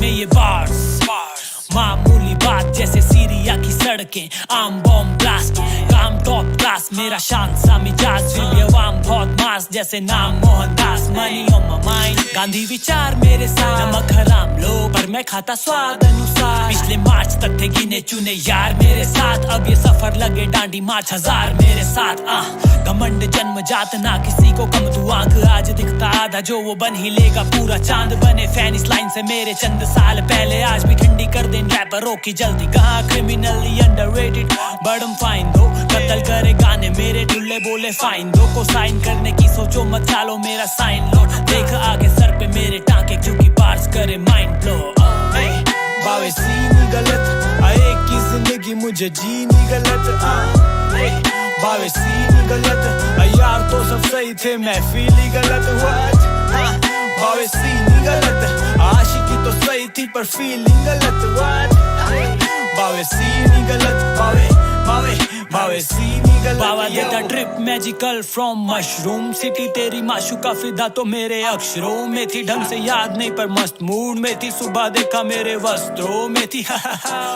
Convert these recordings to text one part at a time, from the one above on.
में ये बार्स मामूली बात जैसे सीरिया की सड़कें आम बॉम्ब ब्लास्ट काम टॉप क्लास मेरा शांत सा मिजाज फिर भी अवाम बहुत मास जैसे नाम Mohandas money on my mind Gandhi विचार मेरे साथ नमक हराम लो पर मैं खाता स्वाद अनुसार पिछले मार्च तक थे गिने चुने यार मेरे साथ अब ये सफर लगे डांडी मार्च 1000 मेरे साथ घमंड जन्म जात ना किसी को कम तू आंख आज दिखता आधा जो वो बन ही लेगा पूरा चांद बने फैन इस लाइन से मेरे चंद साल पहले आज भी ठंडी कर दे रैपरों की जल्दी कहाँ क्रिमिनली अंडररेटेड बड़म फाइन दो कत्ल करे गाने मेरे डुल्ले बोले फाइन दो को साइन करने की सोचो मत चालो मेरा साइन लो देख आगे सर पे मेरे टांके क्योंकि पार्स करे माइंड ब्लो बावे सीनी गलत आए की जिंदगी मुझे जीनी गलत बावे सीनी गलत यार तो सब सही थे मैं फीली गलत हुआ बावे सीनी गलत आशिकी तो सही थी पर फीलिंग गलत बावे सीनी गलत बावे सीनी गलत बाबा देता trip magical from mushroom city तेरी माशूका फिदा तो मेरे अक्षरों में थी ढंग से याद नहीं पर मस्त मूड में थी सुबह देखा मेरे वस्त्रों में थी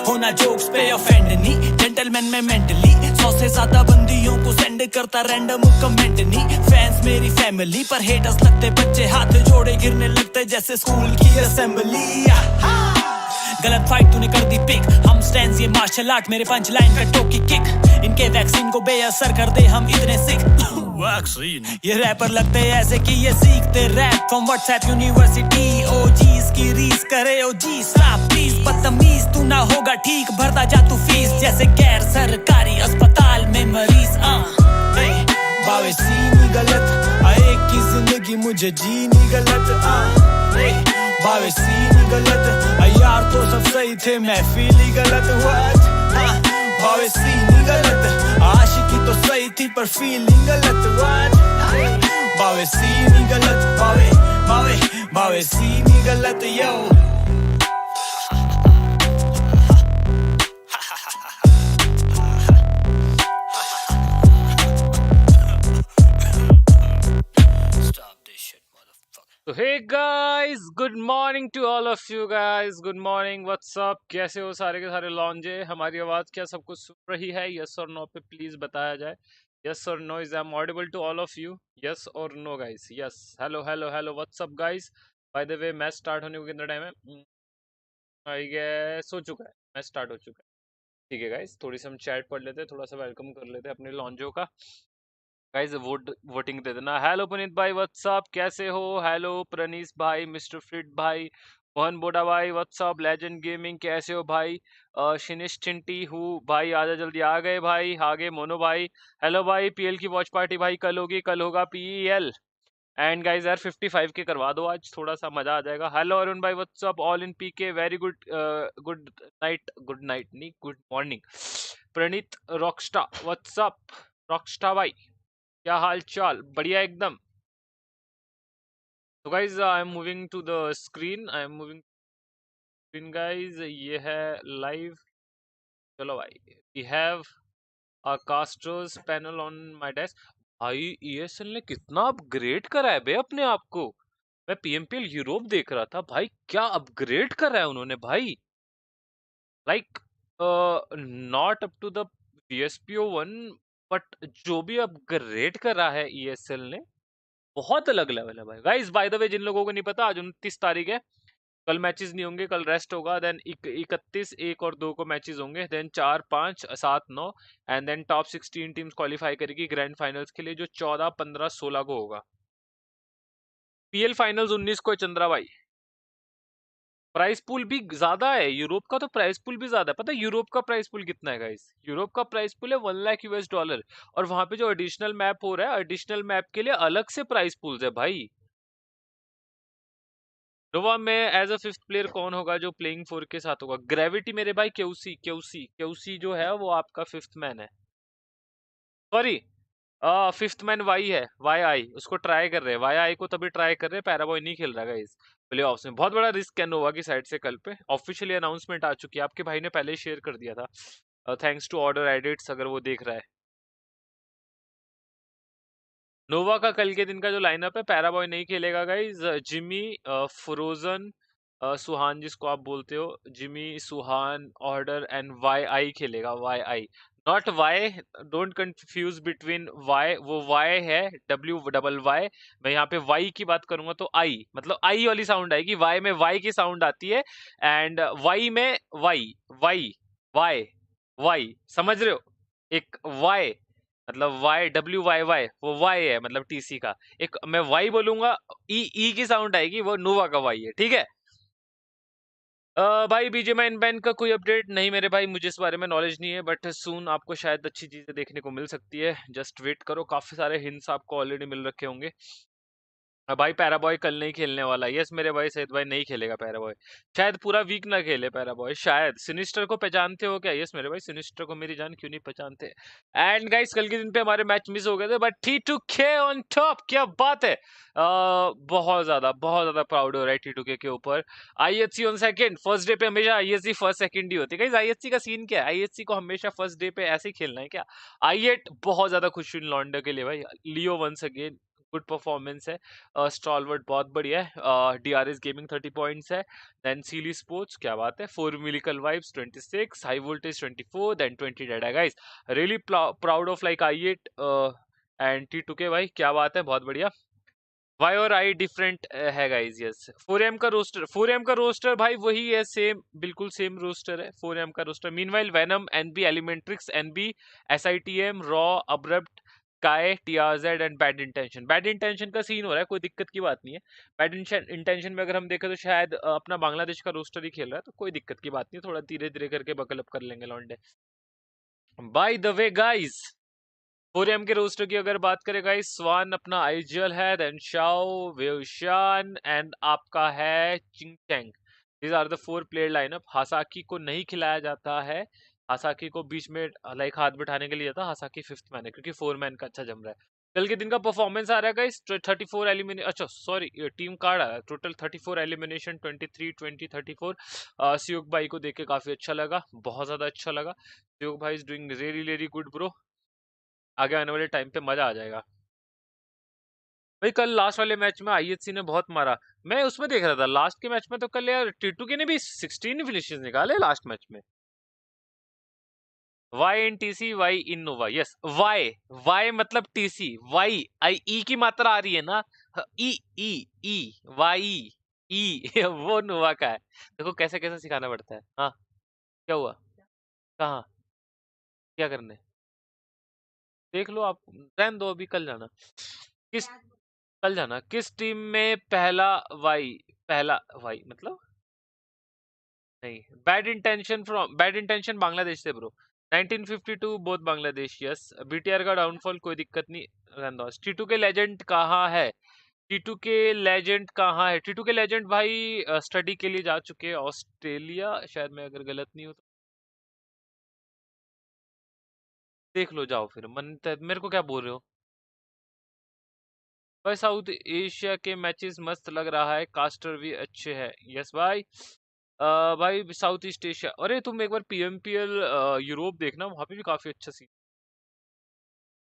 होना जोक्स पे ऑफेंड नहीं जेंटलमैन में मेंटली 100 से ज्यादा बंदियों को सेंड करता रैंडम कमेंट नहीं फैंस मेरी फैमिली पर हेटर्स लगते बच्चे हाथ जोड़े गिरने लगते जैसे स्कूल की असेंबली गलत फाइट तूने कर दी पिक हम स्टैंड्स ये मार्शल आर्ट मेरे पंच लाइन का टोकी किक इनके वैक्सीन को बेअसर कर दे हम इतने सिक वैक्सीन ये रैपर लगते ऐसे कि ये सीखते rap from WhatsApp university OGs की रीस करे ओजी स्टॉप प्लीज बदतमीज तू ना होगा ठीक भरता जा तू फीस जैसे गैर सरकारी अस्पताल में मरीज बावे सीनी गलत आए की जिंदगी मुझे जीनी गलत बावे सीनी गलत यार तो सब सही थे मैं फीली गलत हुआ बावे सीनी गलत आशिकी तो सही थी पर फीलिंग गलत बावे सीनी गलत बावे सीनी गलत यो तो hey guys good morning to all of you guys good morning what's up कैसे हो सारे के सारे लॉन्जे हमारी आवाज़ क्या सबको सुन रही है यस और नो पे प्लीज़ बताया जाए यस और no is I am audible to all of you yes और no guys yes hello hello hello what's up guys by the way match start होने को कितना टाइम है आई गेस हो चुका है मैच स्टार्ट हो चुका है ठीक है गाइस थोड़ी सी हम चैट पढ़ लेते हैं थोड़ा सा वेलकम कर लेते हैं अपने लॉन्जो का गाइस वोटिंग दे देना हेलो पुनीत भाई व्हाट्सअप कैसे हो हेलो प्रणीश भाई मिस्टर फ्रिड भाई मोहन बोडा भाई व्हाट्सअप लेजेंड गेमिंग कैसे हो भाई शिनिश चिंटी हूँ भाई आजा जल्दी आ गए भाई आगे मोनो भाई हेलो भाई पीएल की वॉच पार्टी भाई कल होगी कल होगा पीएल एंड गाइस यार 55 के करवा दो आज थोड़ा सा मजा आ जाएगा हेलो अरुण भाई what's up all in PK very good night नहीं good morning Praneeth rockstar what's up rockstar भाई क्या हाल चाल बढ़िया एकदम तो guys I am moving to the screen guys ये है लाइव चलो भाई we have a casters panel on my desk भाई ईएसएल ने कितना अपग्रेड करा है बे अपने आप को मैं पीएमपीएल यूरोप देख रहा था भाई क्या अपग्रेड करा है उन्होंने भाई like not up to the PSPO1 but जो भी अपग्रेड करा है ईएसएल ने बहुत अलग लेवल है भाई गाइस बाय द वे जिन लोगों को नहीं पता आज 29 तारीख है कल मैचेस नहीं होंगे कल रेस्ट होगा देन 31 1 और 2 को मैचेस होंगे then 4 5 7 9 and then top 16 teams qualify करेगी ग्रैंड फाइनल्स के लिए जो 14 15 16 को होगा पीएल फाइनल्स 19 को है चंद्रा भाई प्राइस पूल भी ज्यादा है यूरोप का तो प्राइस पूल भी ज्यादा है पता है यूरोप का प्राइस पूल कितना है गाइस यूरोप का प्राइस पूल है $1,00,000 और वहां पे जो एडिशनल मैप हो रहा है एडिशनल मैप के लिए अलग से प्राइस पूल्स है भाई नोवा में एज अ 5th प्लेयर कौन होगा जो प्लेइंग 4 के साथ होगा ग्रेविटी मेरे भाई क्यूसी जो है वो आपका 5th मैन है सॉरी 5th मैन वाई है वाई आई उसको ट्राई कर रहे हैं वाई आई को तभी ट्राई कर रहे हैं पैराबॉय नहीं खेल रहा गाइस प्लेऑफ्स में बहुत बड़ा रिस्क है नोवा की साइड से कल पे ऑफिशियली अनाउंसमेंट आ चुकी है आपके भाई ने पहले ही शेयर कर दिया था थैंक्स टू ऑर्डर एडिट्स अगर वो देख रहा है नोवा का कल के दिन का जो लाइनअप है पैराबॉय नहीं खेलेगा गाइस जिमी फ्रोजन सुहान जिसको आप बोलते हो, जिमी सुहान ऑर्डर एंड वाई आई खेलेगा, Y I not Y, don't confuse between Y, वो वाई है डब्ल्यू डबल वाई, मैं यहाँ पे वाई की बात करूंगा तो आई मतलब आई वाली साउंड आएगी, वाई में वाई की साउंड आती है, एंड वाई में वाई, वाई वाई वाई, समझ रहे हो, एक वाई मतलब वाई डब्ल्यू वाई वाई, वो वाई है मतलब टीसी का, एक मैं वाई बोलूंगा, ई ई की साउंड आएगी, वो नोवा का वाई है, ठीक है। भाई बीजीएमआई इन बैन का कोई अपडेट नहीं मेरे भाई, मुझे इस बारे में नॉलेज नहीं है, बट सून आपको शायद अच्छी चीजें देखने को मिल सकती है, जस्ट वेट करो, काफी सारे हिंट्स आपको ऑलरेडी मिल रखे होंगे। भाई पैराबॉय कल नहीं खेलने वाला, यस मेरे भाई सहित भाई नहीं खेलेगा पैराबॉय, शायद पूरा वीक ना खेले पैराबॉय, शायद। सिनिस्टर को पहचानते हो क्या? यस मेरे भाई सिनिस्टर को मेरी जान क्यों नहीं पहचानते। एंड गाइस कल के दिन पे हमारे मैच मिस हो गए थे, बट T2K ऑन टॉप, क्या बात है। बहुत ज्यादा प्राउड हो रहा है T2K के ऊपर। IHC on second, first day पे हमेशा आईएचसी फर्स्ट सेकंड ही होती है गाइस, आईएचसी का सीन क्या है, आईएचसी को हमेशा फर्स्ट डे पे ऐसे ही खेलना है क्या? आई8 बहुत ज्यादा खुश हुई लॉन्डर के लिए भाई, Leo once again good performance है, स्टॉलवर्ट बहुत बढ़िया है, डीआरएस गेमिंग 30 पॉइंट्स है, देन सीली स्पोर्ट्स क्या बात है, 4 musical vibes 26, high voltage 24, then 20 data guys, really proud of like आई8 एंड T2K भाई, क्या बात है, बहुत बढ़िया। वाई और आई डिफरेंट है गाइस, यस 4M का रोस्टर, 4M का रोस्टर भाई वही है, सेम बिल्कुल सेम रोस्टर है 4M का roster. Meanwhile Venom, NB Elementrix, NB SITM, Raw, abrupt, काय, TRZ and bad intention. Bad intention का सीन हो रहा है, कोई दिक्कत की बात नहीं है। बैड इंटेंशन में अगर हम देखें तो शायद अपना बांग्लादेश का रोस्टर ही खेल रहा है, तो कोई दिक्कत की बात नहीं, थोड़ा धीरे धीरे करके बकल अप कर लेंगे लौंडे। Bye the way guys, 4M के रोस्टर की अगर बात करें गाइस, स्वान अपना आइजल है, देन शाओ, वेवशान एंड आपका है चिंगचैंग। These are the 4 player lineup. हासाकी को नहीं खिलाया जाता है, हासाकी को बीच में लाइक हाथ बिठाने के लिए जाता, हासाकी 5th मैन है क्योंकि 4 मैन का अच्छा जम रहा है। कल के दिन का परफॉर्मेंस आ रहा है गाइस, 34 एलिमिनेशन, अच्छा सॉरी टीम कार्ड आ रहा है, टोटल 34 एलिमिनेशन, 23 20 34। सियोक भाई को देख के काफी अच्छा लगा, बहुत ज्यादा अच्छा लगा। सियोक भाई is doing really really good bro, आगे आने वाले टाइम पे मजा आ जाएगा। भाई कल लास्ट वाले मैच में आईएचसी ने बहुत मारा, मैं उसमें देख रहा था लास्ट के मैच में, तो कल यार T2K ने भी 16 फिनिशेस निकाले लास्ट मैच में। वाई इन टीसी, वाई इन नोवा, यस वाई, वाई मतलब टीसी, वाई आई ई की मात्रा आ रही है ना, ई ई ई वाई ई वो नोवा का है, देखो कैसे कैसे सिखाना पड़ता है। हाँ क्या हुआ, कहाँ, क्या करने, देख लो आप, रहने दो अभी, कल जाना किस, कल जाना किस टीम में पहला वाई, पहला वाई मतलब नहीं, बैड इंटेंशन बांग्लादेश से bro, 1952 both Bangladesh, yes BTR का डाउनफॉल कोई दिक्कत नहीं, रंदौस। टीटू के लेजेंड कहाँ है, टीटू के लेजेंड कहाँ है, टीटू के लेजेंड भाई स्टडी के लिए जा चुके हैं ऑस्ट्रेलिया, शायद मैं अगर गलत नहीं हूँ तो, देख लो जाओ फिर, मन मेरे को क्या बोल रहे हो भाई। साउथ एशिया के मैचेस मस्त लग रहा है, कास्टर भी अच्छे हैं, यस भाई। भाई साउथ ईस्ट एशिया, अरे तुम एक बार पीएमपीएल यूरोप देखना, वहां पे भी काफी अच्छा सीन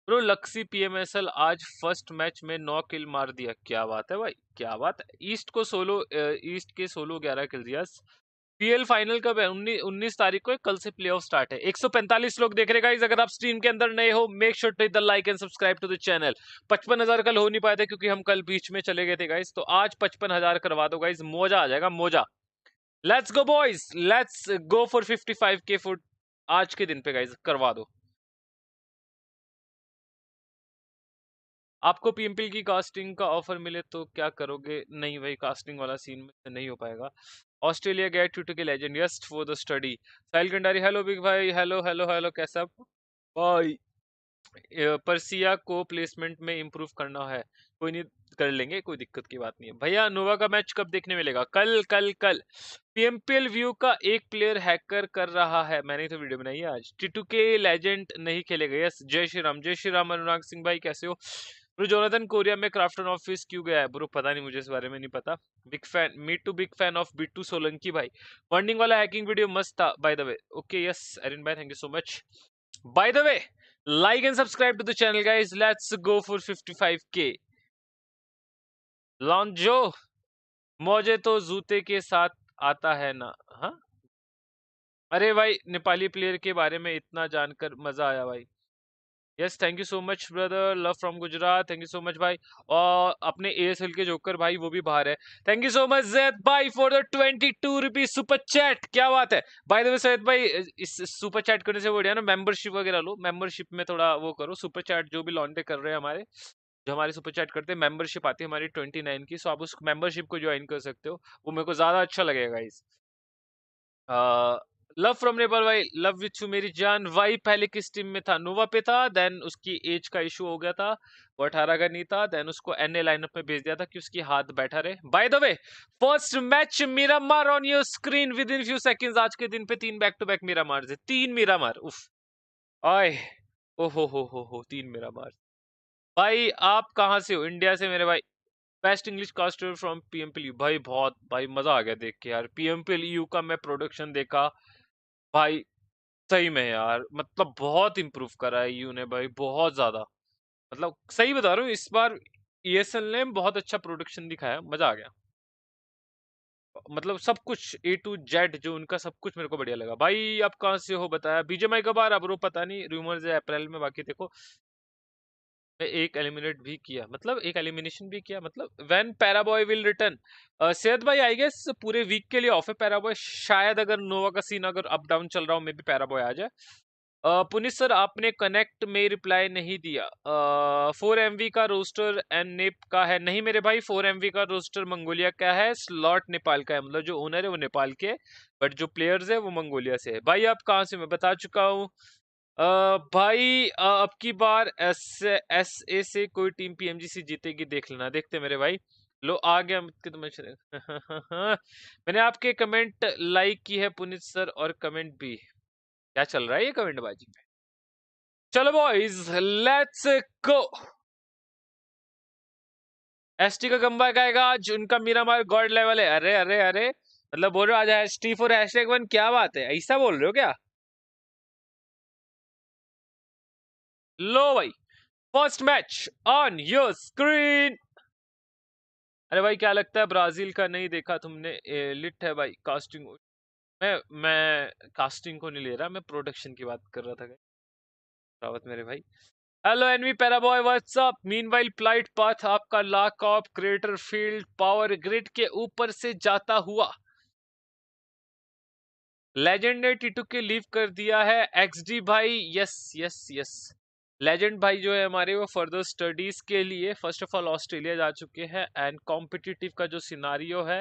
ब्रो। लक्सी पीएमएसएल आज फर्स्ट मैच में 9 किल मार दिया, क्या बात है भाई, क्या बात है। ईस्ट के सोलो 11 किल दिया। पीएल फाइनल कब है, 19 तारीख को है, कल से प्लेऑफ स्टार्ट है। 145 लोग देख रहे गाइस, अगर आप स्ट्रीम के अंदर नए हो make sure to hit the like and subscribe to the channel. 55,000 कल हो नहीं पाए थे क्योंकि हम कल बीच में चले गए थे गाइस, तो आज 55,000 करवा दो गाइस, मौजा आ जाएगा मौजा। Let's go boys, let's go for 55K foot आज के दिन पे गाइस, करवा दो। आपको पीएमपीएल की कास्टिंग का ऑफर मिले तो क्या करोगे? नहीं भाई, कास्टिंग वाला सीन में नहीं हो पाएगा। ऑस्ट्रेलिया गया टू के legend, yes for the study. Sahil Kandari, hello big भाई, हेलो हेलो हेलो, कैसा आप? भाई परसिया को प्लेसमेंट में इंप्रूव करना है, कोई नहीं, कर लेंगे, कोई दिक्कत की बात नहीं है भैया। नोवा का मैच कब देखने मिलेगा? कल कल कल। पीएमपीएल व्यू का एक प्लेयर हैकर कर रहा है, मैंने तो वीडियो बनाई है आज। टीटू के लेजेंड नहीं खेलेगा, यस जय श्री राम, जय श्री राम। अनुराग सिंह भाई कैसे हो ब्रो? जोनाथन कोरिया में क्राफ्टन ऑफिस क्यों गया है ब्रो? पता नहीं, मुझे इस बारे में नहीं पता। Big fan, me too big fan of Bittu Solanki भाई, वार्निंग वाला हैकिंग वीडियो मस्त था by the way. Okay yes Arin भाई, thank you so much. By the way, like and subscribe to the channel guys, let's go for 55K। Lonzo, मुझे तो जूते के साथ आता है ना। हाँ, अरे भाई नेपाली प्लेयर के बारे में इतना जानकर मजा आया भाई। Yes, thank you so much brother, love from Gujarat, thank you so much भाई। और अपने एएसएल के जोकर भाई वो भी बाहर है। Thank you so much Zaid भाई for the 22 rupees super chat, क्या बात है। बाय द वे सैयद भाई, इस सुपर चैट करने से बढ़िया ना मेंबरशिप वगैरह लो, मेंबरशिप में थोड़ा वो करो। सुपर चैट जो भी लॉन्डे कर रहे हैं हमारे, जो हमारे सुपर चैट करते हैं, मेंबरशिप आती है हमारी 29 की, सो आप उस मेंबरशिप को ज्वाइन कर सकते हो, वो मेरे को ज्यादा अच्छा लगेगा इस। लव फ्रॉम नेपाल भाई, लव विथ यू मेरी जान। भाई पहले किस टीम में था? नोवा पे था, देन उसकी एज का इशू हो गया था, वो 18 का नहीं था, देन उसको एनए लाइनअप में भेज दिया था कि उसकी हाथ बैठा रहे। Bye the way, first match Miramar on your screen with in few seconds. आज के दिन पे 3 बैक टू बैक मिरामार से, 3 मिरामार, उफ, आय, ओ हो 3 मिरामार। भाई आप कहाँ से हो? इंडिया से मेरे भाई। Best English caster from PMPL भाई, बहुत भाई मजा आ गया देख के यार। पीएमपीएल का मैं प्रोडक्शन देखा भाई, सही में यार, मतलब बहुत इंप्रूव करा है यू ने भाई, बहुत ज्यादा। मतलब सही बता रहा हूँ, इस बार ईएसएल ने बहुत अच्छा प्रोडक्शन दिखाया, मजा आ गया। मतलब सब कुछ ए टू जेड जो उनका, सब कुछ मेरे को बढ़िया लगा भाई। आप कहाँ से हो बताया? बीजेएमआई कब आ रहा ब्रो? पता नहीं, रूमर्स है अप्रैल में। बाकी देखो, मैं एक एलिमिनेट भी किया, मतलब एक एलिमिनेशन भी किया, मतलब व्हेन पैराबॉय विल रिटर्न। सेहत भाई आई गेस पूरे वीक के लिए ऑफ है पैराबॉय, शायद अगर नोवा का सीन अगर अप डाउन चल रहा हो, मे बी पैराबॉय आ जाए। पुनीत सर आपने कनेक्ट में रिप्लाई नहीं दिया। 4 MV का रोस्टर एंड नेप का है? नहीं मेरे भाई, 4 MV का रोस्टर मंगोलिया का है, स्लॉट नेपाल का है, मतलब जो ओनर है वो नेपाल के, बट जो प्लेयर्स है वो मंगोलिया से है। भाई आप कहाँ से? मैं बता चुका हूँ। भाई अब की बार एस ए से कोई टीम पीएमजी से जीतेगी, देख लेना। देखते मेरे भाई, लो आ गया तो मैं मैंने आपके कमेंट लाइक की है पुनीत सर, और कमेंट भी। क्या चल रहा है ये कमेंट बाजी में? चलो बॉयज लेट्स गो। एसटी का कमबैक आएगा आज, उनका मीरामार गॉड लेवल है। अरे अरे अरे, मतलब बोल रहे हो आज एसटी फॉर #1, क्या बात है, ऐसा बोल रहे हो क्या? लो भाई, first match on your screen. अरे भाई क्या लगता है ब्राजील का? नहीं देखा तुमने? लिट है भाई कास्टिंग। मैं कास्टिंग को नहीं ले रहा, मैं प्रोडक्शन की बात कर रहा था रावत मेरे भाई। Hello NV Paraboy, what's up? Meanwhile flight path आपका lock of creator field power grid के ऊपर से जाता हुआ। लेजेंड ने टीटू के लीव कर दिया है। एक्सडी भाई, यस यस यस। लेजेंड भाई जो है हमारे, वो फर्दर स्टडीज के लिए फर्स्ट ऑफ ऑल ऑस्ट्रेलिया जा चुके हैं, एंड कॉम्पिटिटिव का जो सिनारियो है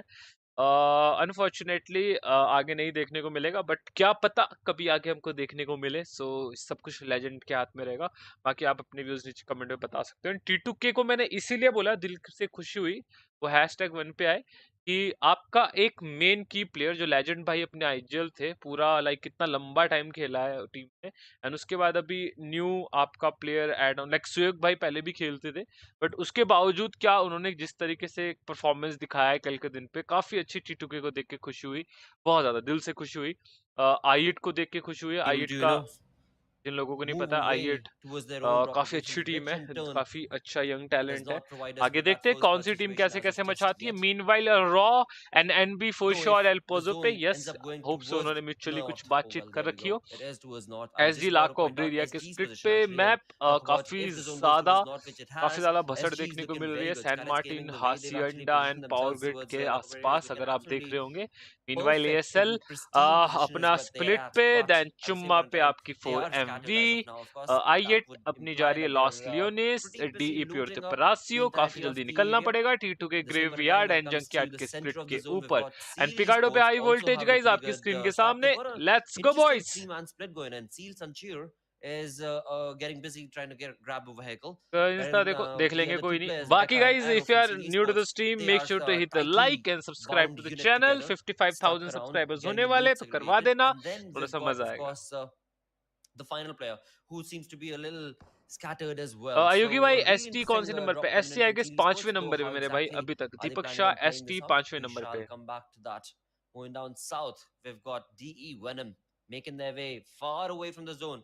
अनफॉर्चुनेटली आगे नहीं देखने को मिलेगा, बट क्या पता कभी आगे हमको देखने को मिले। सो सब कुछ लेजेंड के हाथ में रहेगा। बाकी आप अपने व्यूज नीचे कमेंट में बता सकते हैं। T2K को मैंने इसीलिए बोला, दिल से खुशी हुई वो #1 पे आए, कि आपका एक मेन की प्लेयर जो लेजेंड भाई अपने आईजीएल थे, पूरा लाइक कितना लंबा टाइम खेला है टीम में, एंड उसके बाद अभी न्यू आपका प्लेयर एड ऑन, लाइक सुयोग भाई पहले भी खेलते थे, बट उसके बावजूद क्या उन्होंने जिस तरीके से परफॉर्मेंस दिखाया है कल के दिन पे, काफी अच्छी। T2K को देख के खुशी हुई, बहुत ज्यादा दिल से खुशी हुई। आई8 को देख के खुशी हुई। able आई8 to, का जिन लोगों को नहीं move पता, away आई8 towards their own काफी properties. अच्छी His टीम है, glitch and turn काफी अच्छा यंग does टैलेंट है। not provide us आगे with that देखते हैं first कौन blood सी टीम situation कैसे as कैसे of just मचाती है। yet. Meanwhile raw and NB for Though sure if El the Pozo पे, zone yes, ends up going hope so towards उन्होंने म्यूचुअली कुछ North, oh बातचीत well, कर there we रखी go. हो। It is towards North. I SG just want to लाखो point out ब्रिलिया के SG's split position पे actually and map talk about काफी if the zone goes ज्यादा, towards North, which it काफी has. ज्यादा भसड़ SG is देखने को looking मिल रही very है good. San Scarlet's Martin, gaming, the way they've actually Hacienda positioned and power themselves grid towards के a very, आसपास, like an अगर आप देख absolutely रहे होंगे। Meanwhile perfect, ASL pristine position is अपना what they're स्प्लिट at. पे, But then at the same चुम्मा point in पे time, आपकी they 4 are scattered MV. as of now. Of course, that आई8 would अपनी जा imply रही है that Los they're Leones pretty busy डी प्योर looting up the परासियो, काफी entirety of जल्दी the निकलना area. पड़ेगा T2 के At the same point in time, graveyard when it and comes to junkyard the के center स्प्लिट of the के zone, we've ऊपर, got एंड Seal पिकाडो पे Esports high also voltage having a guys pretty आपकी good screen के start. सामने। They've got an let's go interesting boys. three-man split going, and Seal Sanchir is getting busy trying to grab a vehicle. Insta Wherein देखो, देख the लेंगे, other कोई two नहीं। players, बाकी Becca and guys Arrow if you from are Seal new to the Esports, stream, they make are sure to hit the like tightly and subscribe bound to the unit channel. together, stuck 55,000 around, subscribers getting होने the वाले, loot तो करवा segregated. देना, And then थोड़ा we've सा got, मजा of आएगा। course, the final player, who seems to be a little scattered as well. आयुगी So भाई a really एसटी कौन से interesting नंबर पे? drop coming ST in I from guess Seal 5वें Esports, though नंबर पे how मेरे भाई exactly अभी तक। are they Deepak planning Shah on playing ST this out? 5वें We नंबर shall पे। come back to that. Going down south, we've got DE Venom making their way far away from the zone.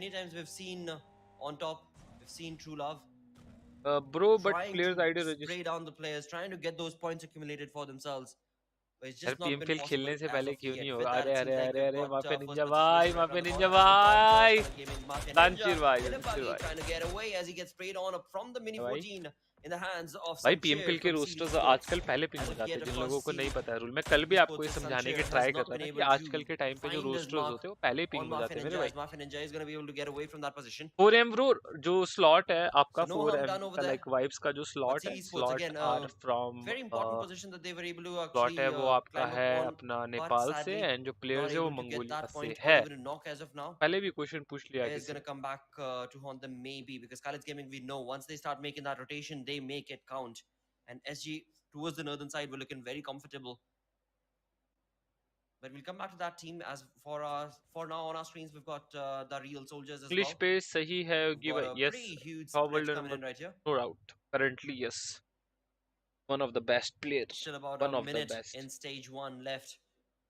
many times we've seen on top, we've seen True Love bro but trying players to ID spray register down the players, trying to get those points accumulated for themselves. But it's यार just not been PMPL खेलने possible से as पहले of क्यों yet. नहीं With होगा? that, अरे it seems अरे like अरे we've अरे got mafia first Ninja participation right mafia around the Ninja corner as we've got भाई, Sanhok Gaming, Mafia लांचीर Ninja. भाई, लांचीर Pmwi भाई trying to get away as he gets sprayed on from the Mini भाई 14 in the hands of भाई Sanchir PMPL के from CD roasters Sports. आजकल पहले pin As हो of जाते yet, हैं, of जिन course, लोगों को नहीं CD पता है रूल। मैं कल भी आपको ये Sports' समझाने की Sanchir ट्राई has कर not रहा been था कि able आजकल to के टाइम पे जो find his रोस्टर्स mark होते हैं वो पहले ही on पिंग हो जाते Mafia हैं मेरे Ninja, भाई। as Mafia Ninja is going to be able to get away from that position. 4M bro, जो स्लॉट है आपका So no 4M harm done over का, there. लाइक वाइब्स का जो But स्लॉट है, CD Sports slot again, are from very important position that they were able to slot है actually वो आपका climb up है on, अपना but नेपाल से, sadly एंड जो not प्लेयर्स है वो able to get Mongolia that से point or है। even a knock as of now. पहले भी क्वेश्चन पूछ लिया Is किसी going to come back to haunt them maybe, because Khaled's Gaming, we know once they start making that rotation, they make it count. And SG towards the northern side, we're looking very comfortable. But we'll come back to that team. As for now on our screens, we've got the real soldiers as English well. पे सही है We've कि got a yes, pretty huge top spreads world coming number, in right here. No doubt, currently yes, one of the best player, Still about one a of the minute best. in stage 1 left.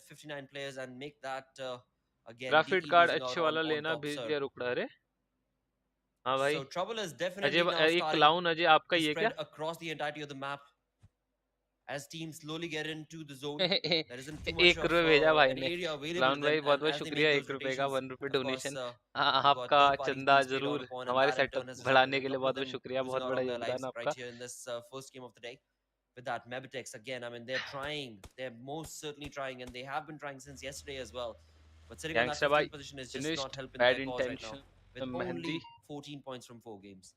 with 59 players and make that again graphic DE card losing out अच्छे वाला on लेना top, भेज sir. दिया रुकड़ा रे। हाँ भाई So trouble is Ajay definitely now एक starting clown Ajay आपका to ये क्या spread across the entirety of the map as teams slowly get into the zone. There isn't too much 1 of रुपये भेजा भाई an ने। area available to clown them, भाई बहुत and बहुत as they शुक्रिया make those 1 रुपये का, rotations, 1 रुपये of course, donation. we've got आपका third parties चंदा being sprayed जरूर out upon, and हमारे that in साइड turn तक has बढ़ाने resulted के in a लिए couple of बहुत बहुत them शुक्रिया, losing बहुत out बड़ा on their योगदान lives आपका। right here in this first game of the day. With that Mebitex again, I mean they're trying, they're most certainly trying, and they have been trying since yesterday as well. But sitting on that gangster 15th भाई position is just not finished helping bad their cause right now. Intention With mehndi only 14 points from 4 games.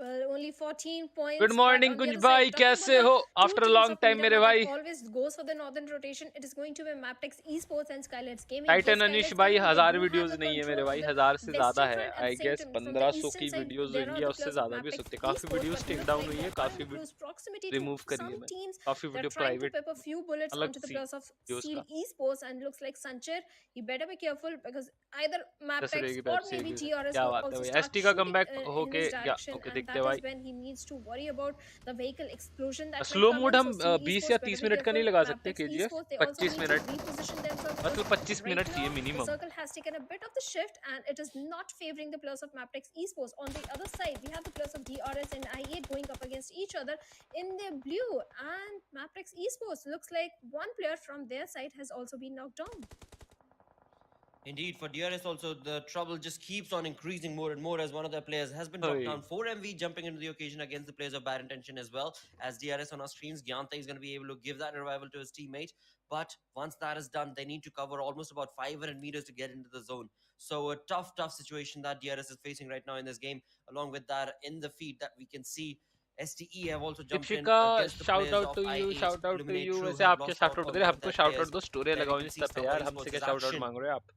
Well, only 14 points. Good but morning on the Kunj other भाई side, talking about कैसे the हो two after teams long of time मेरे Miramar भाई that always goes for the northern rotation, it is going to be Maptex Esports and Skylights Gaming. Titan Yes, Anish Skylights भाई Gaming, they 1000 do have videos the नहीं है मेरे control भाई of the 1000 से ज्यादा western है front. At I the same guess time, from the 1500 eastern की side, videos there होंगी are या the उससे players of ज्यादा भी हो Maptex सकती है काफी Esports, videos but take looks down like हुई they है are काफी in close proximity to remove करी है some मैं teams. काफी They're video trying to private pep a few bullets अलग onto the सी players of वीडियोस Seal का Esports, and looks like Sancher, he better be careful because either 10 रुपए Maptex की or Pepsi maybe की DRS क्या will बात है also भाई start एसटी का shooting कमबैक in होके his क्या direction, ओके and देखते हैं that is भाई when he needs to worry about the vehicle explosion that might slow come mode in. हम So Seal 20 Esports या better 30 be मिनट का नहीं careful. लगा सकते Maptex KGF Esports, they also 25 need to minute reposition themselves because मतलब 25 right minute now चाहिए the minimum circle has taken a bit of the shift and it is not favoring the players of Maptex Esports. On the other side, we have the players of DRS and I8 going up against each other in their blue, and Maptex Esports looks like one player from their side has also been knocked down. Indeed, for DRS also, the trouble just keeps on increasing more and more as one of their players has been dropped down. 4MV jumping into the occasion against the players of Bad Intention as well. As DRS on our screens, Gyanta is going to be able to give that revival to his teammate. But once that is done, they need to cover almost about 500 meters to get into the zone. So a tough situation that DRS is facing right now in this game. Along with that, in the feed that we can see, STE have also jumped in Deepika against the shout players out of to you I8. Shout out to Illuminate you True वैसे have आपके lost shout out out on दे रहे one of हमको their shout out players. दो story There we लगाओ can see insta पे Star यार Esports' हमसे क्या शाउट आउट action मांग रहे हो आप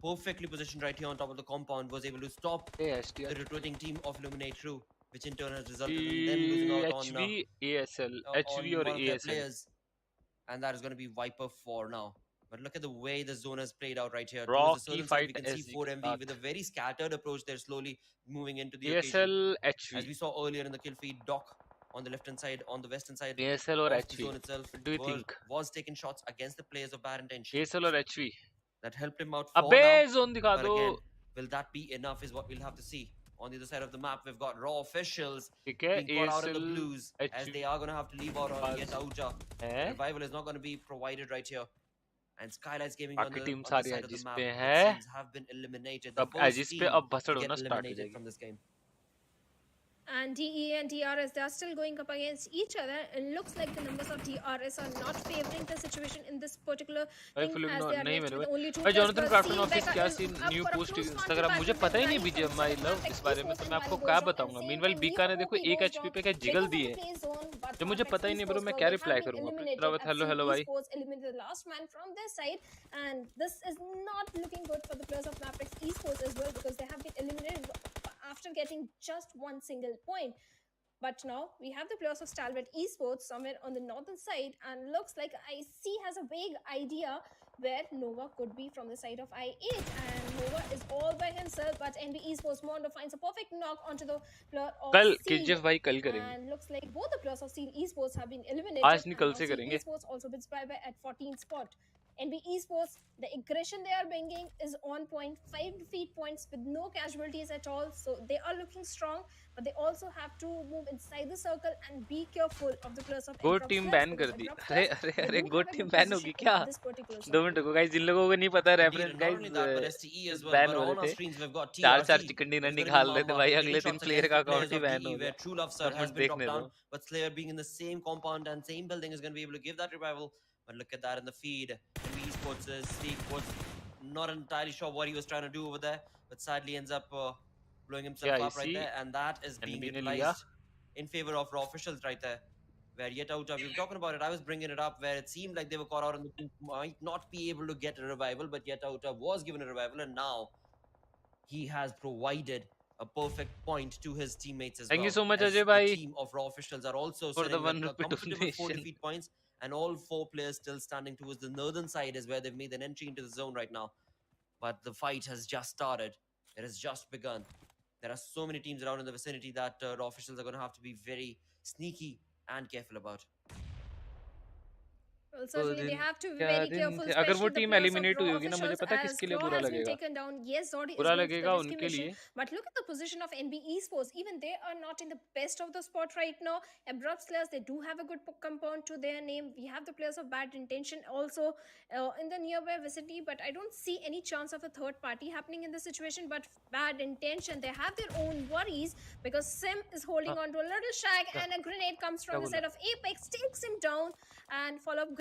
perfectly positioned right here on top of the compound, was able to stop A the STR rotating team of Illuminate True, which in turn has resulted in them losing out HV ASL HV on और one of their ASL players, and that is going to be Viper 4 now. But look at the way the zone has played out right here. Raw Towards the की southern side, we fight can see SG के 4MV with a साथ very scattered approach. They're slowly moving into the occasion. ASL HV As we saw earlier in the kill feed, Doc on the left-hand side, on the western side ASL और of the HV zone itself, what do you think was taking shots against the players of Bad Intention. ASL और HV That helped him out for अबे now. Zone दिखा But दो again, will that be enough is what we'll have to see. On the other side of the map, we've got raw officials ठीक है being caught out in the ASL blues as they are going to have to leave out on yet outer. है Revival is not going to be provided right here. And Skylights Gaming on बाकी the team other सारी side of the एजिस map, पे it है seems, have been eliminated. The अब first edges पे team अब to भसड़ get होना start हो eliminated जाएगी from this game. And DE and DRS, they are still going up against each other. It looks like the numbers of DRS are not favoring the situation in this particular भाई thing film as they are नहीं left मेरे with भाई only two भाई players. Jonathan But Krafton Seal office Becca क्या is scene up new for a post close one to Instagram back मुझे with पता ही नहीं Rally BGM from my Sanhok. Love Maptex इस बारे में Esports तो and मैं आपको Rally क्या goes wrong. बताऊंगा And meanwhile same Bika time, ने देखो VOP एक goes एचपी wrong पे क्या jiggle because the of the है play zone. But जो मुझे Maptex पता ही नहीं ब्रो Esports, मैं well, क्या they रिप्लाई have been करूंगा eliminated प्रवत as हेलो Seal हेलो भाई Esports eliminated the last man from their side. And this is not looking good for the players of Maptex Esports as well because they have been eliminated after getting just one single point. But now we have the players of Stalwart Esports somewhere on the northern side, and looks like IC has a vague idea where Nova could be from the side of I8, and Nova is all by himself, but NB Esports Mondo finds a perfect knock onto the player of कल Seal, KGF भाई कल करेंगे and looks like both the players of Seal Esports have been eliminated, आज नहीं and कल now से Seal करेंगे Esports also bids bye-bye at 14th spot. NB Esports, the aggression they are bringing is on point, 5 defeat points with no casualties at all, so they are looking strong, but they also have to move inside the circle and be careful of the players of go Abrupt team Players, ban because कर दी Abrupt अरे Players, अरे they अरे do go have a team good ban position होगी क्या in this particular 2 zone. Minute रुको guys जिन लोगों को नहीं पता Indeed, reference and not guys only that, but STE as well. Ban But हो on रहे our थे screens, we've got चार TRT. Chicken dinner It's going to be निकाल रहे थे Mamba भाई taking अगले दिन shots प्लेयर against का the players account he of ban DE, होगा where True Love Sir सब has कुछ been dropped देखने दो down. But Slayer being in the same compound and same building is going to be able to give that revival. But look at that in the feed. NB Esports' Steve was not entirely sure what he was trying to do over there, but sadly ends up blowing himself क्या up right इसी there, and that is being NB ने लिया utilized in favor of raw officials right there. Where yet out, we were talking about it. I was bringing it up where it seemed like they were caught out and might not be able to get a revival, but yet out was given a revival, and now he has provided a perfect point to his teammates as thank you well. So much As Ajay the भाई team of raw officials are also for the sitting with 1 a रुपए comfortable 4 donation defeat points, and all 4 players still standing towards the northern side is where they've made an entry into the zone right now. But the fight has just started. It has just begun. There are so many teams around in the vicinity that raw officials are going to have to be very sneaky and careful about. Well, तो certainly they दिन have to be क्या very दिन careful, थे अगर वो especially the team players of eliminate हुई raw होगी ना मुझे officials, पता है as किसके लिए Claw बुरा has been लगेगा taken down. Yes, Zodi is बुरा going to the लगेगा rescue उनके mission, लिए but look at the position of NB Esports. Even they are not in the best of the spot right now. Abrupt Slayers, they do have a good compound to their name. We have the players of Bad Intention also in the nearby vicinity, but I don't see any chance of a third party happening in this situation. But Bad Intention, they have their own worries because Sim is holding हाँ on to a little shag, क्या and a grenade comes क्या from the बोला side of Apex, takes him down, and follow-up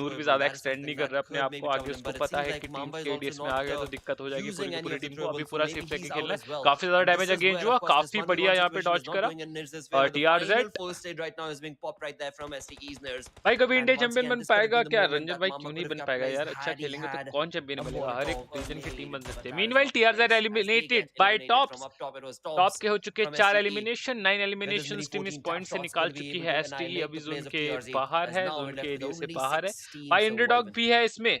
नूर भी Purple. ज्यादा That is extend something नहीं कर that रहा अपने could आप maybe को आगे, trouble him. उसको But it पता seems है like कि टीम Mamba is के also एडीएस में not आ गया तो दिक्कत हो जाएगी using पूरी की any पूरी of the टीम को। अभी troubles, so पूरा maybe सेफ टेकिंग he's खेल out रहा as है, well. काफी ज्यादा And damage this is against where, हुआ, of course, this काफी बढ़िया 1v1 यहाँ पे situation डॉज is not करा। going in Nir's favor. The TRZ final full stage right now is being popped right there from STE's Nir's. भाई कभी And India once champion again, बन this could have पाएगा been the क्या? moment Ranjan that भाई Mamba क्यों could नहीं have बन पाएगा capitalized यार? अच्छा had he खेलेंगे तो had कौन चैंपियन a मिलेगा, हर एक Molotov रीजन की early. टीम बन सकती है। But that is meanwhile not the TRZ case as they eliminated get by eliminated tops. from up top. It was top Tobbs के हो चुके from 4 STE. Elimination, 9 With his elimination mini team इस 14 tap point से shots, निकाल will be चुकी able है। to STE annihilate अभी the zone players of के TRZ. बाहर As है, now जोन we're के left with एरिया से only बाहर है। 16 भाई अंडरडॉग surviving. भी है इसमें।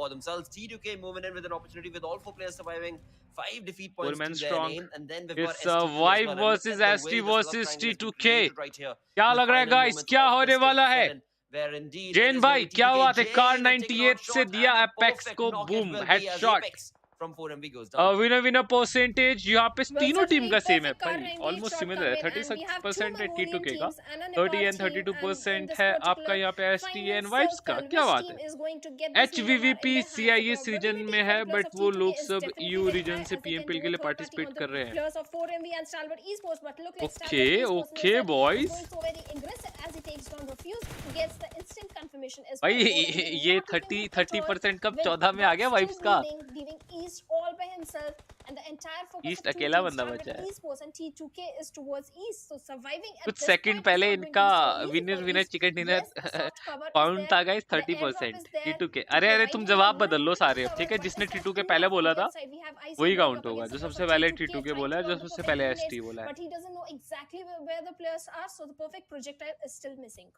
for themselves. T2K moving in with an opportunity with all 4 players surviving. 5 defeat points Four-man to their strong. name, and then we've got It's STD as survive well. And look versus at the ST way this love versus triangle has been T2K. created right here. क्या In the लग रहा है final guys? moments क्या of होने this stage वाला है? 7, where indeed it gen is भाई going to be क्या TTK. बात है? Car Jane have taken 98 on से shot दिया and a एपेक्स perfect को knock it boom will be as headshot. Apex from 4MV goes down. Winner percentage यहाँ पे Well, तीनों टीम certainly का सेम है perfect car भाई, range ऑलमोस्ट shot सिमिलर है। coming, and we have two 36% है Mongolian T2K का, teams and a 30 Nepal and team, and in 32% this है आपका particular यहाँ पे ST final and Vibes का। circle, क्या which बात team है? is going to get this Miramar HVVP in their hands? The CIE इस रीजन probability में for है, the players बट of वो T2K लोग is सब definitely EU very region high, से as they can PMPL do के a लिए third party participate on the कर रहे हैं। players of 4MV and Stalwart Esports. But look like okay Stalwart Esports okay is boys, going so very aggressive as he takes down Refuse, gets the instant confirmation as भाई well. 4MV ये not looking good for third, 30% कब with 14 में आ Buck गया still vibes का? leading East all by himself, and the entire focus east of two अकेला teams, बंदा Stalwart बचा है। Esports and T2K, is towards East. So surviving at कुछ this second point is पहले not going to इनका be so easy winner for winner East. Chicken dinner Yes, the soft cover is count there, था guys the airdrop 30% is there T2K। to अरे अरे provide तुम him जवाब a बदल लो little bit of सारे अब, cover, ठीक है? but जिसने still T2K enough पहले on बोला their था side. We have IC वही going काउंट up होगा, against जो the players सबसे of पहले T2K, T2K trying बोला to है, जो load the सबसे perfect पहले grenades, ST बोला है। but he doesn't know exactly where the players are, so the perfect projectile is still missing.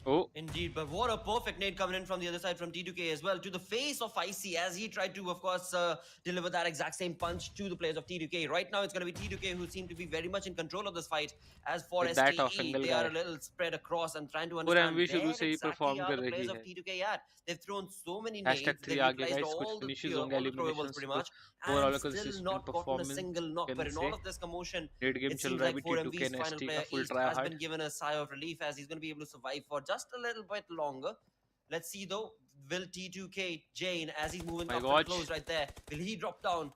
Oh Indeed, but what a perfect nade coming in from the other side from T2K as well, to the face of IC as he tried to, of course, deliver that exact same punch to the players of T2K. Right now, it's going to be T2K who seem to be very much in control of this fight. As for with that STE, of angle they are guy a little spread across and trying to और understand MV शुरू where से ही exactly perform are कर the रही players है। of T2K at. They've thrown so many hashtag nades, 3 they've आ गया utilized guys, कुछ all the finishes होंगे all the throwables eliminations pretty कुछ much, overall and still consistent not gotten a performance single knock. But in से all of this commotion, red game it चल seems रहा है like अभी T2K 4MV's and final ST player का full East try has hard. been given a sigh of relief as he's going to be able to survive for just a little bit longer. Let's see though, will T2K Jane, as he's moving My up God. and close right there, will he drop down?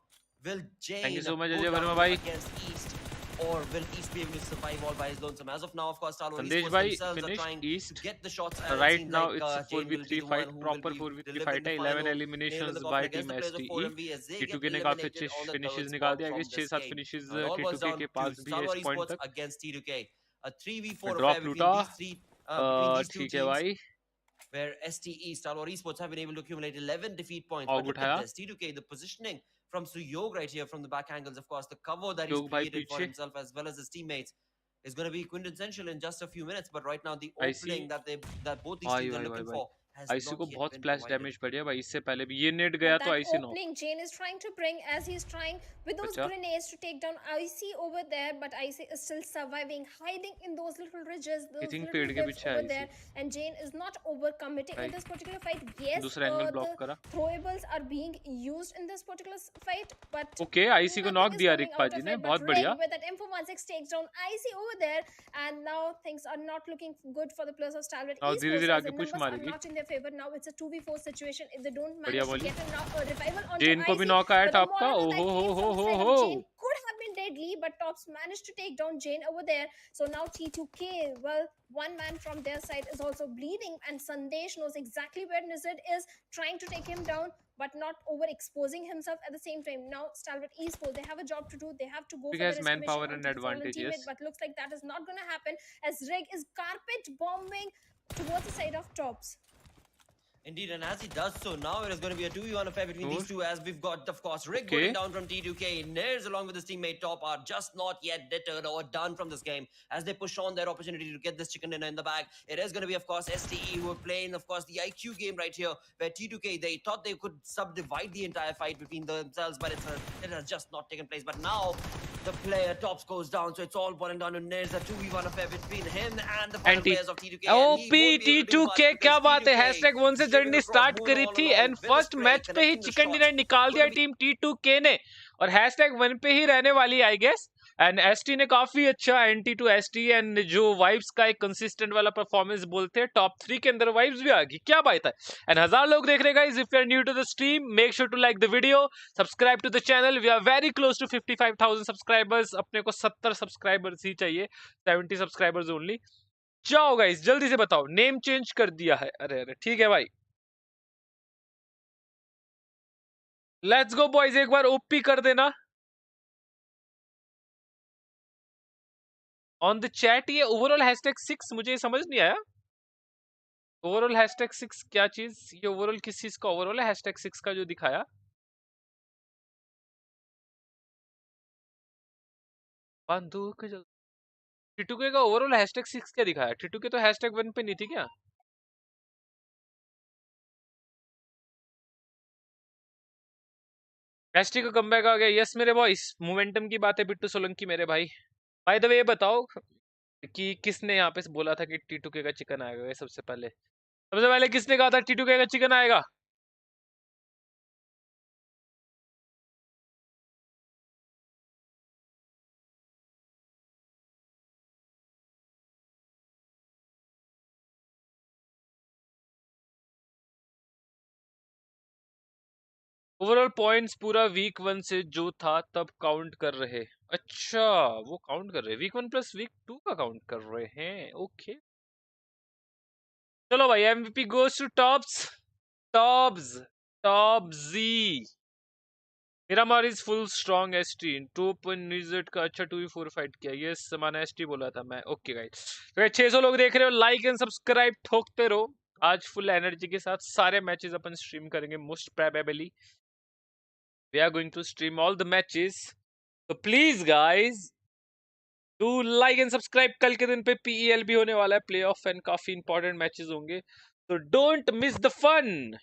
Will Thank you Jane so much, go Ajay Verma down bhai. against East? Or will East be able to survive all by his lonesome? As of now, of course, Stalwart संदेश Esports भाई themselves are finish trying to east get the shots, and it right seems now like it's Jane will be 4v3 the one fight, who will proper be 4v3 delivering fight the है। 11 final nail in eliminations the by coffin against team the players of ST। 4MV as they get T2K ने काफी eliminated अच्छे on the third finishes निकाल spot दिया, I from guess this 6-7 game. Finishes Now it all boils T2K down के to पास भी है इस Stalwart पॉइंट Esports तक। against T2K. A 3v4 drop affair लूटा, between these two ठीक है teams, भाई। where STE, Stalwart Esports, have been able to accumulate 11 defeat points. But ऑग look at उठाया, this, T2K, the positioning from Suyog right here from the back angles, of course, the cover that he's योग भाई created for पीछे, himself as well as his teammates is going to be quintessential in just a few minutes. But right now, the IC opening that both these भाई teams are भाई भाई looking भाई for has IC not को yet बहुत been splash provided. Damage पड़ा भाई, इससे पहले भी ये नेट But गया तो that IC no opening Jane is trying to bring, as he's trying with those बचा। grenades to take down IC over there, but IC is still surviving, hiding in those little ridges, I those think little पेड़ के dips पीछे over IC there, and Jane is not overcommitting in भाई, this particular fight. Yes, दूसरा angle block the करा। throwables are being used in this particular fight, but okay IC को nothing knock is दिया coming रिक out पाजी of ने, it. बहुत But बढ़िया। Rig with that M416 takes down IC over there, and now things are not looking good for the players of Stalwart और धीरे Esports धीरे as आगे the push numbers are मारेगी। not in their favor. Now it's a 2v4 situation. If they don't बढ़िया manage to बोली, get a revival onto जेन को भी IC, knock आया but the टॉप का। Molotov ओ that came हो from the side of हो Jane could have been deadly, but Tops managed to take down Jane over there. So now T2K, well, one man from their side is also bleeding, and Sandesh knows exactly where Nizid is, trying to take him down, but not overexposing himself at the same time. Now Stalwart Esports, they have a job to do. They have to go for because their manpower escalation and onto the fallen advantage, teammate, yes. but looks like that is not going to happen as Rig is carpet bombing towards the side of Tops. Indeed, and as he does so, now it is going to be a 2v1 affair between these two, as we've got, of course, Rick Okay. going down from T2K. Nares, along with his teammate Top, are just not yet deterred or done from this game as they push on their opportunity to get this chicken dinner in the bag. It is going to be, of course, STE who are playing, of course, the IQ game right here, where T2K, they thought they could subdivide the entire fight between themselves, but it has just not taken place. But now, the player Tops goes down, so it's all boiling down to Nares, a 2v1 affair between him and the final players of T2K. OP T2K क्या बात है, #1 से journey start करी थी and first match पे ही chicken dinner निकाल दिया team T2K ने, और #1 पे ही रहने वाली आई गेस। एंड एसटी ने काफी अच्छा एंटी टू एसटी एंड जो वाइब्स का एक कंसिस्टेंट वाला परफॉर्मेंस बोलते हैं, टॉप 3 के अंदर वाइब्स भी आ गई, क्या बात है। एंड 1000 लोग देख रहे guys, if you are new to the stream make sure to like the video, subscribe to the channel. We are very close to 55,000 subscribers, अपने को 70 सब्सक्राइबर्स ही चाहिए, 70 सब्सक्राइबर्स ओनली। जाओ गाइस जल्दी से बताओ, नेम चेंज कर दिया है, अरे अरे ठीक है भाई। लेट्स गो बॉयज, एक बार ओपी कर देना ऑन द चैट। ये ओवरऑल #6 मुझे समझ नहीं आया, ओवरऑल #6 क्या चीज, ये ओवरऑल किस चीज का ओवरऑल है #6 का जो दिखाया। बंदूक T2K का ओवरऑल #6 क्या दिखाया, T2K तो #1 पे नहीं थी क्या। एसटी का कमबैक आ गया, यस मेरे बॉयस, मोमेंटम की बात है बिट्टू सोलंकी मेरे भाई। बाय द वे ये बताओ कि किसने यहाँ पे बोला था कि T2K का चिकन आएगा, सबसे पहले किसने कहा था T2K का चिकन आएगा। ओवरऑल पॉइंट्स पूरा वीक 1 से जो था तब काउंट कर रहे। अच्छा, वो काउंट कर रहे, वीक 1 प्लस वीक 2 का काउंट कर रहे हैं। ओके, चलो भाई, MVP goes to tops, tops, टॉपजी। Miramar is full strong ST, 2.NZ का अच्छा 2v4 फाइट किया। ये समाना एसटी बोला था मैं। ओके गाइस, तो 600 लोग देख रहे हो, लाइक एंड सब्सक्राइब ठोकते रहो। आज फुल एनर्जी के साथ सारे मैचेस अपन स्ट्रीम करेंगे। Most probably we are going to stream all the matches, तो please guys do like and subscribe. कल के दिन पे पीईएल भी होने वाला है, प्ले ऑफ, एंड काफी इंपॉर्टेंट मैचेस होंगे, तो डोंट मिस द फन।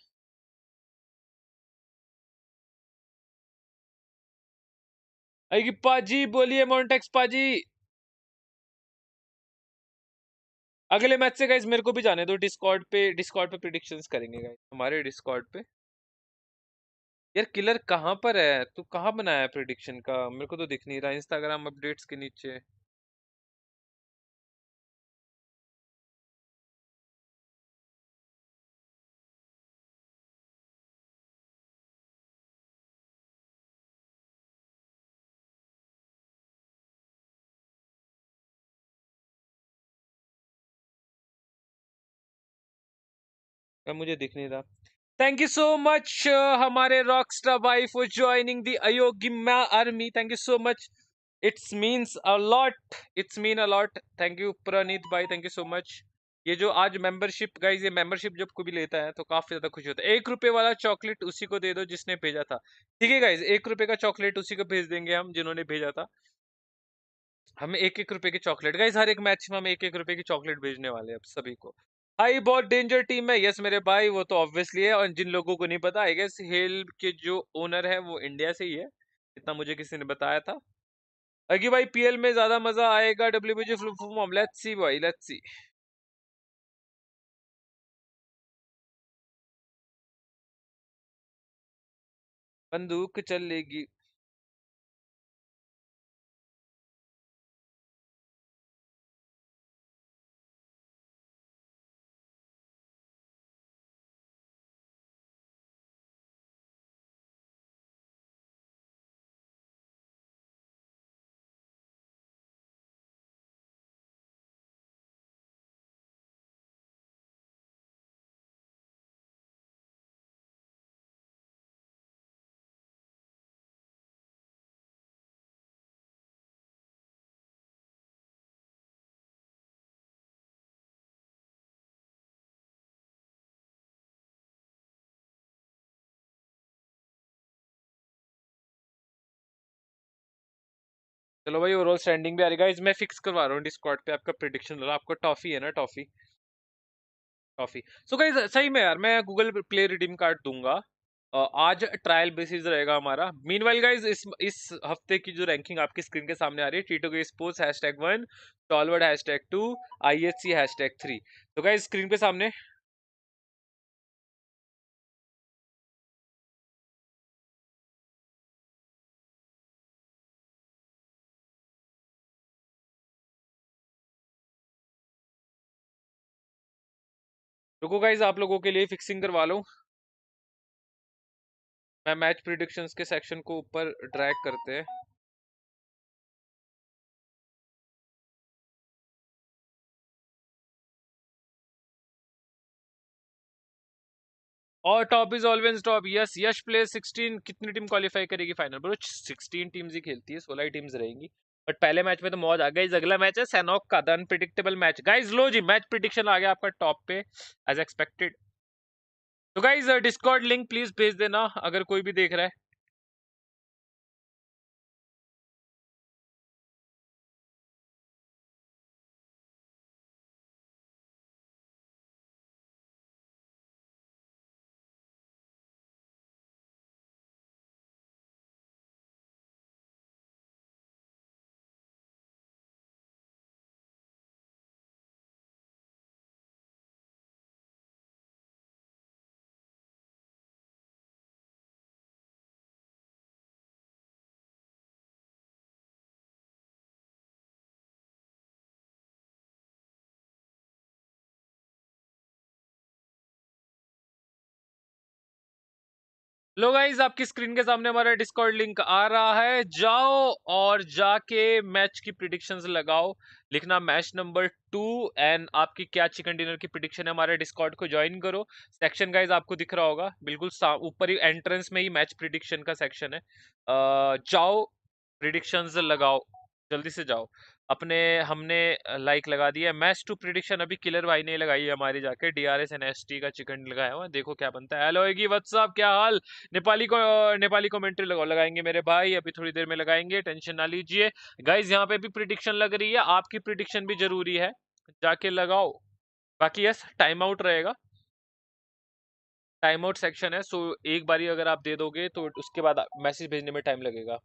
आएगी पाजी, बोलिए मोन्टेक्स पाजी। अगले मैच से गाइस मेरे को भी जाने दो डिस्कॉर्ड पे प्रिडिक्शंस करेंगे गाइस, हमारे डिस्कॉर्ड पे। यार किलर कहाँ पर है, तू कहाँ बनाया है प्रिडिक्शन का? मेरे को तो दिख नहीं रहा इंस्टाग्राम अपडेट्स के नीचे। अब मुझे दिख नहीं रहा। थैंक यू सो मच हमारे रॉकस्टार भाई फॉर ज्वाइनिंग द अयोगिमा army. Thank you so much, it's means a lot, it's mean a lot. Thank you Praneet भाई, थैंक यू सो मच। ये जो आज मेंबरशिप गाइज, ये मेंबरशिप जब कोई भी लेता है तो काफी ज्यादा खुशी होता है। 1 रुपए वाला चॉकलेट उसी को दे दो जिसने भेजा था, ठीक है गाइज? 1 रुपए का चॉकलेट उसी को भेज देंगे हम जिन्होंने भेजा था। हमें 1-1 रुपए की चॉकलेट गाइज, हर एक मैच में हम 1-1 रुपए की चॉकलेट भेजने वाले हैं अब सभी को। भाई बहुत डेंजर टीम है, यस मेरे भाई, वो तो ऑब्वियसली है। और जिन लोगों को नहीं पता, आई गेस हेल के जो ओनर है वो इंडिया से ही है, इतना मुझे किसी ने बताया था। अगी भाई पीएल में ज्यादा मजा आएगा डब्ल्यूबीजी फुल फॉर्म, लेट्स सी भाई, लेट्स सी। बंदूक चलेगी। चलो भाई, ओवरऑल स्टैंडिंग भी आ रही है गाइस, मैं फिक्स करवा रहा हूँ डिस्कॉर्ड पे आपका प्रिडिक्शन वाला। आपका टॉफी है ना, टॉफी, टॉफी। सो गाइस सही में यार, मैं गूगल प्ले रिडीम कार्ड दूंगा। आज ट्रायल बेसिस रहेगा हमारा। मीनवाइल गाइस, इस हफ्ते की जो रैंकिंग आपकी स्क्रीन के सामने आ रही है, टीटो के स्पोर्ट्स #1, टॉलवर्ड #2, IHC #3। तो गाइस स्क्रीन पे सामने रुको गाइस, आप लोगों के लिए फिक्सिंग करवा लूं। मैं मैच प्रिडिक्शंस के सेक्शन को ऊपर ड्रैग करते हैं। और top is always top, yes. Yash place 16। कितनी टीम क्वालिफाई करेगी फाइनल? ब्रो 16 टीम्स ही खेलती है, 16 टीम्स रहेंगी। बट पहले मैच में तो मौज आ गई। अगला मैच है सैनॉक का, द अनप्रिडिक्टेबल मैच। गाइस लो जी, मैच प्रिडिक्शन आ गया आपका टॉप पे एज एक्सपेक्टेड। तो गाइस डिस्कॉर्ड लिंक प्लीज भेज देना अगर कोई भी देख रहा है। लो गाइस, आपकी स्क्रीन के सामने हमारा डिस्कॉर्ड लिंक आ रहा है, जाओ और जाके मैच की प्रिडिक्शंस लगाओ, लिखना मैच नंबर 2 एंड आपकी क्या चिकन डिनर की प्रिडिक्शन है। हमारे डिस्कॉर्ड को ज्वाइन करो। सेक्शन गाइस आपको दिख रहा होगा, बिल्कुल ऊपर ही एंट्रेंस में ही मैच प्रिडिक्शन का सेक्शन है। जाओ प्रिडिक्शंस लगाओ, जल्दी से जाओ। अपने हमने लाइक लगा दिया। मैच टू प्रिडिक्शन अभी किलर भाई ने लगाई है हमारी, जाके DRS एंड ST का चिकन लगाया हुआ, देखो क्या बनता है। हेलो एगी, व्हाट्सअप, क्या हाल? नेपाली कमेंट्री लगाएंगे मेरे भाई, अभी थोड़ी देर में लगाएंगे, टेंशन ना लीजिए गाइज। यहाँ पे भी प्रिडिक्शन लग रही है, आपकी प्रिडिक्शन भी जरूरी है, जाके लगाओ। बाकी यस, टाइम आउट रहेगा, टाइम आउट सेक्शन है, सो एक बारी अगर आप दे दोगे तो उसके बाद मैसेज भेजने में टाइम लगेगा।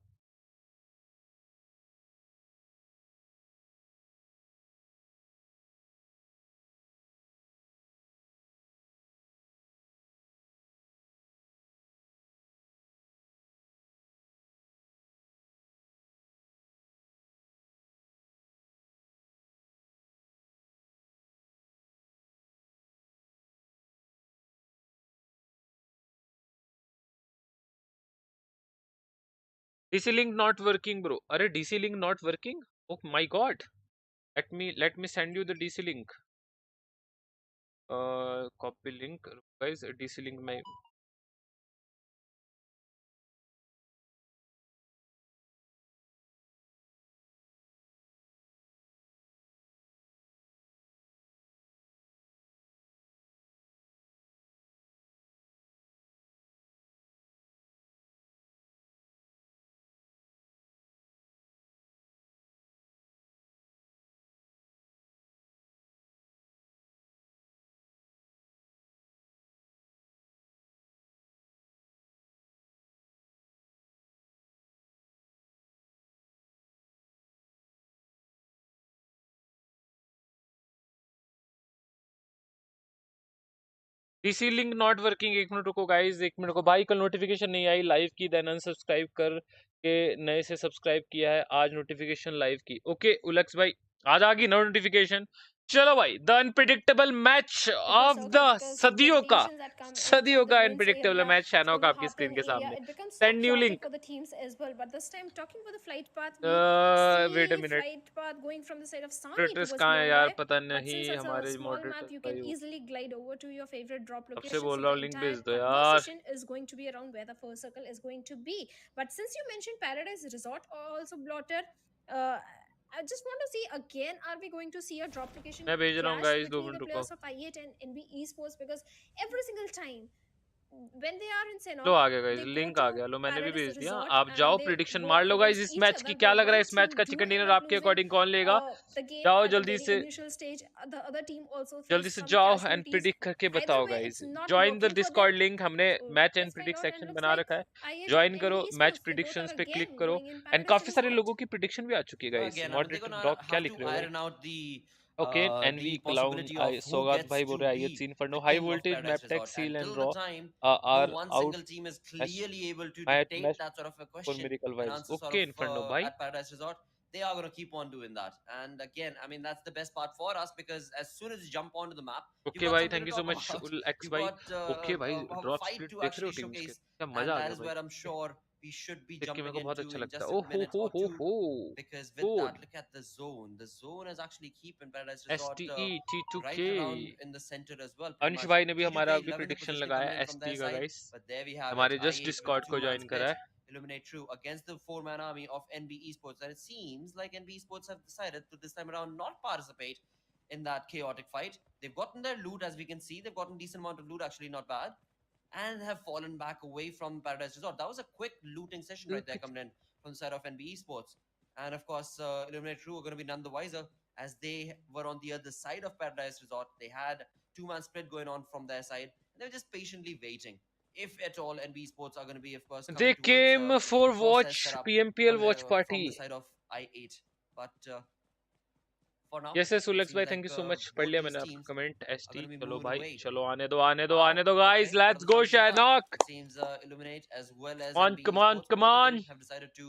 DC link not working bro, अरे DC link not working, oh my god, let me send you the DC link, copy link guys, DC link में डीसी लिंक नॉट वर्किंग। एक मिनट रुको guys, एक minute रुको भाई, कल notification नहीं आई live की, देन अनसब्सक्राइब कर के नए से सब्सक्राइब किया है, आज नोटिफिकेशन लाइव की। ओके उलक्स भाई, आज आ गई नोटिफिकेशन। चलो भाई, the unpredictable match of the सदियों का, सदियों का अनप्रिडिक्टेबल मैच शैनॉक आपकी स्क्रीन के सामने। Send new link. for the teams as well, but this time talking about the flight path, we wait a see minute, flight path going from the side of Sani moderators towards कहाँ है यार, Mumbai. पता But नहीं, since it's a हमारे small map, moderators you भाई can वो easily glide over to your favorite drop सबसे location. बोल So रहा the हूँ लिंक entire भेज दो यार। conversation is going to be around where the first circle is going to be. But since you mentioned Paradise Resort, also blotter, uh, I just want to see again, are we going to see a drop location मैं भेज रहा हूँ clash guys, 2 between the minute रुको। players of I8 and NB Esports? Because every single time when they are in low Sanhok, आ गया guys, they go link to आ गया, लो मैंने भी Paradise भेज दिया, Resort आप जाओ and they प्रिडिक्शन मार work लो गाइस against इस each मैच की। other. क्या Where लग रहा है one इस मैच team का do chicken end dinner up आपके losing अकॉर्डिंग कौन लेगा? the game जाओ at the जल्दी very से, initial stage. The other team also जल्दी faced से some जाओ एंड casualties. प्रिडिक्ट करके Either बताओ way, guys. it's not join the working for them. Discord link, हमने So match and let's find predict out. And section looks बना like रखा है, I8 join and करो, NB match Esports, they both predictions are पे click again करो going in and Paradise काफी सारे Resort. लोगों की प्रिडिक्शन भी आ चुकी है guys. Again, I mean, they're moderator gonna drop क्या have लिख to रहे हो भाई? iron out okay NV the clown, possibility of who सौगात gets भाई बोल to रहे हैं I be Inferno, the high king of voltage Paradise map take Resort. Seal Until and the raw time no R one out single team is S clearly able to eight dictate match that sort of a for question miracle and vibes. answer sort okay of Inferno भाई, at Paradise Resort, they are going to keep on doing that. And again, I mean, that's the best part for us because as soon as you jump onto the map, you've okay got भाई, something thank to you so talk much about. X You've भाई। got okay भाई, a drop fight split to देख रहे हो actually teams के, showcase, क्या and मजा आ that गया is भाई, where I'm sure we should be देख के मेरे jumping को बहुत into अच्छा in लगता just है। a oh minute or two. हो Because with good, that, look at the zone. The zone is actually keeping Paradise S Resort T E T two right के। around in the center as well, pretty अंश much. भाई ने भी हमारा T2K अभी loving the prediction positioning लगाया coming in S from T their का side, guys, but there we have it. हमारे जस्ट I8 with डिस्कॉर्ड को 2-man ज्वाइन करा split. है। Illuminate True against the four-man army of NB Esports. And it seems like NB Esports have decided to this time around not participate in that chaotic fight. They've gotten their loot, as we can see. They've gotten decent amount of loot, actually, not bad. And have fallen back away from Paradise Resort. That was a quick looting session right there coming in from the side of NB Esports. And of course, Illuminate True are going to be none the wiser as they were on the other side of Paradise Resort. They had two-man split going on from their side. And they were just patiently waiting. If at all, NB Sports are going to be, of course, they coming towards came for the process watch set up PMPL watch from party. the side of I8. But for now, yes yes it उलेक्स seems भाई, like thank you so much, पढ़ both लिया these मैंने आपका teams comment. S are T going to be चलो moving भाई, away. चलो आने दो Wow, आने दो guys, okay. What are let's the go chances of that? शैनॉक। It seems Illuminate as well as on NB come on Esports, come both of on, them have decided to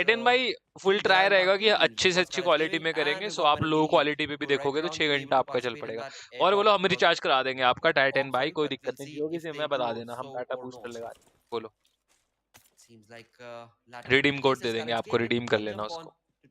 Titan भाई full team try behind रहेगा कि Martin अच्छे से was अच्छी kind of quality killing, में and करेंगे, we've सो got आप लो Penalty quality पे भी to देखोगे तो Erangel 6 to be घंटा able to आपका चल participate in पड़ेगा। that और बोलो airdrop. हम Of course, रिचार्ज करा देंगे आपका टाइटन भाई, option, कोई but दिक्कत we'll नहीं, see जियो की if सिम they है बता go देना, हम so डाटा or बूस्ट कर not. लेगा। बोलो Seems like Latin redeem code Ace they has kind देंगे of आपको, escaped. रिडीम कर We'll लेना jump on उसको। to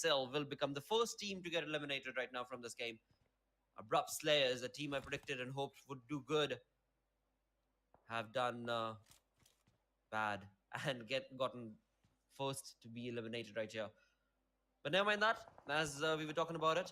PXL will become the first team to get eliminated right now from this game. Abrupt Slayers, a team I predicted and hoped would do good, have done bad and gotten first to be eliminated right here. But never mind that, as we were talking about it.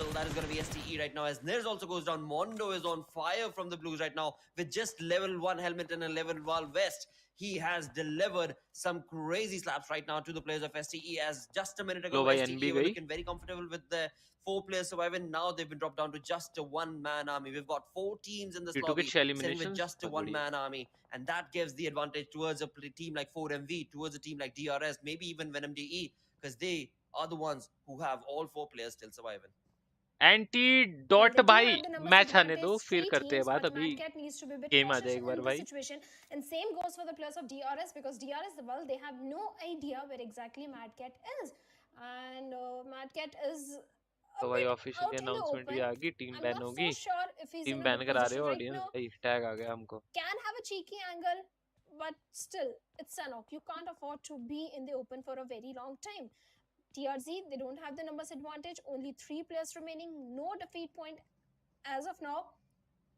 battle. That is going to be STE right now, as Nirs also goes down. Mondo is on fire from the Blues right now with just level 1 helmet and a level 1 vest. He has delivered some crazy slaps right now to the players of STE, as just a minute ago लो भाई STE NB were गई looking very comfortable with the 4 players surviving. Now they've been dropped down to just a 1-man army. We've got 4 teams in this P2 lobby के 6 sitting with eliminations just a बहुत बढ़िया 1-man army, and that gives the advantage towards a team like 4MV, towards a team like DRS, maybe even Venom DE, because they are the ones who have all 4 players still surviving. Anti Well, dot they do भाई have the numbers match आने advantage, दो फिर 3 करते हैं teams, बात but अभी Mad Cat needs to be a bit game आ जाए cautious एक बार in this भाई situation. And same goes for the players of DRS, because DRS, well, they have no idea where exactly Mad Cat is. And Mad Cat is a तो भाई bit officially out in the announcement भी open. आ गई team I'm ban not so होगी sure if he's team in a ban good करा रहे position हो right audience now. भाई tag आ गया हमको Can have a cheeky angle, but still, it's Sanhok. You can't afford to be in the open for a very long time. TRZ, they don't have the numbers advantage. Only 3 players remaining. No defeat point as of now.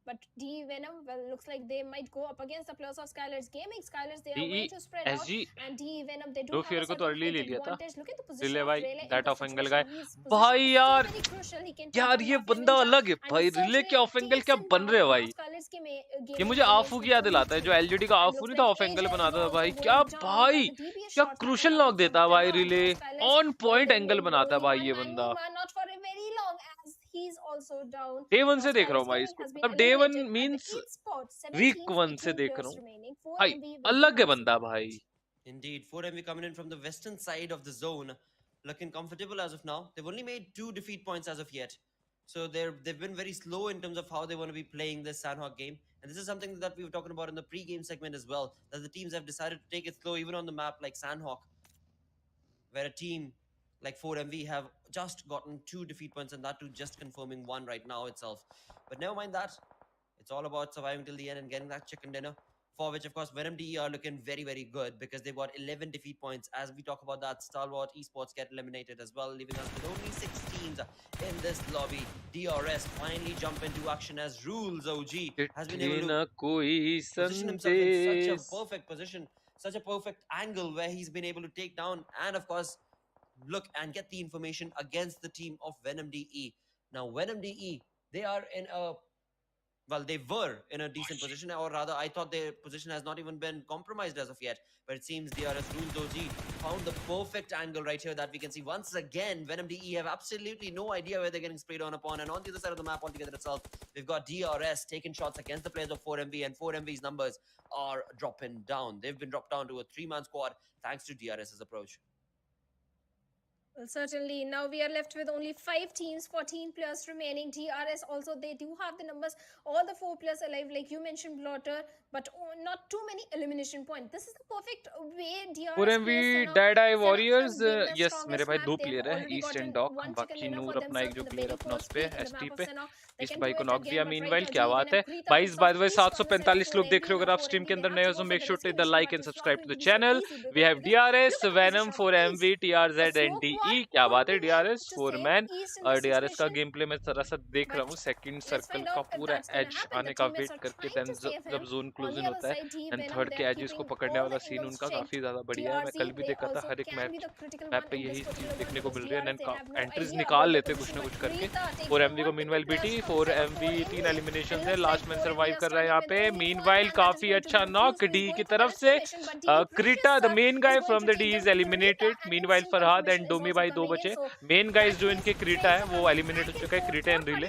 But D Venom, well, looks like they might go up against the players of Skylar's Gaming. Skylar's, they are DE way too spread out. SG And D Venom, they do low have फिर a को तो certain early height ले लिया था advantage. Look at the relay position of भाई Rele in that this of angle situation. Guy His भाई position is so यार very crucial. He can take यार down ये Mafia बंदा Ninja, अलग है and भाई he रिले के certainly ऑफ एंगल takes क्या him बन रहे down हो now. भाई Skylar's ये gaming मुझे teammates आफू की look याद very दिलाता है जो weak. एलजीडी का And आफू looks नहीं था like of angle Erangel is बनाता था also भाई going क्या down. भाई Well, the DBS क्या shots that are crucial coming knock from देता है भाई Trevor relay onto Skylar's. On Well, point they angle will बनाता है only भाई one ये man बंदा move man, not for a very long, as he's also down. Day one Now से देख रहा हूँ Skylar's भाई Gaming इसको has been मतलब day one eliminated at the means esports. 7 week teams, one से 18 देख रहा players हूँ remaining. 4 भाई MV will be अलग है last. बंदा भाई Indeed, 4MV coming in from the western side of the zone, looking comfortable as of now. They've only made 2 defeat points as of yet. So they've been very slow in terms of how they want to be playing this Sanhok game. And this is something that we were talking about in the pre-game segment as well, that the teams have decided to take it slow even on the map like Sanhok, where a team like 4MV have just gotten 2 defeat points, and that too just confirming 1 right now itself. But never mind that. It's all about surviving till the end and getting that chicken dinner, for which, of course, Venom DE are looking very, very good because they've got 11 defeat points. As we talk about that, Stalwart Esports get eliminated as well, leaving us with only 6 teams in this lobby. DRS finally jump into action as Rules OG has been able to कोई position himself in such a संदेश perfect position, such a perfect angle where he's been able to take down and, of course, look and get the information against the team of Venom DE. Now, Venom DE, they are in a well, they were in a decent position, or rather, I thought their position has not even been compromised as of yet. But it seems DRS Rules OG found the perfect angle right here that we can see. Once again, Venom DE have absolutely no idea where they're getting sprayed on upon. And on the other side of the map altogether itself, we've got DRS taking shots against the players of 4MV, and 4MV's numbers are dropping down. They've been dropped down to a 3-man squad thanks to DRS's approach. Well, certainly. Now we are left with only 5 teams, 14 players remaining. DRS also, they do have the numbers. All the 4 players alive, like you mentioned, Blotter, but not too many elimination points. This is the perfect way DRS 4MV Dead Eye Warriors yes मेरे भाई 2 player है east and dock बाकी नूर अपना एक जो player अपना उस पे एसटी पे इस भाई को नॉक दिया मीनवाइल क्या बात है भाई इस बाय द वे 745 लोग देख रहे हो अगर आप स्ट्रीम के अंदर नए हो so make sure to hit the like and subscribe to the channel we have DRS Venom 4MV TRZ and DE क्या बात है DRS 4 मैन और DRS का गेम प्ले मैं थोड़ा सा देख रहा हूँ सेकंड सर्कल का पूरा एज आने का वेट करके देन जब जोन क्लोज इन होता है एंड थर्ड के एजेस को पकड़ने वाला सीन उनका काफी ज्यादा बढ़िया है मैं कल भी देखा था हर एक मैप पे यही चीज देखने को मिल रही है एंड एंट्रीज निकाल लेते कुछ ना कुछ करके 4MV को मीनवाइल बीटी 4MV 3 एलिमिनेशन है लास्ट मैन सर्वाइव कर रहा है यहाँ पे मीनवाइल काफी अच्छा नॉक डी की तरफ से क्रीटा the main guy from the D is eliminated meanwhile Farhad and डोमी भाई 2 बचे मेन गाइस जो इनके क्रीटा है वो एलिमिनेट हो चुका है क्रीटा एंड रिले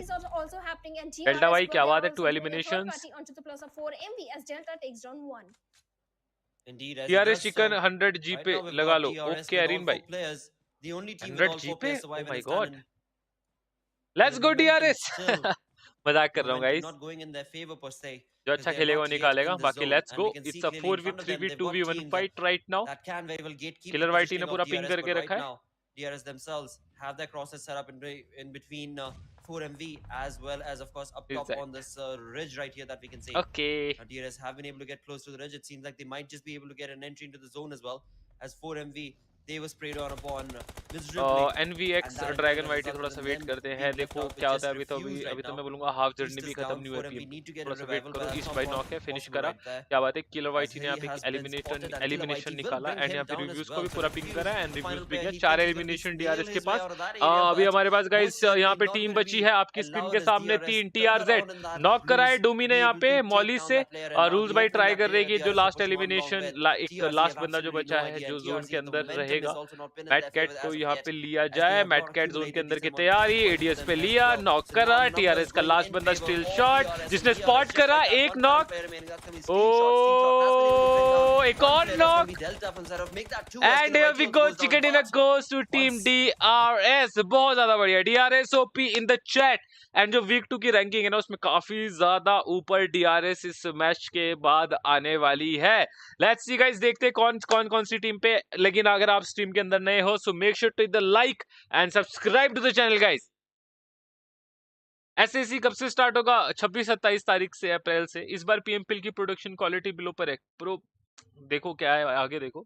डेल्टा भाई क्या बात है 2 एलिमिनेशंस TRS चिकन 100 जी पे लगा लो ओके अरिन भाई 100 जी पे oh my God let's go DRS मजाक कर रहा हूं गाइस जो अच्छा खेलेगा वो निकालेगा बाकी let's go it's a 4v3v2v1 fight right now killer वाइटी ने पूरा पिंग करके रखा है DRS themselves have their crosses set up in between 4MV as well as, of course, up top on this ridge right here that we can see. Okay. DRS have been able to get close to the ridge. It seems like they might just be able to get an entry into the zone as well, as 4MV they were sprayed on upon miserably. NVX dragon वाइटी थोड़ा सा wait करते हैं देखो क्या होता है अभी तो मैं बोलूंगा हाफ जर्नी भी खत्म नहीं हुई है थोड़ा सा वेट करो इस बाय नॉक है फिनिश करा क्या बात है किलर वाइटी ने यहाँ पे एलिमिनेशन निकाला एंड यहाँ पे रिव्यूज को भी पूरा पिंग करा एंड रिव्यूज भी गया 4 एलिमिनेशन DRS के पास अभी हमारे पास गाइस यहाँ पे टीम बची है आपकी स्क्रीन के सामने 3 TRZ नॉक करा है डोमी ने यहाँ पे मॉली से रूल्स भाई ट्राई कर रहे हैं कि जो लास्ट एलिमिनेशन एक लास्ट बंदा जो बचा है जो जोन के अंदर रहे रहेगा। is also not been in मैट their कैट favor को as of यहाँ yet, पे लिया as they जाए, have मैट not कैट जोन के accumulated अंदर decent की amount of तैयारी, points for एडीएस पे them as लिया, well. नॉक So now करा, numbers टीआरएस का going लास्ट in बंदा favor steel of shot, DRS, and जिसने DRS स्पॉट just करा, like that, एक one final knock. player remaining. That's going to be Steel Shot. Steel Shot has been able to bring down Oh, एक one और player. That's going to be knock. dealt up instead of make that two, as And Killer here White we also go, goes down. chicken dinner But goes to team once DRS। बहुत ज्यादा बढ़िया, DRS OP in the chat. And जो week 2 की ranking है ना, उसमें काफी ज्यादा ऊपर DRS इस मैच के बाद आने वाली है। लेट्स सी गाइस, देखते हैं कौन सी टीम पे। लेकिन अगर आप स्ट्रीम के अंदर नए हो, so make sure to the like and subscribe to the channel guys. SSC कब से स्टार्ट होगा? 26-27 तारीख से, अप्रैल से। इस बार पीएमपीएल की प्रोडक्शन क्वालिटी बिलो पर है। प्रो देखो क्या है आगे, देखो।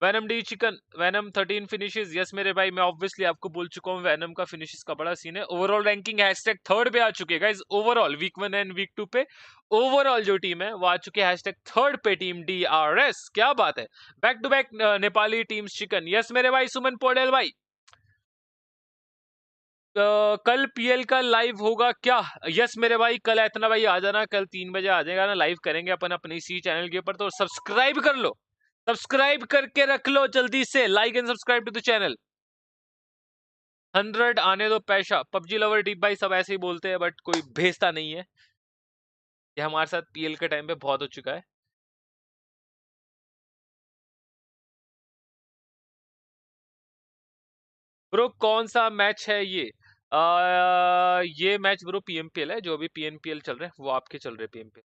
Venom D chicken, Venom 13 finishes. Yes मेरे भाई, मैं ऑब्वियसली आपको बोल चुका हूँ वैनम का फिनिशेस का बड़ा सीन है। ओवरऑल रैंकिंग हैशटैग 3rd पे आ चुके हैं guys. Overall week 1 and week 2 पे ओवरऑल जो टीम है वो आ चुके हैं हैशटैग 3rd पे, टीम डीआरएस। क्या बात है, back to back Nepali teams chicken. Yes मेरे भाई सुमन पौडेल भाई, कल पीएल का लाइव होगा क्या? यस मेरे भाई, कल इतना भाई आ जाना, कल 3 बजे आ जाएगा ना, लाइव करेंगे अपन अपने इसी चैनल के ऊपर। तो सब्सक्राइब कर लो, सब्सक्राइब करके रख लो जल्दी से, like and subscribe to the channel. 100 आने दो पैसा। पबजी लवर डीप भाई सब ऐसे ही बोलते हैं, बट कोई भेजता नहीं है। ये हमारे साथ पीएल के टाइम पे बहुत हो चुका है। ब्रो कौन सा मैच है ये? ये मैच ब्रो पीएमपीएल है, जो अभी पीएनपीएल चल रहे हैं वो आपके चल रहे हैं पीएमपीएल।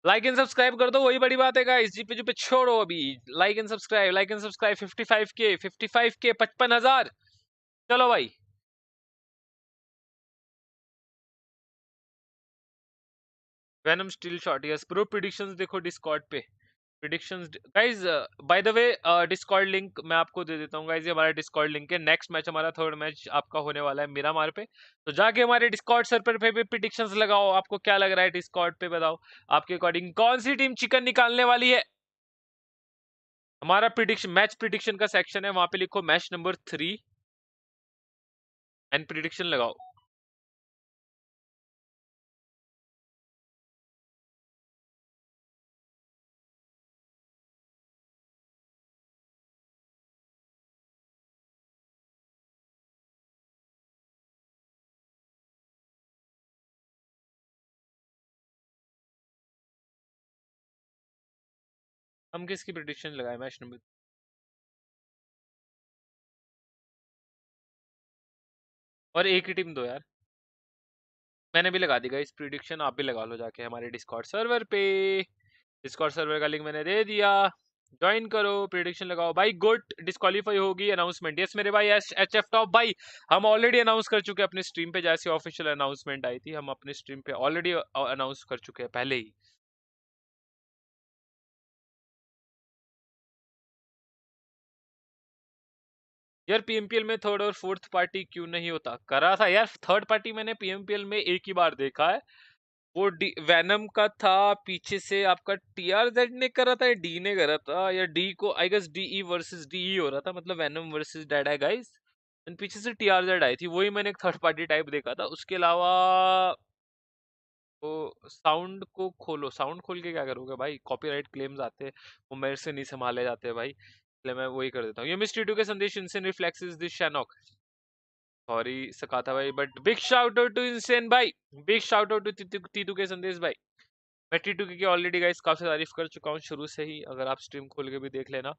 लाइक एंड सब्सक्राइब कर दो, वही बड़ी बात है गाइस। जीपे पे छोड़ो अभी, like and subscribe, like and subscribe. 55K 55,000। चलो भाई। Venom steel shot, yes bro. Predictions देखो डिस्कॉर्ड पे, predictions guys. By the way Discord link मैं आपको दे देता हूँ गाइस, ये हमारा डिस्कॉर्ड लिंक है। नेक्स्ट मैच हमारा 3rd मैच आपका होने वाला है मिरामार पे। तो जाके हमारे डिस्कॉर्ड सर्वर पे प्रिडिक्शंस लगाओ। आपको क्या लग रहा है डिस्कॉर्ड पे, बताओ आपके अकॉर्डिंग कौन सी टीम चिकन निकालने वाली है। हमारा प्रिडिक्शन, मैच प्रिडिक्शन का सेक्शन है, वहां पे लिखो मैच नंबर 3 एंड प्रिडिक्शन लगाओ। हम किसकी प्रिडिक्शन लगाए मैच नंबर? और एक ही टीम दो यार। मैंने भी लगा दी गाइस प्रिडिक्शन, आप भी लगा लो जाके हमारे डिस्कॉर्ड सर्वर पे। डिस्कॉर्ड सर्वर का लिंक मैंने दे दिया, ज्वाइन करो, प्रिडिक्शन लगाओ भाई। गुड, डिस्क्वालीफाई होगी अनाउंसमेंट। यस मेरे भाई, एचएफ टॉप भाई, हम ऑलरेडी अनाउंस कर चुके हैं अपने स्ट्रीम पे। जैसे ऑफिशियल अनाउंसमेंट आई थी, हम अपने स्ट्रीम पे ऑलरेडी अनाउंस कर चुके हैं पहले ही। यार पीएमपीएल में 3rd और 4th पार्टी क्यों नहीं होता? करा था यार 3rd पार्टी, मैंने पीएमपीएल में एक ही बार देखा है। वो वैनम का था, पीछे से आपका टीआरजेड ने करा था या डी ने करा था, या डी को I guess DE versus DE हो रहा था, मतलब वैनम वर्सेस डेड है गाइस। एंड पीछे से टीआरजेड आई थी, वही मैंने एक 3rd पार्टी टाइप देखा था। उसके अलावा वो साउंड को खोलो, साउंड खोल के क्या करोगे भाई, कॉपीराइट क्लेम्स आते हैं, वो मेरे से नहीं संभाले जाते भाई, इसलिए मैं वही कर देता हूँ। ये मिस टीटू के Sandesh, insane reflexes this Sanhok. Sorry Sakata भाई, but big shout out to insane भाई, big shout out to Titu के संदेश भाई। मैं टीटू की ऑलरेडी गाइस काफी तारीफ कर चुका हूँ शुरू से ही, अगर आप स्ट्रीम खोल के भी देख लेना।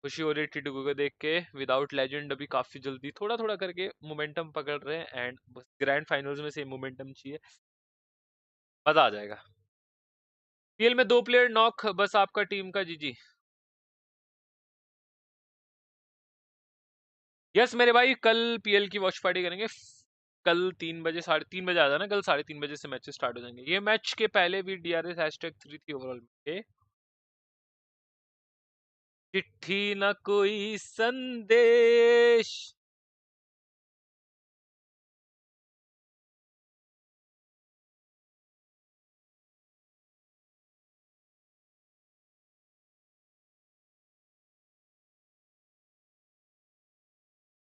खुशी हो रही है टीटू को देख के। विदाउट लेजेंड अभी काफी जल्दी थोड़ा थोड़ा करके मोमेंटम पकड़ रहे हैं, एंड ग्रैंड फाइनल्स में से मोमेंटम चाहिए, मजा आ जाएगा। पीएल में 2 प्लेयर नॉक बस आपका टीम का, जीजी। यस मेरे भाई, कल पीएल की वॉच पार्टी करेंगे। कल 3 बजे, 3:30 बजे आ जाना, कल 3:30 बजे से मैचेस स्टार्ट हो जाएंगे। ये मैच के पहले भी डीआरएस #3 थी ओवरऑल में। चिट्ठी न कोई संदेश।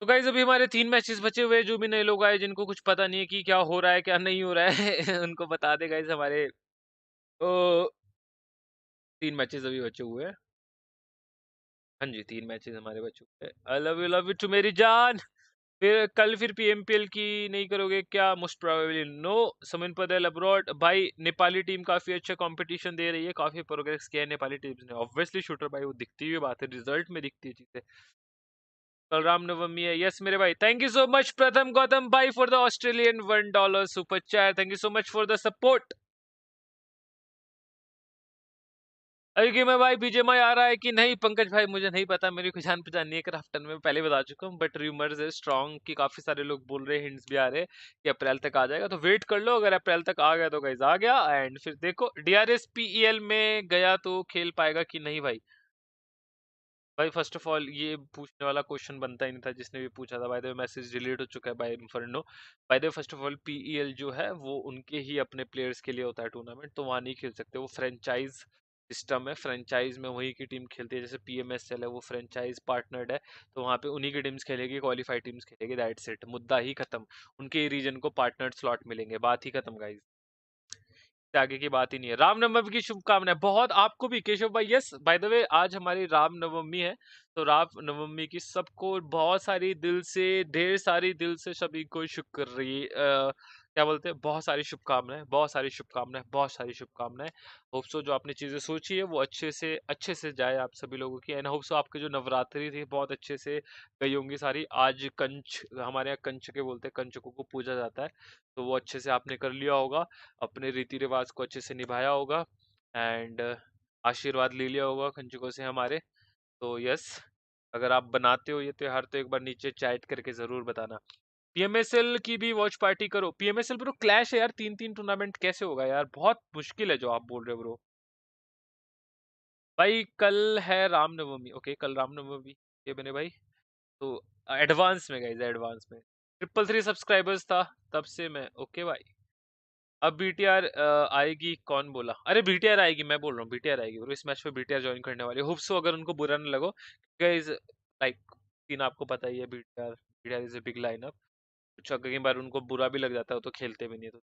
तो गाइस अभी हमारे 3 मैचेस बचे हुए हैं। जो भी नए लोग आए जिनको कुछ पता नहीं है कि क्या हो रहा है क्या नहीं हो रहा है उनको बता दे गाइस हमारे 3 मैचेस अभी बचे हुए हैं। हाँ जी 3 मैचेस हमारे बचे हुए हैं। आई लव यू टू मेरी जान। फिर कल फिर पीएमपीएल की नहीं करोगे क्या? Most probably no. समन पदेल अब्रॉड भाई, नेपाली टीम काफी अच्छा कंपटीशन दे रही है, काफी प्रोग्रेस किया है नेपाली टीम ने। ऑब्वियसली शूटर भाई, वो दिखती हुई बात है, रिजल्ट में दिखती है चीजें। कल रामनवमी है। यस मेरे भाई, थैंक यू सो मच प्रथम गौतम भाई for the Australian $1 super chat. Thank you so much for the support. अभी कि मैं भाई बीजेमआई आ रहा है कि नहीं? पंकज भाई मुझे नहीं पता, मेरी कोई जान पहचान नहीं है क्राफ्टन में, पहले बता चुका हूँ। बट रूमर्स है स्ट्रॉन्ग कि काफी सारे लोग बोल रहे हैं, हिंट्स भी आ रहे हैं कि अप्रैल तक आ जाएगा। तो वेट कर लो, अगर अप्रैल तक आ गया तो गाइस आ गया। एंड फिर देखो डीआरएस पीईएल में गया तो खेल पाएगा कि नहीं भाई। भाई फर्स्ट ऑफ ऑल ये पूछने वाला क्वेश्चन बनता ही नहीं था जिसने भी पूछा था। By the way message delete हो चुका है by Inferno. By the way first of all PEL जो है वो उनके ही अपने प्लेयर्स के लिए होता है टूर्नामेंट, तो वहाँ नहीं खेल सकते। वो फ्रेंचाइज सिस्टम है, फ्रेंचाइज में वही की टीम खेलती है। जैसे पीएमएसएल है वो फ्रेंचाइज पार्टनर्ड है, तो वहाँ पे उन्हीं की टीम्स खेलेगी, क्वालिफाइड टीम्स खेलेगी, दैट्स इट, मुद्दा ही खत्म। उनके रीजन को पार्टनर स्लॉट मिलेंगे, बात ही खत्म गाइस, आगे की बात ही नहीं है। रामनवमी की शुभकामनाएं बहुत आपको भी केशव भाई। यस बाय द वे आज हमारी रामनवमी है, तो रामनवमी की सबको बहुत सारी दिल से, ढेर सारी दिल से सभी को क्या बोलते हैं, बहुत सारी शुभकामनाएं, बहुत सारी शुभकामनाएं, बहुत सारी शुभकामनाएं। होप सो जो आपने चीजें सोची है वो अच्छे से जाए आप सभी लोगों की। एंड होप सो आपके जो नवरात्रि थी बहुत अच्छे से गई होंगी सारी। आज कंच, हमारे यहाँ कंच के बोलते हैं, कंचकों को पूजा जाता है, तो वो अच्छे से आपने कर लिया होगा, अपने रीति रिवाज को अच्छे से निभाया होगा। एंड आशीर्वाद ले लिया होगा कंचुकों से हमारे। तो यस, अगर आप बनाते हो ये त्योहार तो एक बार नीचे चैट करके जरूर बताना। पीएमएसएल की भी वॉच पार्टी करो। पीएमएसएल ब्रो क्लैश है यार, 3-3 टूर्नामेंट कैसे होगा यार, बहुत मुश्किल है जो आप बोल रहे हो ब्रो। भाई कल है रामनवमी, ओके कल रामनवमी ये बने भाई, तो एडवांस में गाइस, एडवांस में 333 सब्सक्राइबर्स था तब से मैं, ओके भाई। अब बीटीआर आएगी कौन बोला? अरे बीटीआर आएगी, मैं बोल रहा हूँ बीटीआर आएगी ब्रो, इस मैच में बीटीआर ज्वाइन करने वाली है। होप सो अगर उनको बुरा ना लगो, गाइस लाइक तीन आपको पता ही है, BTR BTR is a big lineup. कुछ कई बार उनको बुरा भी लग जाता है तो खेलते भी नहीं, तो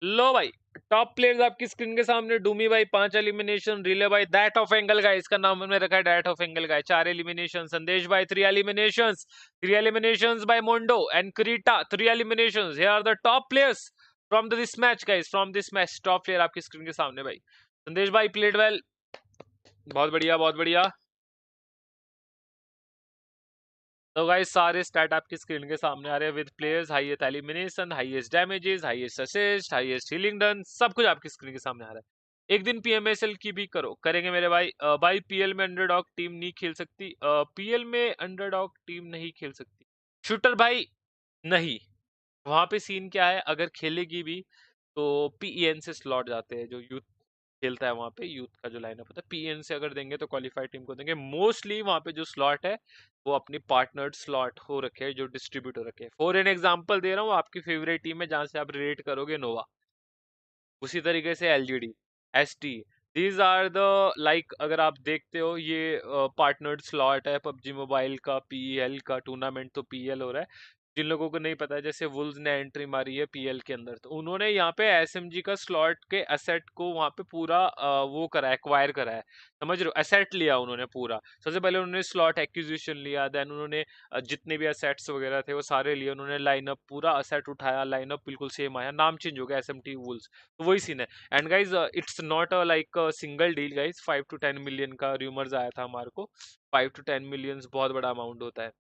लो भाई। टॉप प्लेयर्स आपकी स्क्रीन के सामने, डूमी भाई 5 एलिमिनेशन, रिले भाई दैट ऑफ एंगल गाइस, इसका नाम हमने रखा है that off angle guys, 4 elimination, Sandesh भाई 3 eliminations, 3 eliminations by Mondo and क्रीटा, 3 eliminations. Here are the top players from this match guys, from this match top player आपकी स्क्रीन के सामने भाई। संदेश भाई प्लेड वेल, बहुत बढ़िया बहुत बढ़िया। तो गाइस सारे स्टैट आपकी स्क्रीन के सामने आ रहे हैं with players, highest elimination, highest damages, highest assist, highest healing done, सब कुछ आपकी स्क्रीन के सामने आ रहा है। एक दिन पीएमएसएल की भी करो, करेंगे मेरे भाई। भाई पीएल में अंडरडॉग टीम नहीं खेल सकती, पीएल में अंडरडॉग टीम नहीं खेल सकती शूटर भाई, नहीं। वहां पे सीन क्या है, अगर खेलेगी भी तो पीएन से स्लॉट जाते हैं, जो यूथ खेलता है वहां पे, यूथ का जो लाइनअप होता है पीएन से अगर देंगे तो क्वालिफाइड टीम को देंगे मोस्टली। वहां पे जो स्लॉट है वो अपनी पार्टनर्ड स्लॉट हो रखे हैं, जो डिस्ट्रीब्यूट हो रखे हैं। फॉर एन एग्जांपल दे रहा हूँ, आपकी फेवरेट टीम है जहां से आप रेट करोगे नोवा, उसी तरीके से LGD, ST, these are the like, अगर आप देखते हो ये पार्टनर्ड स्लॉट है पबजी मोबाइल का, पीएल का टूर्नामेंट तो पीएल हो रहा है। जिन लोगों को नहीं पता है, जैसे वुल्स ने एंट्री मारी है पीएल के अंदर, तो उन्होंने यहाँ पे एसएमजी का स्लॉट के एसेट को वहां पे पूरा वो करा है, एक्वायर करा है, समझ रहे हो, एसेट लिया उन्होंने पूरा। सबसे पहले उन्होंने स्लॉट एक्विजिशन लिया, देन उन्होंने जितने भी असेट्स वगैरह थे वो सारे लिए, उन्होंने लाइनअप पूरा असेट उठाया, लाइनअप बिल्कुल सेम आया, नाम चेंज हो गया एसएमटी वुल्स, तो वही सीन है। And guys it's not a like single deal guys, 5 to 10 million का रूमर्स आया था हमारे को। 5 to 10 मिलियन बहुत बड़ा अमाउंट होता है।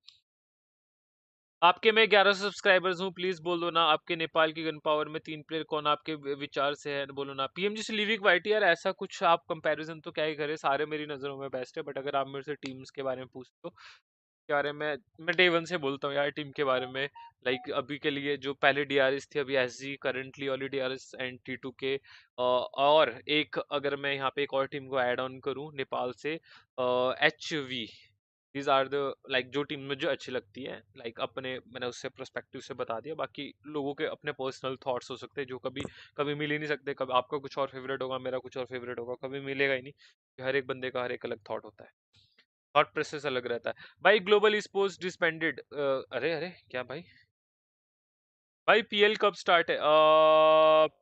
आपके में 1100 सब्सक्राइबर्स हूँ, प्लीज बोल दो ना आपके नेपाल की गन पावर में 3 प्लेयर कौन आपके विचार से है, बोलो ना। पीएमजी से लिविक वाइटी, यार ऐसा कुछ आप कंपैरिजन तो क्या ही करे, सारे मेरी नजरों में बेस्ट है, बट अगर आप मेरे से टीम्स के बारे में पूछते हो, के बारे में मैं डे वन से बोलता हूँ यार टीम के बारे में। लाइक अभी के लिए जो पहले डीआरएस थी, अभी SG currently only DRS and T2 के, और एक अगर मैं यहाँ पे एक और टीम को ऐड ऑन करूँ नेपाल से, HV, these are the like जो टीम मुझे अच्छी लगती है, लाइक अपने मैंने उससे प्रोस्पेक्टिव से बता दिया। बाकी लोगों के अपने पर्सनल थॉट्स हो सकते हैं जो कभी कभी मिल ही नहीं सकते। कभी आपका कुछ और फेवरेट होगा, मेरा कुछ और फेवरेट होगा, कभी मिलेगा ही नहीं। हर एक बंदे का हर एक अलग थॉट होता है, थॉट प्रोसेस अलग रहता है भाई। ग्लोबल स्पोर्ट्स डिसबैंडेड, अरे अरे क्या भाई? भाई पीएल कब स्टार्ट है?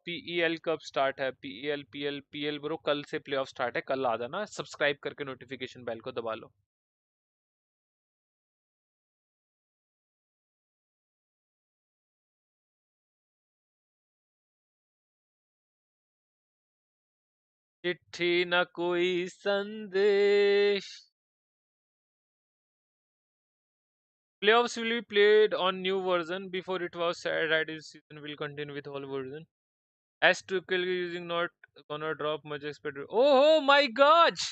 पीईएल कब स्टार्ट है? पीईएल पीएल पीएल ब्रो कल से प्लेऑफ स्टार्ट है, कल आ जाना। सब्सक्राइब करके नोटिफिकेशन बेल को दबा लो। चिट्ठी न कोई संदेश। Playoffs will be played on new version. Before it was said that this season will continue with whole version. As Tuchel using not gonna drop much expected. Oh my gosh!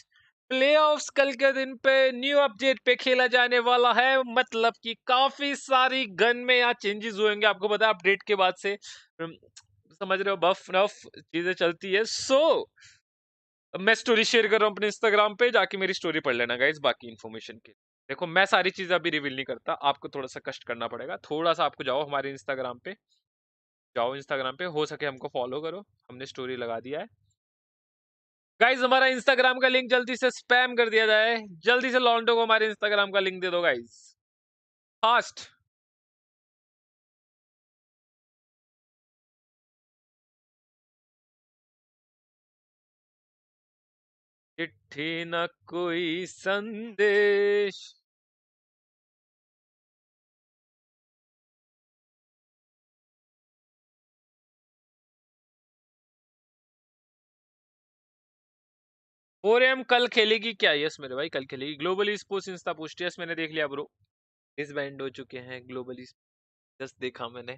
Playoffs कल के दिन पे new update पे खेला जाने वाला है। मतलब कि काफी सारी गन में यहाँ चेंजेस हुएंगे। आपको पता है अपडेट के बाद से समझ रहे हो बफ नफ चीजें चलती है। सो मैं स्टोरी शेयर कर रहा हूँ अपने इंस्टाग्राम पे, जाके मेरी स्टोरी पढ़ लेना गाइस बाकी इन्फॉर्मेशन के। देखो मैं सारी चीजें अभी रिवील नहीं करता, आपको थोड़ा सा कष्ट करना पड़ेगा। थोड़ा सा आपको जाओ हमारे इंस्टाग्राम पे, जाओ इंस्टाग्राम पे, हो सके हमको फॉलो करो, हमने स्टोरी लगा दिया है गाइस। हमारा इंस्टाग्राम का लिंक जल्दी से स्पैम कर दिया जाए, जल्दी से लॉन्डो को हमारे इंस्टाग्राम का लिंक दे दो गाइस, फास्ट। चिट्ठी न कोई संदेश। और हम कल खेलेगी क्या? यस मेरे भाई कल खेलेगी। Global sports Insta post, yes मैंने देख लिया ब्रो, डिसबैंड हो चुके हैं ग्लोबल, जस्ट देखा मैंने।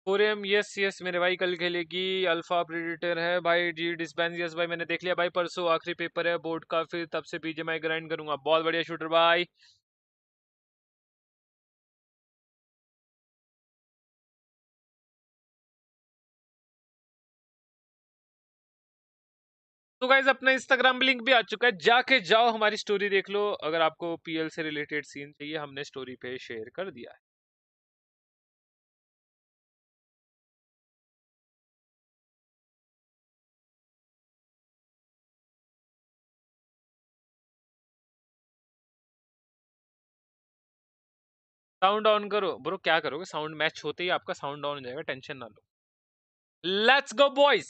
4M यस यस मेरे भाई कल खेलेगी। अल्फा प्रेडिटर है भाई। जी डिस्पेंस यस भाई मैंने देख लिया भाई। परसों आखिरी पेपर है बोर्ड का, फिर तब से बीजेएमआई ग्राइंड करूंगा। बहुत बढ़िया शूटर भाई। तो गाइज अपना इंस्टाग्राम लिंक भी आ चुका है, जाके जाओ हमारी स्टोरी देख लो। अगर आपको पीएल से रिलेटेड सीन चाहिए, हमने स्टोरी पे शेयर कर दिया है। साउंड ऑन करो ब्रो। क्या करोगे? साउंड मैच होते ही आपका साउंड ऑन हो जाएगा, टेंशन ना लो। Let's go boys.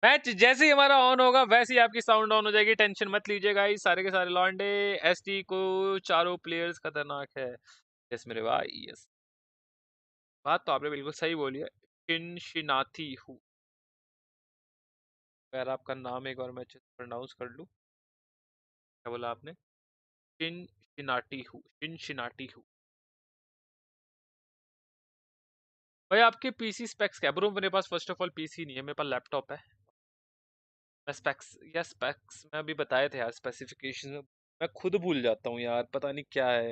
मैच जैसे ही हमारा ऑन होगा वैसे ही आपकी साउंड ऑन हो जाएगी, टेंशन मत लीजिएगा। सारे के सारे लॉन्डे एसटी को चारों प्लेयर्स खतरनाक है। यस मेरे भाई यस, बात तो आपने बिल्कुल सही बोली है। शिनाथी हूँ, अगर आपका नाम एक बार मैं प्रोनाउंस कर लूँ। क्या बोला आपने? शिनाटी हूँ, शिनाटी हूँ। भाई आपके पीसी स्पेक्स क्या ब्रो? मेरे पास फर्स्ट ऑफ ऑल पीसी नहीं है, मेरे पास लैपटॉप है। मैं स्पेक्स या स्पेक्स मैं अभी बताए थे यार, स्पेसिफिकेशन मैं खुद भूल जाता हूँ यार, पता नहीं क्या है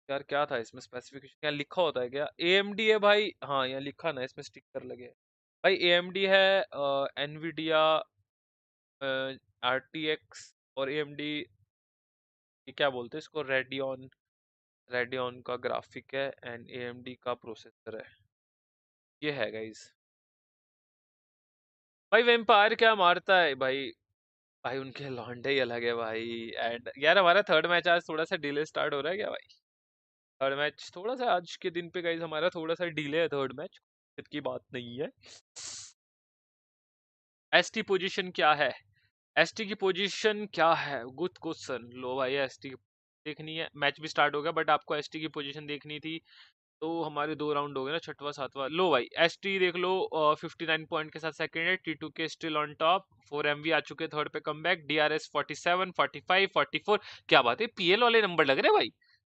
यार। क्या था इसमें स्पेसिफिकेशन? क्या लिखा होता है क्या? AMD है भाई, हाँ यहाँ लिखा ना, इसमें स्टिकर लगे हैं भाई। AMD है, एनवीडिया, RTX और AMD, ये क्या बोलते हैं इसको, रेडियन, रेडियन का ग्राफिक है एंड AMD का प्रोसेसर है। ये है गाइस। भाई वेम्पायर क्या मारता है भाई? भाई उनके लॉन्डे ही अलग है भाई। एंड यार हमारा थर्ड मैच आज थोड़ा सा डिले स्टार्ट हो रहा है क्या भाई? थर्ड मैच थोड़ा सा आज के दिन पे गाइस हमारा थोड़ा सा डिले है थर्ड मैच, की बात नहीं है। एसटी पोजीशन क्या है? एसटी की पोजीशन क्या है? Good question. लो भाई एसटी देखनी है, मैच भी स्टार्ट हो गया बट आपको एसटी की पोजीशन देखनी थी। तो हमारे 2 राउंड हो गए ना, छठवा सातवां। लो भाई एसटी देख लो, 59 पॉइंट के साथ सेकंड है। T2 के स्टिल ऑन टॉप। 4MV आ चुके थर्ड पे कमबैक। DRS 47, 45, 44। क्या बात है, पीएल वाले नंबर लग रहे हैं भाई।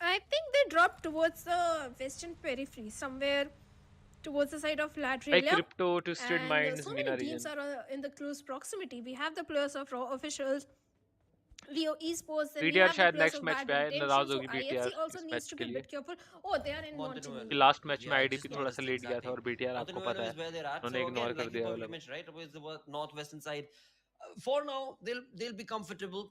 I think they dropped towards the western periphery, somewhere towards the side of Like Ladrelia. Crypto, Twisted And Minds, so MENA many teams region. are in the close proximity. We have the players of Raw Officials, Leo Esports, then we BTR have the शायद players next of match Bad पे आए, Intention. नाराज So होगी IHC BTR also इस needs match to के be a लिए bit careful. Oh, they are in Montenegro. कि Montenegro. Last match में Yeah, आईडीपी just थोड़ा noticed सा the लेट गया exact था और thing. BTR आपको Montenegro पता है is where they're at. उन्होंने So इग्नोर again, कर like he दिया वो perfectly लोग. mentioned, right? Towards the northwestern side. For now, they'll be comfortable.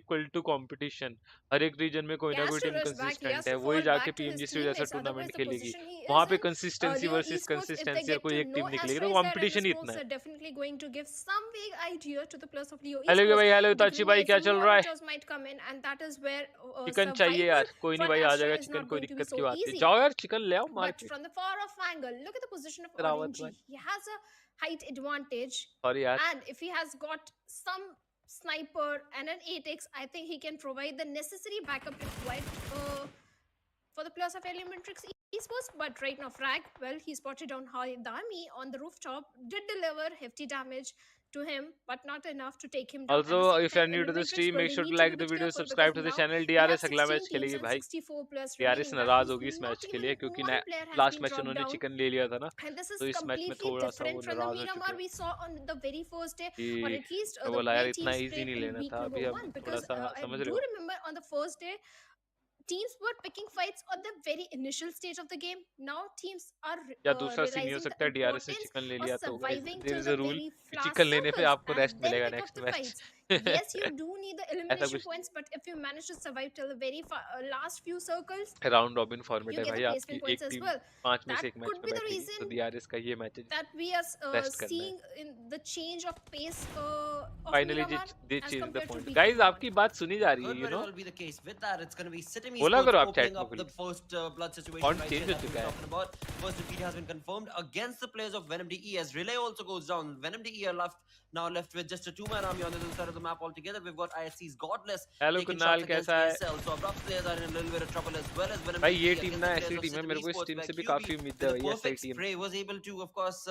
Equal to competition. हर एक रीजन में कोई He ना has कोई to team rush back. He consistent has है, to वही fall जाके back to his PMG studio जैसा teammates. Otherwise, टूर्नामेंट the खेलेगी, position he वहां is पे in, consistency Leo versus Esports, if they consistency, और get कोई to एक know टीम निकलेगी तो Astra's there, competition he Smokes इतना है। are definitely going to give some vague idea to the players of Leo hello Esports. भाई, hello The ताची भाई, क्या some चल new रहा है? amateurs might come in, and that is where chicken चाहिए survival यार, कोई नहीं for भाई, आ Astra जाएगा is चिकन, not कोई going to be दिक्कत so की बात नहीं। easy. जाओ यार चिकन जंगल ले आओ मार But के from the far off angle, look at the position of Rawat RNG. भाई। He has a height advantage, और यार and if he has got some sniper and an 8x, I think he can provide the necessary backup required for the players of Elementrix Esports. But right now, Frag, well, he spotted down Dami on the rooftop, did deliver hefty damage to him, but not enough to take him down. At the also same if you are time, new to the Elementrix, stream, well, make they sure to need like be the a bit video, careful subscribe to because the now channel. we have DRS अगला 16 match teams खेलेगी and भाई। 64 players DRS remaining. नाराज That होगी means इस not match के even लिए क्योंकि one player has last been match dropped उन्होंने down. चिकन ले लिया था ना, And this is तो इस मैच में completely थोड़ा सा वो different from the नाराज हो चुके Miramar हैं we saw on the very first day, or कि at least मैं the बोला way यार इतना teams इजी played नहीं in लेना week था, number अभी हम 1. थोड़ा Because सा I समझ do रहे हो। remember on the first day, teams were picking fights on the very initial stage of the game. Now teams are या दूसरा सीन ये हो realizing the सकता है DRS ने importance चिकन ले of लिया, तो surviving there till is the a rule very कि last चिकन लेने पे circles आपको and रेस्ट then मिलेगा pick up next the match. fights. Yes, you do need the ऐसा elimination कुछ points, but if you manage to survive till the very last few circles, round robin format you है get भाई the आपकी, placement points एक as team well. 5 में से That एक match could में be the बैठेगी, तो reason DRS का ये मैच है that we are रेस्ट करना है। seeing in the change of pace of finally Miramar दे as change the compared to point. week guys number 1. आपकी बात सुनी जा रही है, Could you very know. well be the case. With that, it's going to be City बोला Esports करो आप opening चैट में up the please. first blood situation font right change here हो that we're चुका है। talking about. First defeat has been confirmed against the players of Venom DE as Relay also goes down. Venom DE are now left with just a two-man army on the other side of the map altogether. We've got ISC's Godless hello taking Kunal shots against कैसा है ASL. So Abrupt players are in a little bit of trouble as well as Venom भाई? DE ये against team the ना players ऐसी of team है, City मेरे को इस Esports टीम where से भी QB काफी उम्मीद with है a भाई, ऐसा ही perfect team spray was able to, of course,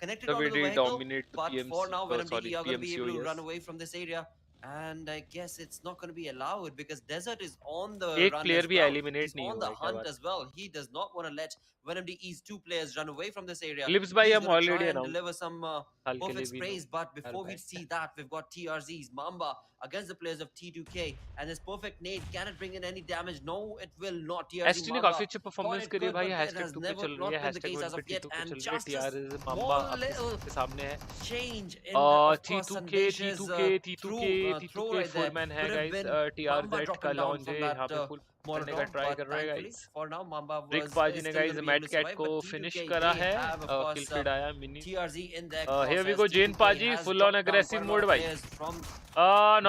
connect it the onto the way vehicle. dominate But PMC, for now, Venom sorry DE are going to be able to PMCO, run yes। away from this area. And I guess it's not going to be allowed because Desert is on the एक run player as भी well. Eliminate He's नहीं on हुआ the है, क्या hunt बात as well. He does not want to let Venom DE's two players run away from this area. है। Lips भाई He's हम going to try already and announce deliver some साल के लिए perfect भी sprays. But her before we भाई। see that, we've got TRZ's Mamba against the players of T2K. And his perfect nade, can it bring in any damage? No, it will not. TRZ ST ने Mamba काफी अच्छी thought performance it करी है could, भाई, but it hashtag has 2 पे never चल रही है, not been the hashtag case 1 as पे of yet. T2 पे And चल रही है। just a TRS mamba small आपके little के सामने है। change in, of course, T2K throw right there. Foreman है Could have guys. been Mamba TRZ का dropping down लॉन्च from है, that यहाँ पे फुल करने का Molotov, ट्राई but कर रहा है thankfully guys. for now Mamba रिक was पाजी ने still guys going to be मैट able to कैट survive, को but फिनिश T2K, करा they है, have of kill course feed आया मिनी। TRZ in their here we claws go as जेन T2K पाजी has full on dropped down aggressive quite a lot mode of भाई। players from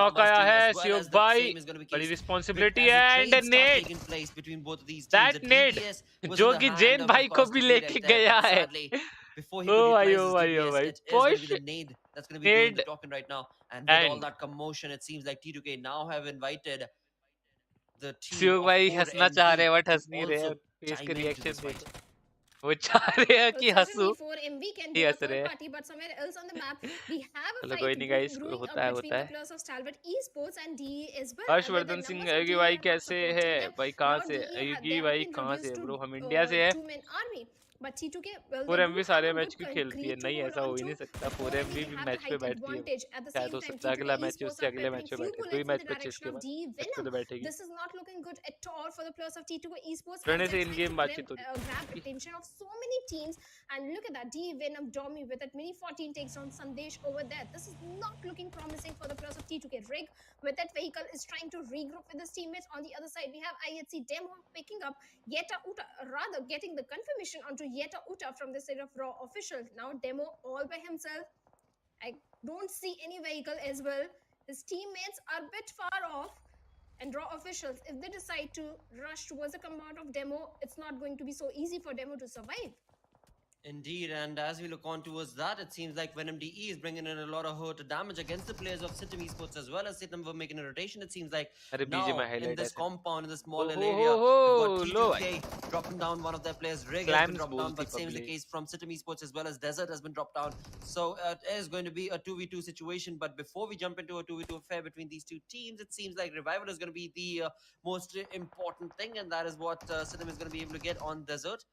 knock Mamba's आया team है as well, सियोग as the भाई, same is going to be बड़ी case responsibility as a है chain and start net taking place between both of these teams. That The net TDS was जो in the कि hand gen of भाई को course भी the लेके D right there, गया but है। sadly before he O could भाई utilize oh his भाई ओ DPS, भाई, it is going to push be the nade that's going to be doing nade the talking right now. And with all and that commotion, it seems like T2K now have invited the team सियोग of भाई 4 हंसना चाह रहे MV हैं but to हंस नहीं रहे हैं, also face के chime into reaction this fight. देखो, वो चाह रहे हैं Well, कि हंसू, certainly 4MV can ये do a हंस रहे third हैं। party, but somewhere else on the map, we have a चलो fight कोई नहीं गाइस, brewing होता up है between होता the है। players of Stalwart Esports and DE as well. And with the Harshvardhan Singh numbers of अयुगी DE भाई are not कैसे है supporting them, भाई? कहाँ now से DE अयुगी they have भाई? been कहाँ से reduced है to ब्रो? हम इंडिया से है। two-man army. But T2K, well, four they M do भी have सारे a मैच good क्यों खेलती है? concrete to नहीं, hold ऐसा हो on ही to. नहीं सकता। But फोर 4MV, भी they have मैच the पे height बैठती है, advantage. At the शायद same हो time, सकता है T2K अगला मैच Esports उससे are अगले peppering मैच पे few बैठे, 2 ही bullets in मैच the बचे direction इसके of बाद, DE इस पे Venom. तो बैठेगी। This is not looking good at all for the players of T2K Esports रहने as से they're in trying game to बातचीत हो grab attention of so many teams. And look at that, DE Venom Domi with that mini 14 takes on Sandesh over there. This is not looking promising for the players of T2K. Rig with that vehicle is trying to regroup with his teammates. On the other side, we have IHC Demo picking up Yeta Uta, rather getting the confirmation onto Yeta Uta from the side of Raw officials. Now Demo all by himself. I don't see any vehicle as well. His teammates are a bit far off. And Raw officials, if they decide to rush towards the command of Demo, it's not going to be so easy for Demo to survive. Indeed, and as we look on towards that, it seems like Venom DE is bringing in a lot of hurt damage against the players of Sitam Esports as well as Sitam were making a rotation. It seems like अरे now बीजे में in highlight this ऐसे compound, in this small little हो area, हो we've लो got भाई, T2K dropping down one of their players. Rig has been clams dropped down, बोलती but same is the public. case from Sitam Esports as well as Desert has been dropped down. So it is going to be a 2v2 situation. But before we jump into a 2v2 affair between these two teams, it seems like Revival is going to be the most important thing, and that is what Sitam is going to be able to get on Desert.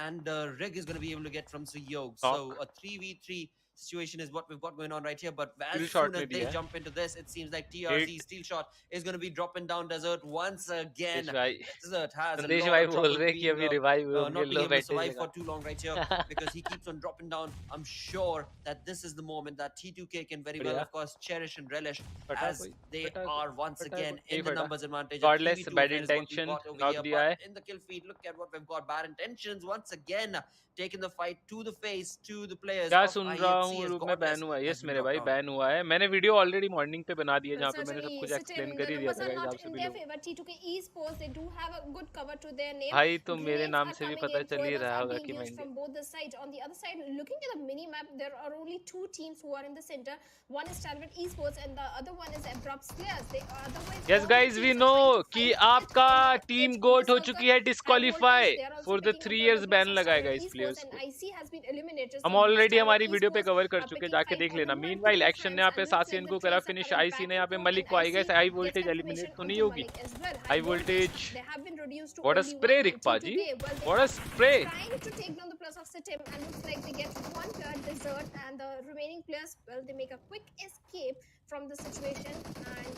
And Rig is going to be able to get from Suyog. So a 3v3 situation is what we've got going on right here. But as soon as they jump into this, it seems like TRZ Steel Shot is going to be dropping down Desert once again. Desert has a lot of trouble not being able to survive for too long right here because he keeps on dropping down. I'm sure that this is the moment that T2K can very well, of course, cherish and relish as they are once again in the numbers advantage. Godless, bad intention, knock the eye. In the kill feed, look at what we've got. Bad intentions once again taking the fight to the face to the players क्या of सुन रहा हूँ has group में got ban this हुआ है। has yes been मेरे brought भाई down. Ban हुआ है। मैंने वीडियो ऑलरेडी मॉर्निंग पे बना दी है Well, जहाँ पे मैंने सब certainly, कुछ एक्सप्लेन Sitim, कर the ही दिया numbers था are गाइस, not आप in सभी their लोग। favor. T2K Esports, they do have a good cover to their name. भाई तो मेरे Grenades नाम are से भी coming पता in. चल ही Foibles रहा are होगा being कि मैं used India. from both the sides. On the other side, looking at the mini map, there are only two teams who are in the center. One is Talbot Esports and the other one is A+B+C+D. They otherwise yes all the guys teams we are know trying to कि fight it आपका on the team edge of गोट the हो circle. चुकी है High voltage, disqualify they are also for the picking up 3 the years ban loss of लगाएगा Talbot इस players Esports and को। IC has been eliminated. हम So already Talbot हमारी video पे Esports कवर कर are चुके हैं, picking जाके 5 देख or लेना। multiple मीनवाइल एक्शन ने frames यहाँ पे and looks like सासियन the को करा trades are finish, coming IC back ने and यहाँ पे forth मलिक and को आई IC गए, high gets voltage confirmation eliminate तो नहीं onto होगी। Malik as well. High High voltage, voltage they have been reduced to what a only spray one. रिक पाजी, T2K, well, they what a are spray. trying to take down the plus of Sitim and looks like they get one player desert and the remaining players, well, they make a quick escape from the situation and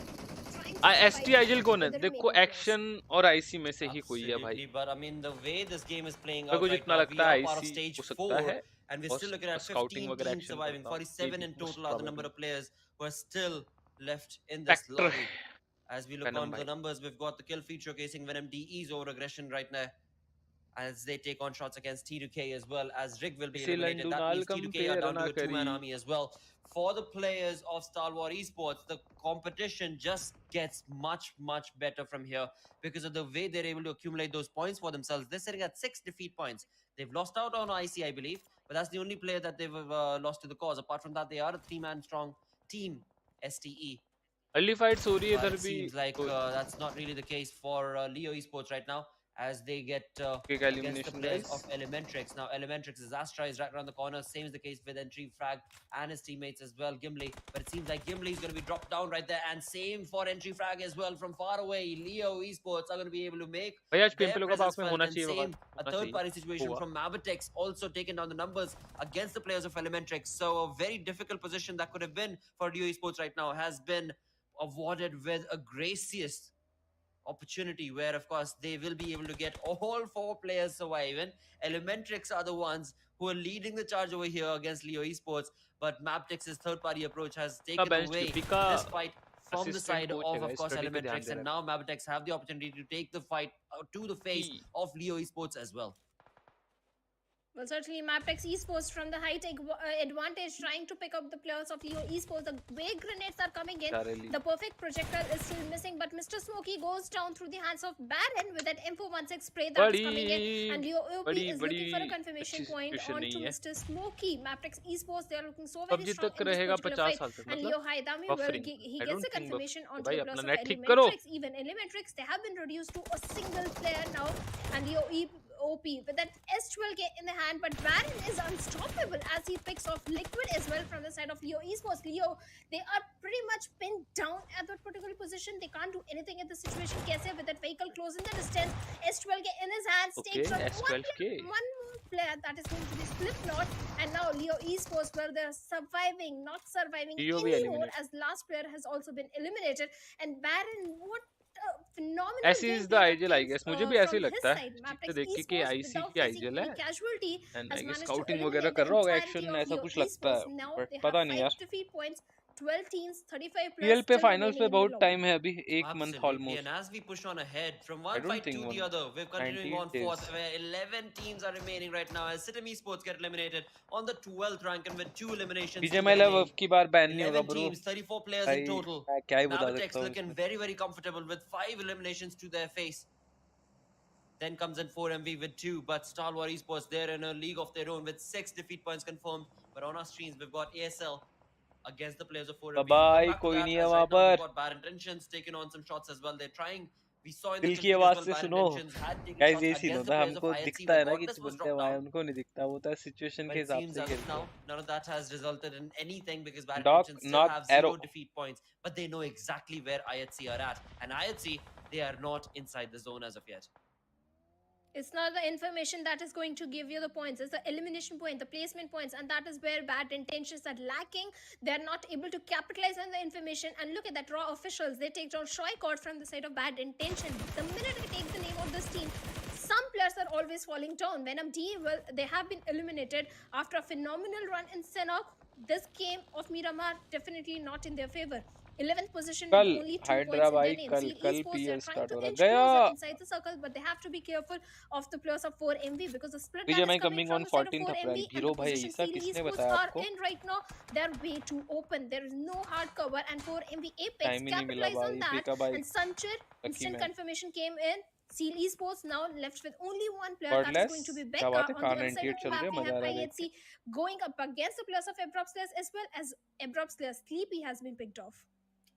trying to ST survive Aizawl कौन है? with the देखो remaining players. Action और IC में से ही कोई है भाई। Absolutely, but I mean the way this game is playing मेरे out को right जितना now, we लगता है are part of IC stage हो सकता 4 है and we're और still looking at स्काउटिंग 15 वगैरह teams एक्शन surviving. करता हूँ, 47 in most total are the number probably. of players who are still left in this factor lobby. As we look venom on the भाई। numbers, we've got the kill feed showcasing Venom DE's over aggression right now as they take on shots against T2K as well, as Rig will be इसे eliminated. That लंडूनाल means T2K are compare down ना to a करी। two-man army as well. For the players of Star Wars Esports, the competition just gets much, much better from here because of the way they're able to accumulate those points for themselves. They're sitting at 6 defeat points. They've lost out on IC, I believe, but that's the only player that they've lost to the cause. Apart from that, they are a three-man strong team, STE. Early fights हो रही है But इधर it भी seems like तो that's not really the case for Leo Esports right now, as they get kick against the elimination players guys. of Elementrix. Now, Elementrix is Astra is right around the corner. Same is the case with Entry Frag and his teammates as well, Gimli. But it seems like Gimli is going to be dropped down right there. And same for Entry Frag as well from far away. Leo Esports are going to be able to make भाई आज their PMPL का presence पाक में felt. होना And चाहिए, same, a होना third-party चाहिए, situation होगा। from Mabatex also taking down the numbers against the players of Elementrix. So a very difficult position that could have been for Leo Esports right now has been awarded with a gracious opportunity where of course they will be able to get all 4 players surviving. Elementrix are the ones who are leading the charge over here against Leo Esports, but Maptex's third party approach has taken away this fight from the side of course Elementrix, and now Maptex have the opportunity to take the fight to the face of Leo Esports as well. Well, certainly Maptex Esports from the height advantage trying to pick up the players of Leo Esports. The way grenades are coming in, the perfect projectile is still missing, but Mr. Smokey goes down through the hands of Baron with that M416 spray that is coming in, and Leo OP is looking for a confirmation point onto Mr. Smokey. Maptex Esports, they are looking so very strong in this particular fight, and Leo Haidami, well, he gets a confirmation onto the players of Elementrix. Even Elementrix, they have been reduced to a single player now, and Leo OP with that S12K in the hand, but Baron is unstoppable as he picks off Liquid as well from the side of Leo Esports. Leo, they are pretty much pinned down at that particular position. They can't do anything in the situation. Kese with that vehicle close in the distance, S12K in his hands, takes off one more player that is going to be Slipknot, and now Leo Esports, well, they're surviving, not surviving anymore, as last player has also been eliminated, and Baron, what phenomenal ऐसी is the IGL I guess, मुझे भी ऐसे ही लगता है Maptex देख के कि IC की आइजल है casualty and has I guess managed to scouting eliminate वगैरह the कर रहा होगा entirety एक्शन, of ऐसा Leo कुछ लगता है, Esports. Now बट they पता have नहीं 5 यार। defeat points, 12 teams, 35 PL players पे still फाइनल्स पे remaining in the बहुत lobby. टाइम है अभी, एक month Absolutely, and almost. as we push on ahead from I one don't fight think to the other, we're continuing 98 on days. fourth, where 11 teams are remaining right now as Sitim Esports get eliminated on the 12th rank and with 2 eliminations. बीजे मैं love अब की बार ban नहीं होगा 11 bro, teams, 34 players in total. मैं क्या ही बता सकता Nabatex हूँ looking इसमें। very, very comfortable with 5 eliminations to their face. Then comes in 4MV with 2, but Star Wars Esports, they're in a league of their own with 6 defeat points confirmed. But on our screens, we've got ASL against the players of 4MV. Bye-bye, कोई नहीं है वहाँ पर। We've got bad intentions, taking on some shots as well. They're trying. We saw in the दिल kill की feed as आवाज well, से bad सुनो intentions had taken guys, shots ये सीन against होता the है, players of हमको ILC. दिखता है ना कि Regardless was बनते dropped हैं, down. उनको नहीं दिखता, वो तो सिचुएशन But के it हिसाब seems से as if खेलते now हैं। none of that has resulted in anything because Bad Doc, Intentions still not have 0 arrow. defeat points. But they know exactly where IHC are at. And IHC, they are not inside the zone as of yet. It's not the information that is going to give you the points. It's the elimination point, the placement points, and that is where Bad Intentions are lacking. They're not able to capitalize on the information. And look at that, raw officials. They take down Shoykot from the side of Bad Intention. The minute I take the name of this team, some players are always falling down. Venom D, well, they have been eliminated after a phenomenal run in Sanhok. This game of Miramar definitely not in their favor. 11th position कल with only 2 hydra points in भाई their name. कल Seal कल Esports, PL they're trying start to हो रहा inch गया closer inside the circle, but they have to be careful of the players of 4MV because the split that Vijay is भाई coming coming from on the side of 14th 4MV April and भीरो the भाई position ऐसा Seal किसने Esports बताया are आपको in right now. They're way too open. There is no hard cover, and 4MV Apex time ही नहीं मिला capitalized on भाई that. पीका भाई And Sanchar, lucky instant man confirmation came in. Seal Esports now left with only one player, that is wordless going to be क्या Becca. बात है On car the other side 98 of the चल रही map, है we मजा have आ रहा है देख के IHC going up against the players of A+B+C+D as well as A+B+C+Sleepy has been picked off.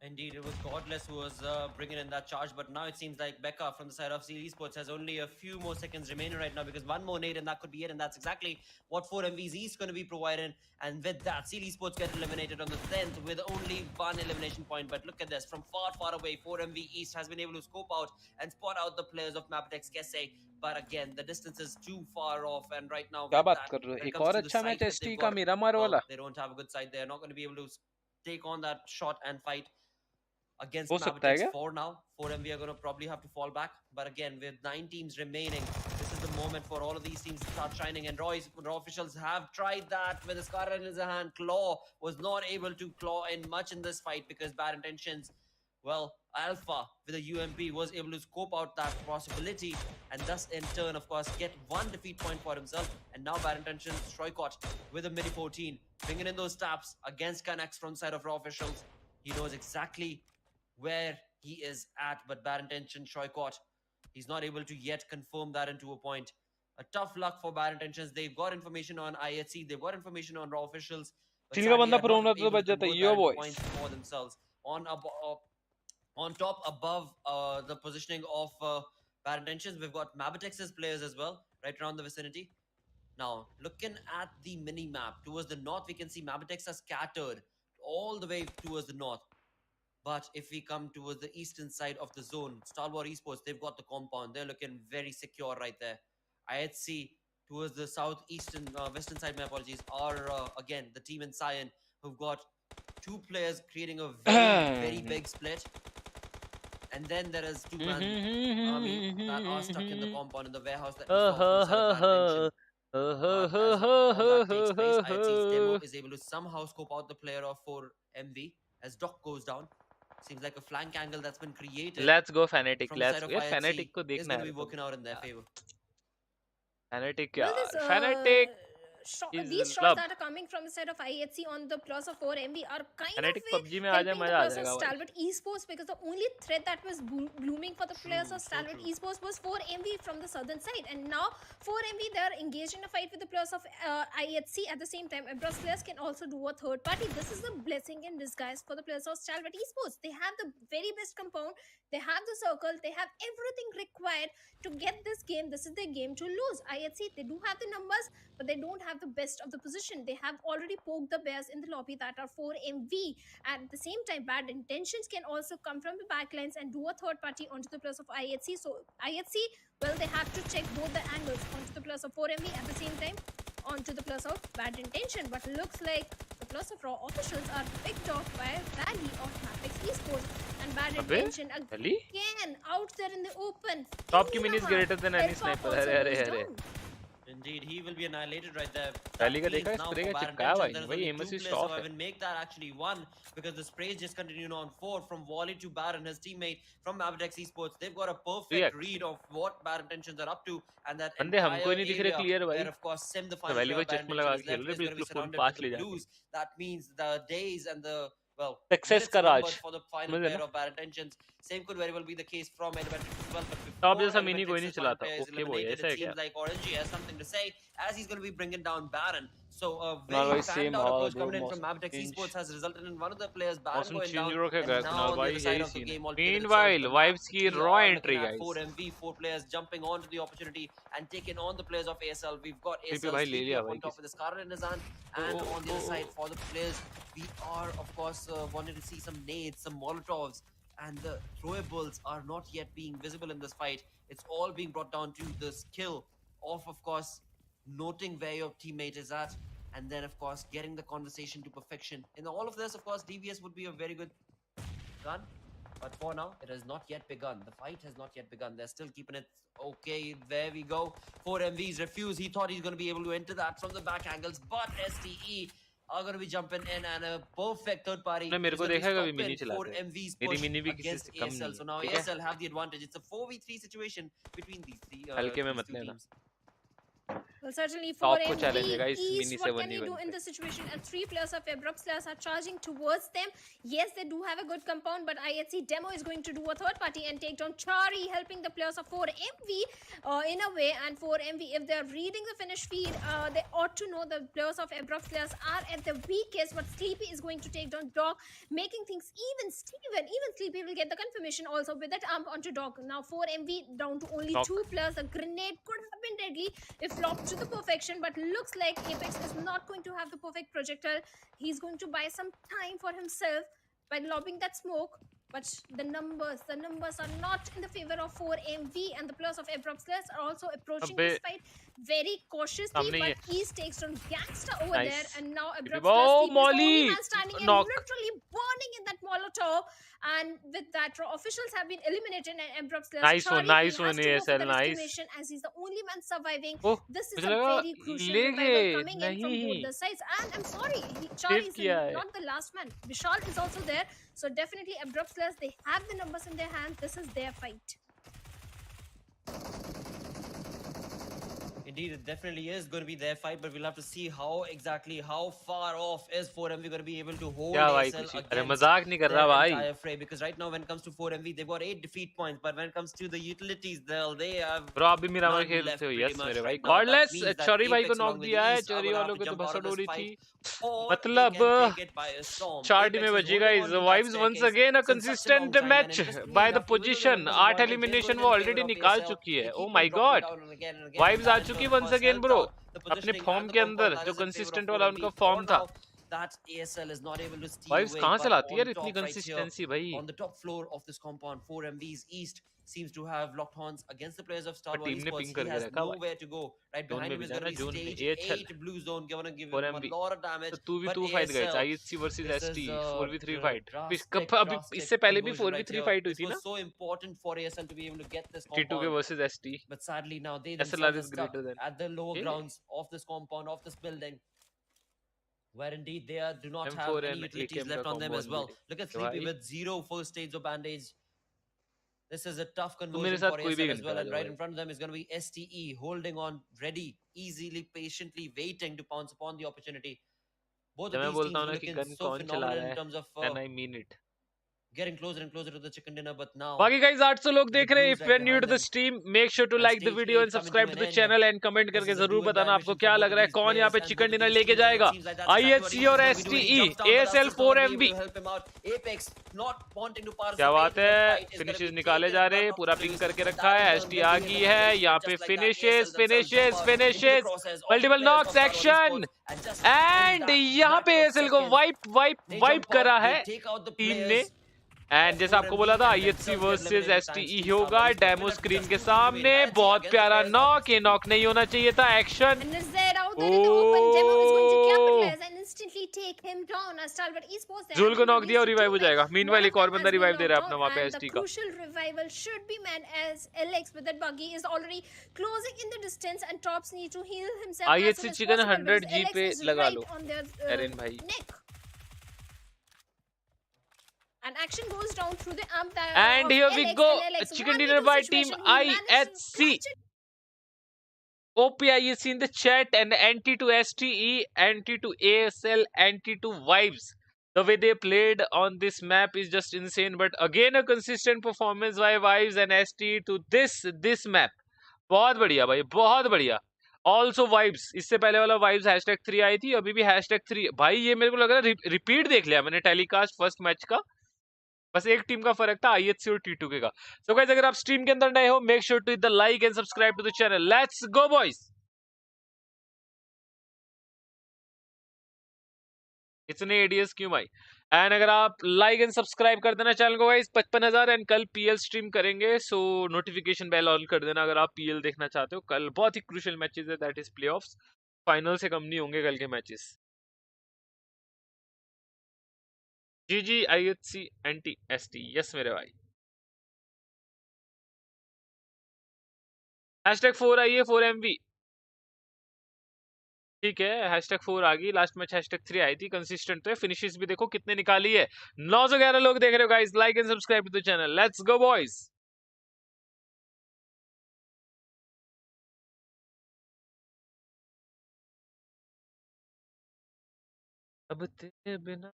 Indeed, it was Godless who was bringing in that charge, but now it seems like Becca from the side of Seal Esports has only a few more seconds remaining right now because one more nade and that could be it, and that's exactly what 4MV's is going to be providing. And with that, Seal Esports get eliminated on the 10th with only one elimination point. But look at this, from far, far away, 4MV East has been able to scope out and spot out the players of Mapatex Kese. But again, the distance is too far off, and right now, क्या with बात that, कर रहे हो when it एक comes और to the अच्छा site match that ST they've का got, Miramar well, वाला they don't have a good side. They're not going to be able to take on that shot and fight against हो सकता है Mavericks क्या 4 now. 4MV are going to probably have to fall back. But again, with 9 teams remaining, this is the moment for all of these teams to start shining. And Raw officials have tried that with a Scarlet in his hand. Claw was not able to claw in much in this fight because bad intentions. Well, Alpha with a UMP was able to scope out that possibility and thus in turn, of course, get one defeat point for himself. And now bad intentions, Troycott with a mini 14, bringing in those taps against Canucks from the side of Raw officials. He knows exactly where he is at, but bad intention, Troycott, he's not able to yet confirm that into a point. A tough luck for bad intentions. They've got information on IHC, they've got information on Raw officials, but chill का sadly बंदा are prone not होता तो able बच to जाता convert yo that into boys points for themselves. On top above the positioning of bad intentions, we've got Mabitex's players as well, right around the vicinity. Now, looking at the mini map towards the north, we can see Mabitex are scattered all the way towards the north. But if we come towards the eastern side of the zone, Star Wars Esports, they've got the compound. They're looking very secure right there. IHC towards the southeastern, western side, my apologies, are again the team in Cyan who've got two players creating a very, very big split. And then there is two-man army that are stuck in the compound in the warehouse that we saw from the side of Bad Intention. But as all that takes place, IHC's demo is able to somehow scope out the player of 4MV as Doc goes down. Seems like a flank angle that's been created let's go fanatic from the side let's of यार IHC fanatic को is देखना going to है be working out in their favor. Fanatic Well, यार this fanatic these shots that are coming from the side of IHC on the plus of 4MV are kind fanatic of PUBG में आ जाए helping the मजा आ plus of जाएगा भाई Stalwart Esports because the only threat that was blooming for the players of so Stalwart true. Esports was 4MV from the southern side, and now 4MV they are engaged in a fight with the players of IHC. At the same time, Abras players can also do a third party. This is a blessing in disguise for the players of Stalwart Esports. They have the very best compound, they have the circle, they have everything required to get this game. This is their game to lose. IHC, they do have the numbers, but they don't have the best of the position. They have already poked the bears in the lobby that are 4MV. At the same time, bad intentions can also come from the backlines and do a third party onto the plus of IHC. So IHC, well, they have to check both the angles onto the plus of 4MV at the same time onto the plus of bad intention. But looks like the plus of Raw officials are picked off by Valley of Mapex Esports. And bad intention again out there in the open. Top की minis greater than any sniper. अरे Indeed, he will be annihilated right there. पहली का देखा spray का चिपकाया भाई भाई M से स्टॉप है make that actually one because the sprays just continued on 4 from Wally to Baron, his teammate from Mavidex Esports. They've got a perfect read of what Baron intentions are up to, and that बंदे हमको नहीं दिख रहे clear भाई where of course Sim the final valley को player चश्मा लगा के खेल रहे is going to be बिल्कुल surrounded पास with ले the जाके blues. That means the days and the success का राज for the final player of Bad Intentions. Same could very well be the case from Elementary as well. But top जैसा mini कोई नहीं चलाता okay वो ऐसा है it क्या seems like Orangey has something to say as he's going to be bringing down Baron. So a No, very same standout approach bro, coming in from mausom Mavitex change. Esports has resulted in one of the players Baron मौसम going change down. रखेगा And now Kunal on the भाई other side यही of the scene game है altogether meanwhile itself, vibes की we raw are entry looking at guys 4MV, 4 players jumping onto the opportunity and taking on the players of ASL. We've got TP ASL भाई ले Sleepy लिया up भाई on top of the Scarlet in his hand, and on the other side for the players, we are of course wanting to see some nades, some Molotovs, and the throwables are not yet being visible in this fight. It's all being brought down to the skill of course, noting where your teammate is at, and then, of course, getting the conversation to perfection. In all of this, of course, DBS would be a very good gun. But for now, it has not yet begun. The fight has not yet begun. They're still keeping it okay. There we go. 4MVs refuse. He thought he's going to be able to enter that from the back angles. But STE are going to be jumping in, and a perfect third party तुमने मेरे is को going to be देखा कभी mini stopping चलाते? 4MV's मेरी push mini भी किसी against से कम नहीं ASL. So है, now ठीक है? ASL have the advantage. It's a 4v3 situation between हल्के में these मत two लेना. teams. Well, certainly तो for आपको चैलेंज है MV guys East, mini what से can you do 1v1 in पे. this situation? And 3 players of A+B+C+D are charging towards them. Yes, they do have a good compound, but IHC Demo is going to do a third party and take down Chari, helping the players of 4MV in a way. And 4MV, if they're reading the finish feed, they ought to know the players of A+B+C+D are at the weakest, but Sleepy is going to take down Dog, making things even. Even Sleepy will get the confirmation also with that amp onto Dog. Now 4MV down to only Knock. 2 players. The grenade could have been deadly if locked to the perfection, but looks like Apex is not going to have the perfect projectile. He's going to buy some time for himself by lobbing that smoke. But the numbers are not in the favor of 4MV, and the players of A+B+C+D are also approaching अबे this fight very cautiously. सामने ही But है. East takes down Gangsta over Nice. there, and now oh A+B+C+D is the only molly man standing and knock. literally burning in that Molotov. And with that, officials have been eliminated, and A+B+C+D Nice one, Chari, nice he has one, to go for ASL, the nice. estimation as he's the only man surviving. Oh This is मुझे a लगा very crucial ले revival गए. coming in from both नहीं the sides. And I'm sorry, save Chari is किया है. not the last man. Vishal is also there. So definitely A+B+C+D, they have the numbers in their hands. This is their fight. Indeed, it definitely is going to be their fight, but we'll have to see how far off is 4MV going to be able to hold क्या भाई ASL खुशी? अरे against मजाक नहीं कर रहा their भाई. entire fray. Because right now, when it comes to 4MV, they've got 8 defeat points, but when it comes to the utilities, they have bro आप भी मिरामर none खेलते left हो? pretty यस much मेरे भाई. right now. That cordless means that चोरी भाई को Apex knock along with दिया the है. East are चोरी going to वालों have to के तो jump out of भसड़ हो this रही fight, थी. or they मतलब can take it by a storm. चार टीमें Apex is बची holding guys. on to that vibes once staircase again a since such a long consistent time, and match interestingly by the enough, even though the position. numbers 8 advantage is elimination going वो in already favor of निकाल ASL, चुकी they है. Oh keep on my dropping god. down and again, and vibes आ that चुकी of once course again helps bro. out the अपने positioning form and the के अंदर compound that जो is in favor of consistent वाला 4MV. उनका For form था. now, that ASL is not able to steal vibes away, कहाँ से but लाती है यार on इतनी top right here, कंसिस्टेंसी भाई? on the top floor of this compound, 4MV's East seems to have locked horns against the players of Star पर Wars team ने Esports. Ping He करके has रखा भाई. nowhere to go. Right zone behind में him भी is going to जाना. be zone में stage AHL 8 blue zone, going to give for him a MV. lot of damage. तो 2v2 But fight guys. ASL, IHC versus this ST is a 4v3 fight. drastic, अभी drastic इससे पहले भी conversion right 4v3 here. Fight हुई This थी was ना. so important for ASL to be able to get this T2 के compound. Versus ST. But sadly now they SLR themselves are is stuck greater than. at the lower Okay. grounds of this compound, of this building, where indeed they do not have M4 any and utilities AKM का left on them combo as well. unbeaten. Look at Sleepy भाई with 0 first aids or band-aids. This is a tough तू मेरे conversion साथ for कोई भी ASL gun as well, करा and दो right भाई. in front of them is going to be STE, holding on, ready, easily, patiently waiting to pounce upon the opportunity. Both जब of मैं these बोलता teams हूँ ना कि looking गन so कौन चला phenomenal रहा in है terms of and I mean it. getting closer and closer to the chicken dinner, but now बाकी गाइस 800 लोग with the देख रहे हैं. blues if right you are new behind to the them, stream make sure to and like the stage video 8 and coming to subscribe an to the end. Channel and comment This करके is a जरूर do-and-die बताना आपको mission for क्या both लग of रहा है these कौन यहाँ players पे and chicken both of dinner these लेके teams, and it जाएगा. seems like that's exactly what IHC East और is going to be doing. He STE jumps down, but ASL Asus is going to be able 4MV. to help him out. Apex not wanting to क्या participate बात in the है. fight is going to finishes be निकाले जा taken रहे in हैं. front पूरा of ping Fuse, करके and रखा that है. in turn एसटी will आ be गई an है elimination, यहाँ and पे. just like that finishes ASL themselves jump finishes out into the finishes crosshairs of the multiple players knock of Star Wars section. Esports, and just in and that यहाँ पे matter of ASL को seconds wipe wipe they wipe jump करा out, they है take out the team ने. players and of जैसा आपको बोला 4MV था and IHC themselves get versus eliminated thanks STE to Star होगा Wars Esports. Demo We're left with screen just के 2 to remain. सामने. Let's see बहुत against the प्यारा players of नॉक. ये STE. नॉक नहीं होना चाहिए था. Action. And Zed out there in the open. Demo is going to capitalize and instantly take him down. As Talbot Esports, they joule have को been knock दिया और released revive हो 2 men. जाएगा. Meanwhile One एक of और them बंदा has been revive दे रहा है knocked अपना out, वहां पे and the एसटी का. crucial revival should be meant as Alex with that buggy is already closing in the distance, and Tops need to heal himself as IHC soon as chicken possible 100 because जी Alex पे is लगा right लो on their एरिन भाई. neck. And action goes down through the amp And of here we Alex, go. and Alex, Chicken 1v2 dinner by team situation. He managed to IHC. clutch it. OPIEC in the chat and anti to STE, anti to ASL, anti to Vibes. The way they played on this map is just insane. But again, a consistent performance by Vibes and STE to this map. बहुत बढ़िया भाई, बहुत बढ़िया. Also Vibes. इससे पहले वाला Vibes #3 आई थी, अभी भी #3. भाई ये मेरे को लग रहा है रिपीट देख लिया मैंने टेलीकास्ट फर्स्ट मैच का. बस एक टीम का फर्क था आईएचसी और टी2 के का. सो गाइस अगर आप स्ट्रीम के अंदर नए हो make sure to hit the like and subscribe to the channel. Let's go boys. इतने एडीएस क्यों भाई. एंड अगर आप लाइक एंड सब्सक्राइब कर देना चैनल को गाइस. 55,000 एंड कल पीएल स्ट्रीम करेंगे. सो नोटिफिकेशन बेल ऑन कर देना अगर आप पीएल देखना चाहते हो. कल बहुत ही क्रूशियल मैचेस है, दैट इज प्लेऑफ्स. फाइनल से कम नहीं होंगे कल के मैचेस. जीजी आईएचसी एंटी एसटी. यस मेरे भाई. #4 आइए 4MV. ठीक है, #4 आ गई, लास्ट मैच #3 आई थी, कंसिस्टेंट तो है, फिनिशेस भी देखो कितने निकाली है। 911 लोग देख रहे हो guys, like and subscribe to the channel, let's go boys. अब तेरे बिना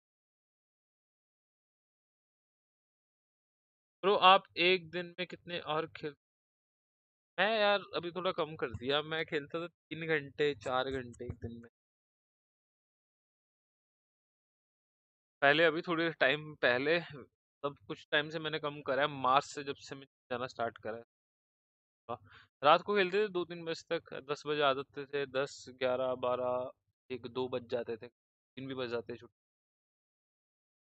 ब्रो, आप एक दिन में कितने और खेल? मैं यार अभी थोड़ा कम कर दिया, मैं खेलता था 3 घंटे 4 घंटे एक दिन में पहले। अभी थोड़े टाइम पहले, तब कुछ टाइम से मैंने कम करा है, मार्च से जब से मैं जाना स्टार्ट करा है। रात को खेलते थे 2-3 बजे तक, 10 बजे आते थे, 10, 11, 12, 1, 2 बज जाते थे, 3 भी बज जाते थे, छुट्टी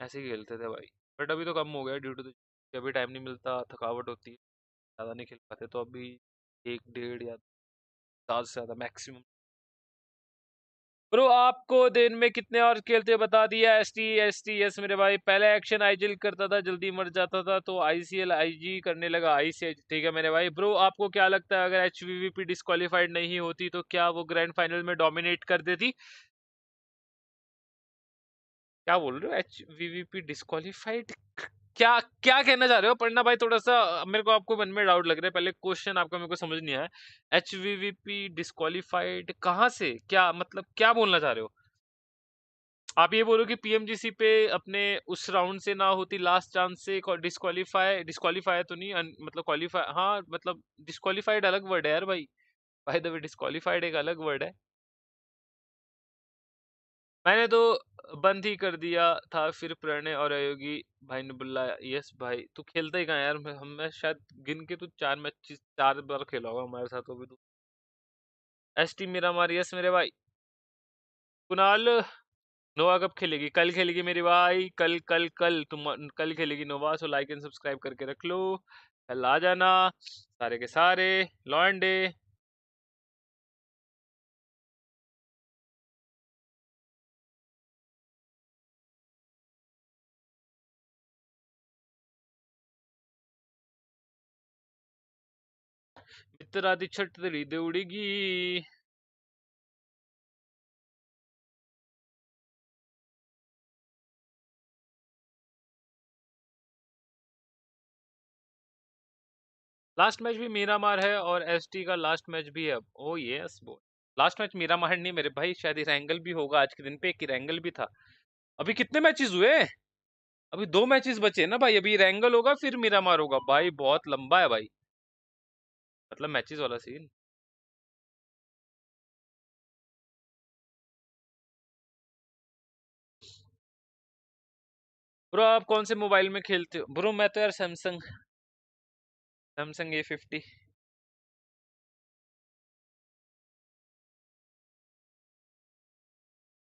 ऐसे ही खेलते थे भाई। बट अभी तो कम हो गया ड्यू टू अभी टाइम नहीं मिलता, थकावट होती है, ज़्यादा नहीं खेल पाते, तो अभी 1 1.5 या ज़्यादा से ज़्यादा मैक्सिमम। ब्रो आपको दिन में कितने और खेलते हो बता दिया। एस टी यस मेरे भाई, पहले एक्शन आईजीएल करता था, जल्दी मर जाता था, तो आईसीएल आईजी करने लगा, आईसीएल। ठीक है मेरे भाई। ब्रो आपको क्या लगता है अगर एचवीवीपी डिस्क्वालीफाइड नहीं होती तो क्या वो ग्रैंड फाइनल में डोमिनेट कर देती? क्या बोल रहे हो, एचवीवीपी डिस्क्वालीफाइड? क्या क्या कहना चाह रहे हो पढ़ना भाई? थोड़ा सा मेरे को आपको मन में डाउट लग रहा है, पहले क्वेश्चन आपका मेरे को समझ नहीं आया। एचवीवीपी डिस्क्वालीफाइड कहाँ से, क्या मतलब क्या बोलना चाह रहे हो आप? ये बोलो कि पीएमजीसी पे अपने उस राउंड से ना होती, लास्ट चांस से डिस्क्वालीफाई, डिस्क्वालीफाई तो नहीं मतलब क्वालीफाई, हाँ मतलब डिस्क्वालीफाइड अलग वर्ड है यार भाई। बाय द वे डिस्क्वालीफाइड एक अलग वर्ड है। मैंने तो बंद ही कर दिया था, फिर प्रणय और अयोगी भाई ने बुलाया। यस भाई, तू खेलता ही कहाँ यार? मैं शायद गिन के तू 4 मैच 4 बार खेला होगा हमारे साथ, वो भी तू। एसटी मिरामार यस मेरे भाई। कुणाल, नोवा कब खेलेगी? कल खेलेगी मेरी भाई, कल कल कल तुम कल खेलेगी नोवा, सो लाइक एंड सब्सक्राइब करके रख लो, कल आ जाना सारे के सारे लॉन्डे। मित्र आदि छठ तेरी दे उड़ेगी। लास्ट मैच भी मीरामार है और एसटी का लास्ट मैच भी है अब। ओ यस बोल, लास्ट मैच मीरामार नहीं मेरे भाई, शायद इरेंगल भी होगा आज के दिन पे, एक इरेंगल भी था। अभी कितने मैचेस हुए? अभी 2 मैचेस बचे हैं ना भाई, अभी इरेंगल होगा फिर मीरामार होगा भाई, बहुत लंबा है भाई, मतलब मैचेस वाला सीन। ब्रो आप कौन से मोबाइल में खेलते हो? ब्रो मैं तो यार सैमसंग A50।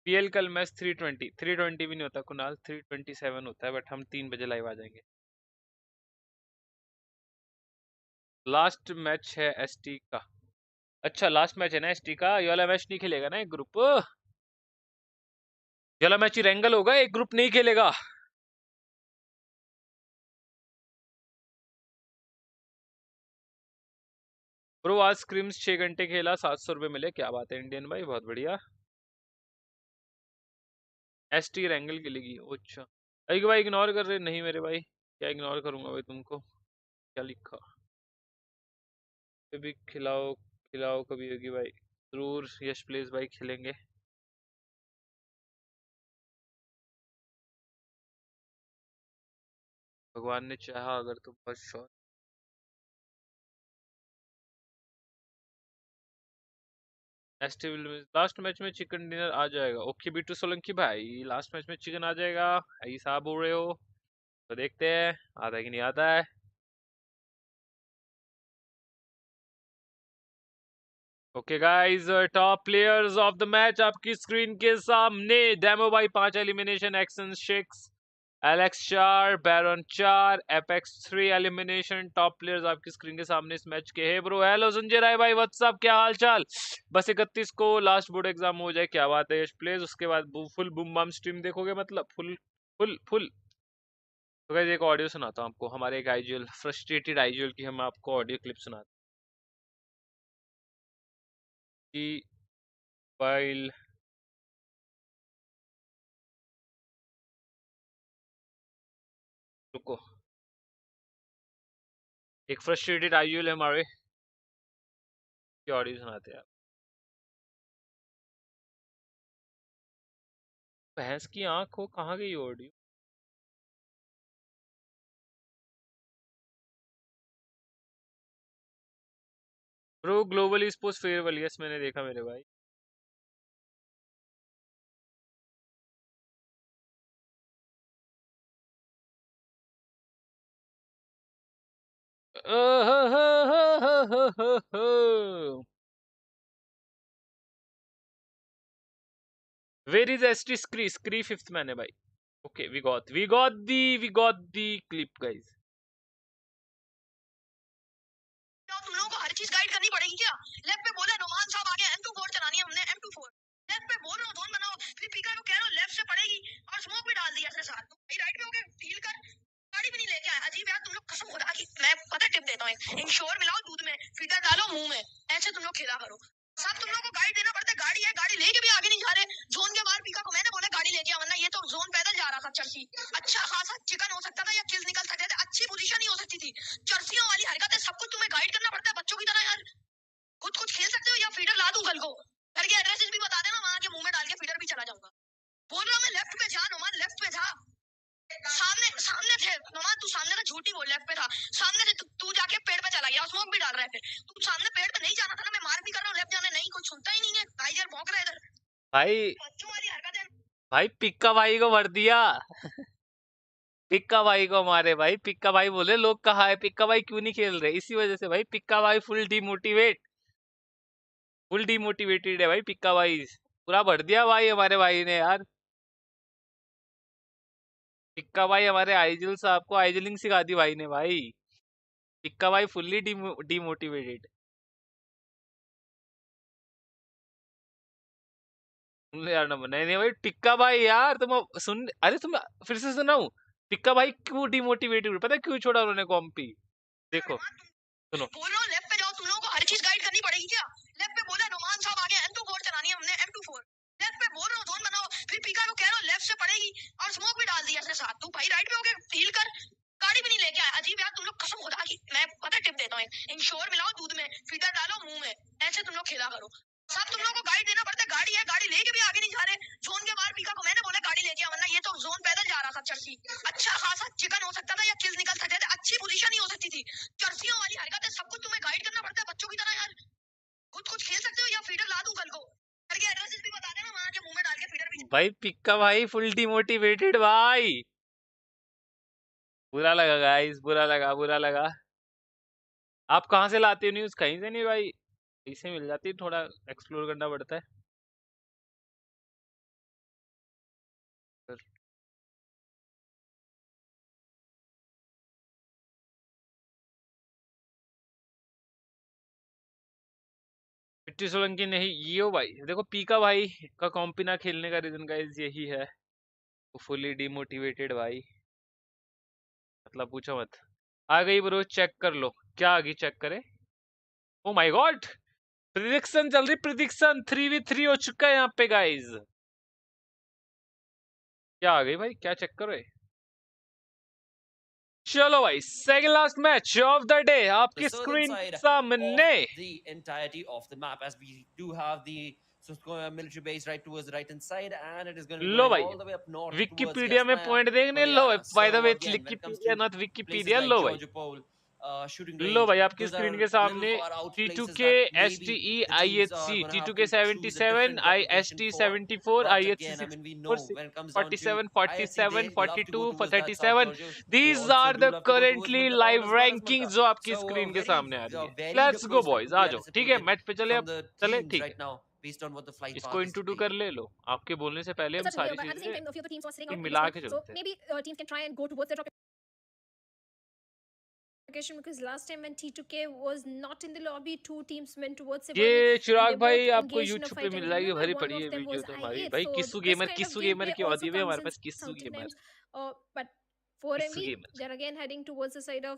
पीएल कल मैच 320 भी नहीं होता कुणाल, 327 होता है, बट हम 3 बजे लाइव आ जाएंगे। लास्ट मैच है एसटी का। अच्छा लास्ट मैच है ना एसटी का, ये वाला मैच नहीं खेलेगा ना एक ग्रुप, ये वाला मैच रेंगल होगा, एक ग्रुप नहीं खेलेगा। ब्रो आज स्क्रिम्स 6 घंटे खेला, 700 रुपये मिले, क्या बात है इंडियन भाई, बहुत बढ़िया। एसटी रेंगल खेलेगी, अच्छा। अरे भाई इग्नोर कर रहे? नहीं मेरे भाई, क्या इग्नोर करूंगा भाई तुमको, क्या लिखा? कभी खिलाओ, खिलाओ कभी होगी भाई, जरूर यश प्लीज भाई खेलेंगे। भगवान ने चाहा अगर तुम बस। लास्ट मैच में चिकन डिनर आ जाएगा, ओके बीटू सोलंकी भाई, लास्ट मैच में चिकन आ जाएगा, ऐसा बोल रहे हो तो देखते हैं आता है कि नहीं आता है। Okay guys, top players of the match आपकी स्क्रीन के सामने। डेमो भाई 5 एलिमिनेशन, एक्सन 6, एलेक्स 4, बैरन 4, एपेक्स 3 एलिमिनेशन। टॉप प्लेयर्स आपकी स्क्रीन के सामने इस मैच के है ब्रो। हेलो संजय राय भाई, व्हाट्सअप, क्या हाल चाल? बस 31 को लास्ट बोर्ड एग्जाम हो जाए, क्या बात है यश प्लेज, उसके बाद फुल बूम बम स्ट्रीम देखोगे, मतलब फुल फुल फुल। तो गाइस एक ऑडियो सुनाता हूँ आपको, हमारे एक आईजीएल, फ्रस्ट्रेटेड आईजीएल की हम आपको ऑडियो क्लिप सुनाते while रुको, एक फ्रस्ट्रेटेड आईयूएल हमारे की ऑडियो सुनाते हैं। भैंस की आंख हो, कहाँ गई audio? Pro global sports farewell, yes मैंने देखा मेरे भाई। वेर इज एसटी स्क्री? स्क्री फिफ्थ मैंने भाई। Okay, we got the clip guys. तुम लोगों को हर चीज गाइड करनी पड़ेगी क्या? लेफ्ट पे बोला रोमान साहब आगे M24 चलानी है हमने M24। लेफ्ट पे बोल रहा हूँ जोन बनाओ, फिर पीका को कह रहा हूँ लेफ्ट से पड़ेगी और स्मोक भी डाल दिया अपने साथ। भाई राइट में हो गए, फील कर, गाड़ी भी नहीं लेके आया। अजीब यार तुम लोग, कसम खुदा की मैं पता टिप देता हूँ, इंश्योर मिलाओ दूध में, फीडर डालो मुंह में, ऐसे तुम लोग खेला करो। सब तुम लोग को गाइड देना पड़ता है, गाड़ी है, गाड़ी लेके भी आगे नहीं जा रहे। जोन के बाहर पीका को मैंने बोला गाड़ी लेके आ, वरना ये तो जोन पैदल जा रहा था। चर्सी अच्छा खासा चिकन हो सकता था या किल्स निकल सकते थे, अच्छी पोजीशन ही हो सकती थी। चर्सियों वाली हरकतें सब कुछ तुम्हें गाइड करना पड़ता है बच्चों की तरह यार। खुद कुछ खेल सकते हो या फीडर ला दूं कल को? घर के एड्रेसेस भी बता देना, वहां के मुंह में डाल के फीडर भी चला जाऊंगा। बोल रहा मैं लेफ्ट पे जा नोमान, लेफ्ट पे जा। सामने सामने थे नोमान, तू सामने था, झूठी बोल, लेफ्ट पे था। सामने से तू जाके पेड़ पे चला गया, स्मोक भी डाल रहा है। फिर तू सामने पेड़ पे नहीं जाना था ना, मैं मार भी कर रहा हूँ लेफ्ट जाने, नहीं कोई सुनता ही नहीं है। भाई यार भौंक रहा है इधर, भाई बच्चों वाली हरकतें। भाई पिक्का भाई को भर दिया। पिक्का भाई को मारे भाई। पिक्का भाई बोले लोग कहाँ है, पिक्का भाई क्यों नहीं खेल रहे, इसी वजह से भाई पिक्का भाई फुल डिमोटिवेटेड है भाई पिक्का भाई। पूरा भर दिया भाई हमारे भाई ने यार। पिक्का भाई हमारे आइजल साहब को आइजलिंग सिखा दी भाई ने भाई। पिक्का भाई फुल्ली डिमोटिवेटेड। यार नंबर नहीं नहीं भाई, पिक्का भाई यार तुम सुन, अरे तुम फिर से सुनाऊं? पिक्का भाई क्यों डिमोटिवेटेड, पता है क्यों छोड़ा उन्होंने कॉम्पी? देखो सुनो। बोल रहा हूँ लेफ्ट पे जाओ, तुम लोगों को हर चीज गाइड करनी पड़ेगी क्या? लेफ्ट पे बोला रोमान साहब आगे M24 चलानी है हमने M24। लेफ्ट पे बोल रहा हूँ जोन बनाओ, फिर पीका को कह रहा हूँ लेफ्ट से पड़ेगी और स्मोक भी डाल दिया अपने साथ। तू भाई राइट में हो गए, फील कर, गाड़ी भी नहीं लेके आया। अजीब यार तुम लोग, कसम खुदा की मैं पता टिप देता हूँ, इंश्योर मिलाओ दूध में, फीडर डालो मुंह में, ऐसे तुम लोग खेला करो। सब तुम लोग को गाइड देना पड़ता है, गाड़ी है, गाड़ी लेके भी आगे नहीं जा रहे। जोन के बाहर पीका को मैंने बोला गाड़ी लेके आ, वरना ये तो जोन पैदल जा रहा था। चर्सी अच्छा खासा चिकन हो सकता था या किल्स निकल सकते थे, अच्छी पोजीशन ही हो सकती थी। चर्सियों वाली हरकतें सब कुछ तुम्हें गाइड करना पड़ता है बच्चों की तरह यार। खुद कुछ खेल सकते हो या फीडर ला दूं कल को? घर के एड्रेसेस भी बता देना, वहां के मुंह में डाल के फीडर भी। भाई पिक्का भाई फुल डिमोटिवेटेड भाई। बुरा लगा गाइस, बुरा लगा। आप कहाँ से लाते हो न्यूज? कहीं से नहीं भाई, कहीं से मिल जाती है, थोड़ा एक्सप्लोर करना पड़ता है। फिर 50 सोलंकी नहीं यो भाई। देखो पीका भाई का कॉम्पी ना खेलने का रीजन गाइस यही है, वो फुली डिमोटिवेटेड भाई। मतलब पूछो मत। आ गई ब्रो, चेक कर लो। क्या आ गई, चेक करे? ओ माय गॉड, प्रिडिक्शन चल रही, प्रिडिक्शन 3v3 हो चुका है यहाँ पे गाइस। क्या आ गई भाई, क्या चेक करो ये? चलो भाई, second last match of the day आपकी the southern स्क्रीन side सामने। of the entirety of the map, as we do have the military base right towards the right hand side, and it is going to be low going भाई, all the way up north towards Wikipedia में Yasnaya. Point देखने But low. yeah, by the so way again, when it comes Wikipedia to not places Wikipedia. like लो भाई, Georgia Pole, shooting लो range, भाई आपकी those are screen के little सामने far out places T2K that maybe STE the teams are IHC going to have T2K to choose a 77 different replication ST for. 74 But IHC again, I mean, we know 64 when it comes down to 47 IHC, 47 they love to go 42 towards that South 37, Georgia. They these also are do the love to go towards currently Munta live as well as rankings Munta. जो आपकी So screen के सामने आ रही है। very let's good go place that boys, could आ be जाओ, ठीक है anticipated मैच पे चले from अब। the चले teams ठीक right है, now based on what the flight इसको path is इंटू टू कर dictating. ले लो। आपके बोलने से पहले हम Certainly, सारी but at the same चीजें time, a few of the teams were sitting out in this मिला one, के so चलते हैं। maybe teams can try and go towards their top location, because last time when T2K was not in the lobby, two teams went towards Sivani ये and Chirag they भाई both आपको engaged in a YouTube पे fight, मिल and जाएगी, remember भरी one पड़ी of है them video was तो हमारी I8, भाई। so Kissu this gamer, kind of Kissu gamer gameplay की also आती है comes हमारे in पास, Kissu some gamer, times. But for Kissu MV, gamer. they're again heading towards the side of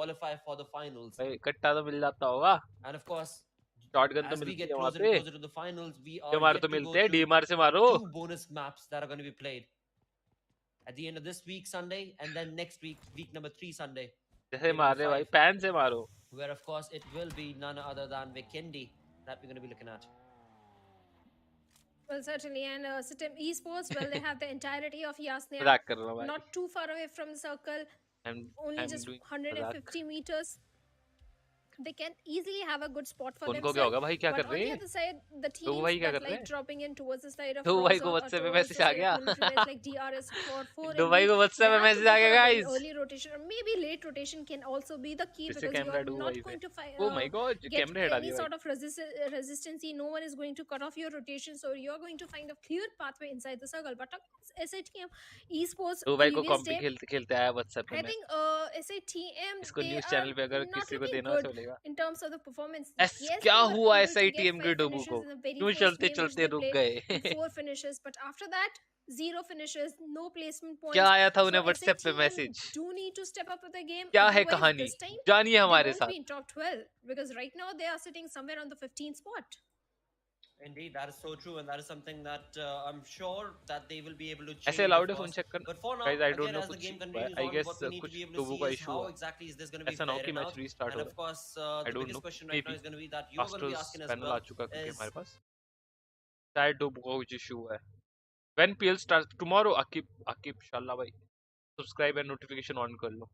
qualify for the finals. भाई इकट्ठा तो मिल जाता होगा. And of course, शॉटगन तो As we मिलती get है वहाँ closer and पे, closer to the finals, we are DMR yet तो to go मिलते हैं, through DMR से मारो 2 bonus maps that are going to be played at the end of this week Sunday, and then next week, week number 3 Sunday, जैसे day मार number रहे भाई 5, pan से मारो। where of course it will be none other than Vikendi that we're going to be looking at. Well, certainly, and Sitem Esports, well, they have the entirety of Yasnia, मजाक कर रहा हूँ भाई, not too far away from the circle, I'm only I'm just doing मजाक। 150 meters. They can easily have a good spot for उनको क्या themselves. होगा भाई, क्या But कर on रहे the हैं other side, the तो teams भाई, क्या that कर रहे like हैं dropping in towards the side of तो भाई Rose को or व्हाट्सएप पे towards मैसेज the आ side of गया military base like DRS for 4 तो and भाई B, को they व्हाट्सएप पे have to मैसेज go आ for गया a very guys. early rotation, or maybe late rotation can also be the key, फिर से because camera you're do not भाई पे, going to oh my God get कैमरे हटा any दिए भाई। sort of resistance. No one is going to cut off your rotation, so you're going to find a clear pathway inside the circle. But SHTM Esports तो भाई को previous कॉम्पी day, खेलते खेलते आया व्हाट्सएप पे I मैसेज, think SATM, इसको they news are channel पे अगर not किसी को looking देना good चलेगा। in terms of the performance. S Yes, क्या they were हुआ able to get SITM के 5 डोबू को, finishes in the very क्यों first चलते game which चलते they रुक played, गए and 4 finishes. But after that, 0 finishes, no placement क्या points. आया था So उन्हें व्हाट्सएप पे SATM message, do need to step up with the game. क्या है Otherwise, कहानी this time जानिए they हमारे won't साथ। be in top 12, because right now they are sitting somewhere on the 15th spot. Indeed, that is so true, and that is something that I'm sure that they will be able to ऐसे change, of allowed है phone course. Check करना But for now, guys, I don't again, know as the कुछ game हुआ है continues I on, guess, what we need to कुछ be able to डोबू see का is issue how हुआ है, exactly is this going to be ऐसा ना हो played कि and match out. Restart And हो of रहा course, है, I the don't biggest know, question may right now be is going to be that you're going to be masters asking as panel आ well चुका है क्योंकि is हमारे पास शायद डोबू का कुछ इशू हुआ है। When PL start tomorrow, Aqib Aqib शाला भाई सब्सक्राइब एंड नोटिफिकेशन ऑन कर लो।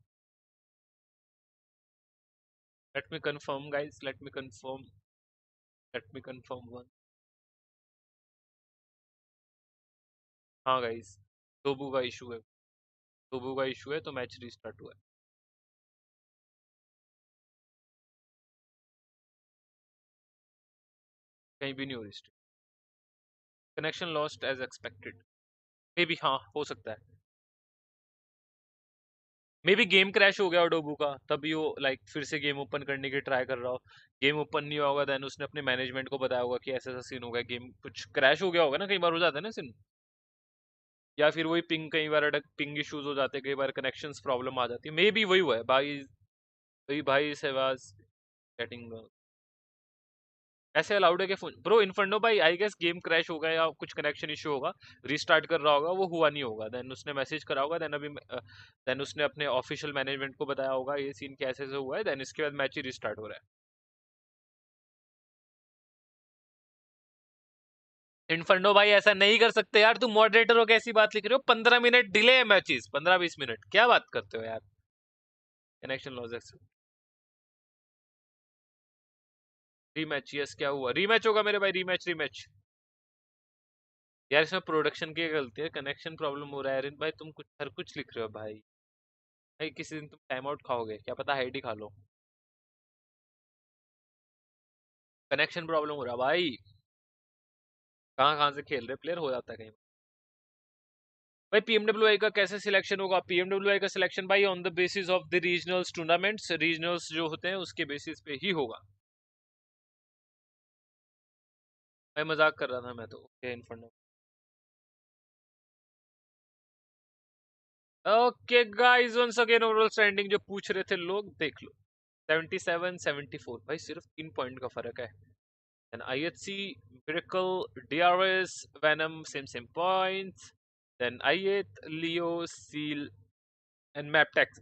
Let me confirm guys, let me confirm, let me confirm one. हाँ गाइस, डोबू का इशू है, डोबू का इशू है तो मैच रीस्टार्ट हुआ है। कहीं भी नहीं हो रही, connection lost as expected, maybe, हाँ हो सकता है, मे बी गेम क्रैश हो गया हो डोबू का, तभी वो लाइक फिर से गेम ओपन करने की ट्राई कर रहा हो, गेम ओपन नहीं हुआ होगा, देन उसने अपने मैनेजमेंट को बताया होगा कि ऐसा ऐसा सीन हो गया, गेम कुछ क्रैश हो गया होगा ना, कई बार हो जाता है ना सीन, या फिर वही पिंग, कई बार पिंग इश्यूज हो जाते हैं, कई बार कनेक्शंस प्रॉब्लम आ जाती है, मे बी वही हुआ है भाई। वही भाई सहवाज गेटिंग ऐसे अलाउड है कि फोन ब्रो इनफर्नो भाई, आई गेस गेम क्रैश होगा या कुछ कनेक्शन इशू होगा, रीस्टार्ट कर रहा होगा, वो हुआ नहीं होगा, देन उसने मैसेज करा होगा, देन अभी देन उसने अपने ऑफिशियल मैनेजमेंट को बताया होगा ये सीन कैसे से हुआ है, देन इसके बाद मैच ही रिस्टार्ट हो रहा है। इनफर्नो भाई ऐसा नहीं कर सकते यार, तुम मॉडरेटर हो, कैसी बात लिख रहे हो, 15 मिनट डिले है मैचेस, 15-20 मिनट, क्या बात करते हो यार। कनेक्शन लॉस, रीमैच, यस क्या हुआ, रीमैच होगा मेरे भाई, रीमैच रीमैच। यार इसमें प्रोडक्शन की गलती है, कनेक्शन प्रॉब्लम हो रहा है, अरिंद भाई तुम कुछ हर कुछ लिख रहे हो भाई, भाई किसी दिन तुम टाइम आउट खाओगे, क्या पता हाइड ही खा लो, कनेक्शन प्रॉब्लम हो रहा है भाई, कहाँ कहाँ से खेल रहे प्लेयर, हो जाता है कहीं। भाई पीएमडब्ल्यूआई का कैसे सिलेक्शन होगा, पीएमडब्ल्यूआई का सिलेक्शन भाई on the basis of the regionals tournaments, regionals जो होते हैं उसके बेसिस पे ही होगा। भाई मजाक कर रहा था मैं तो, okay Inferno. Okay guys, once again overall standing जो पूछ रहे थे लोग, देख लो 77-74, भाई सिर्फ 3 पॉइंट का फर्क है। Then IHC, Miracle, DRS, Venom, same points. Then I8, Leo, Seal, and Maptex.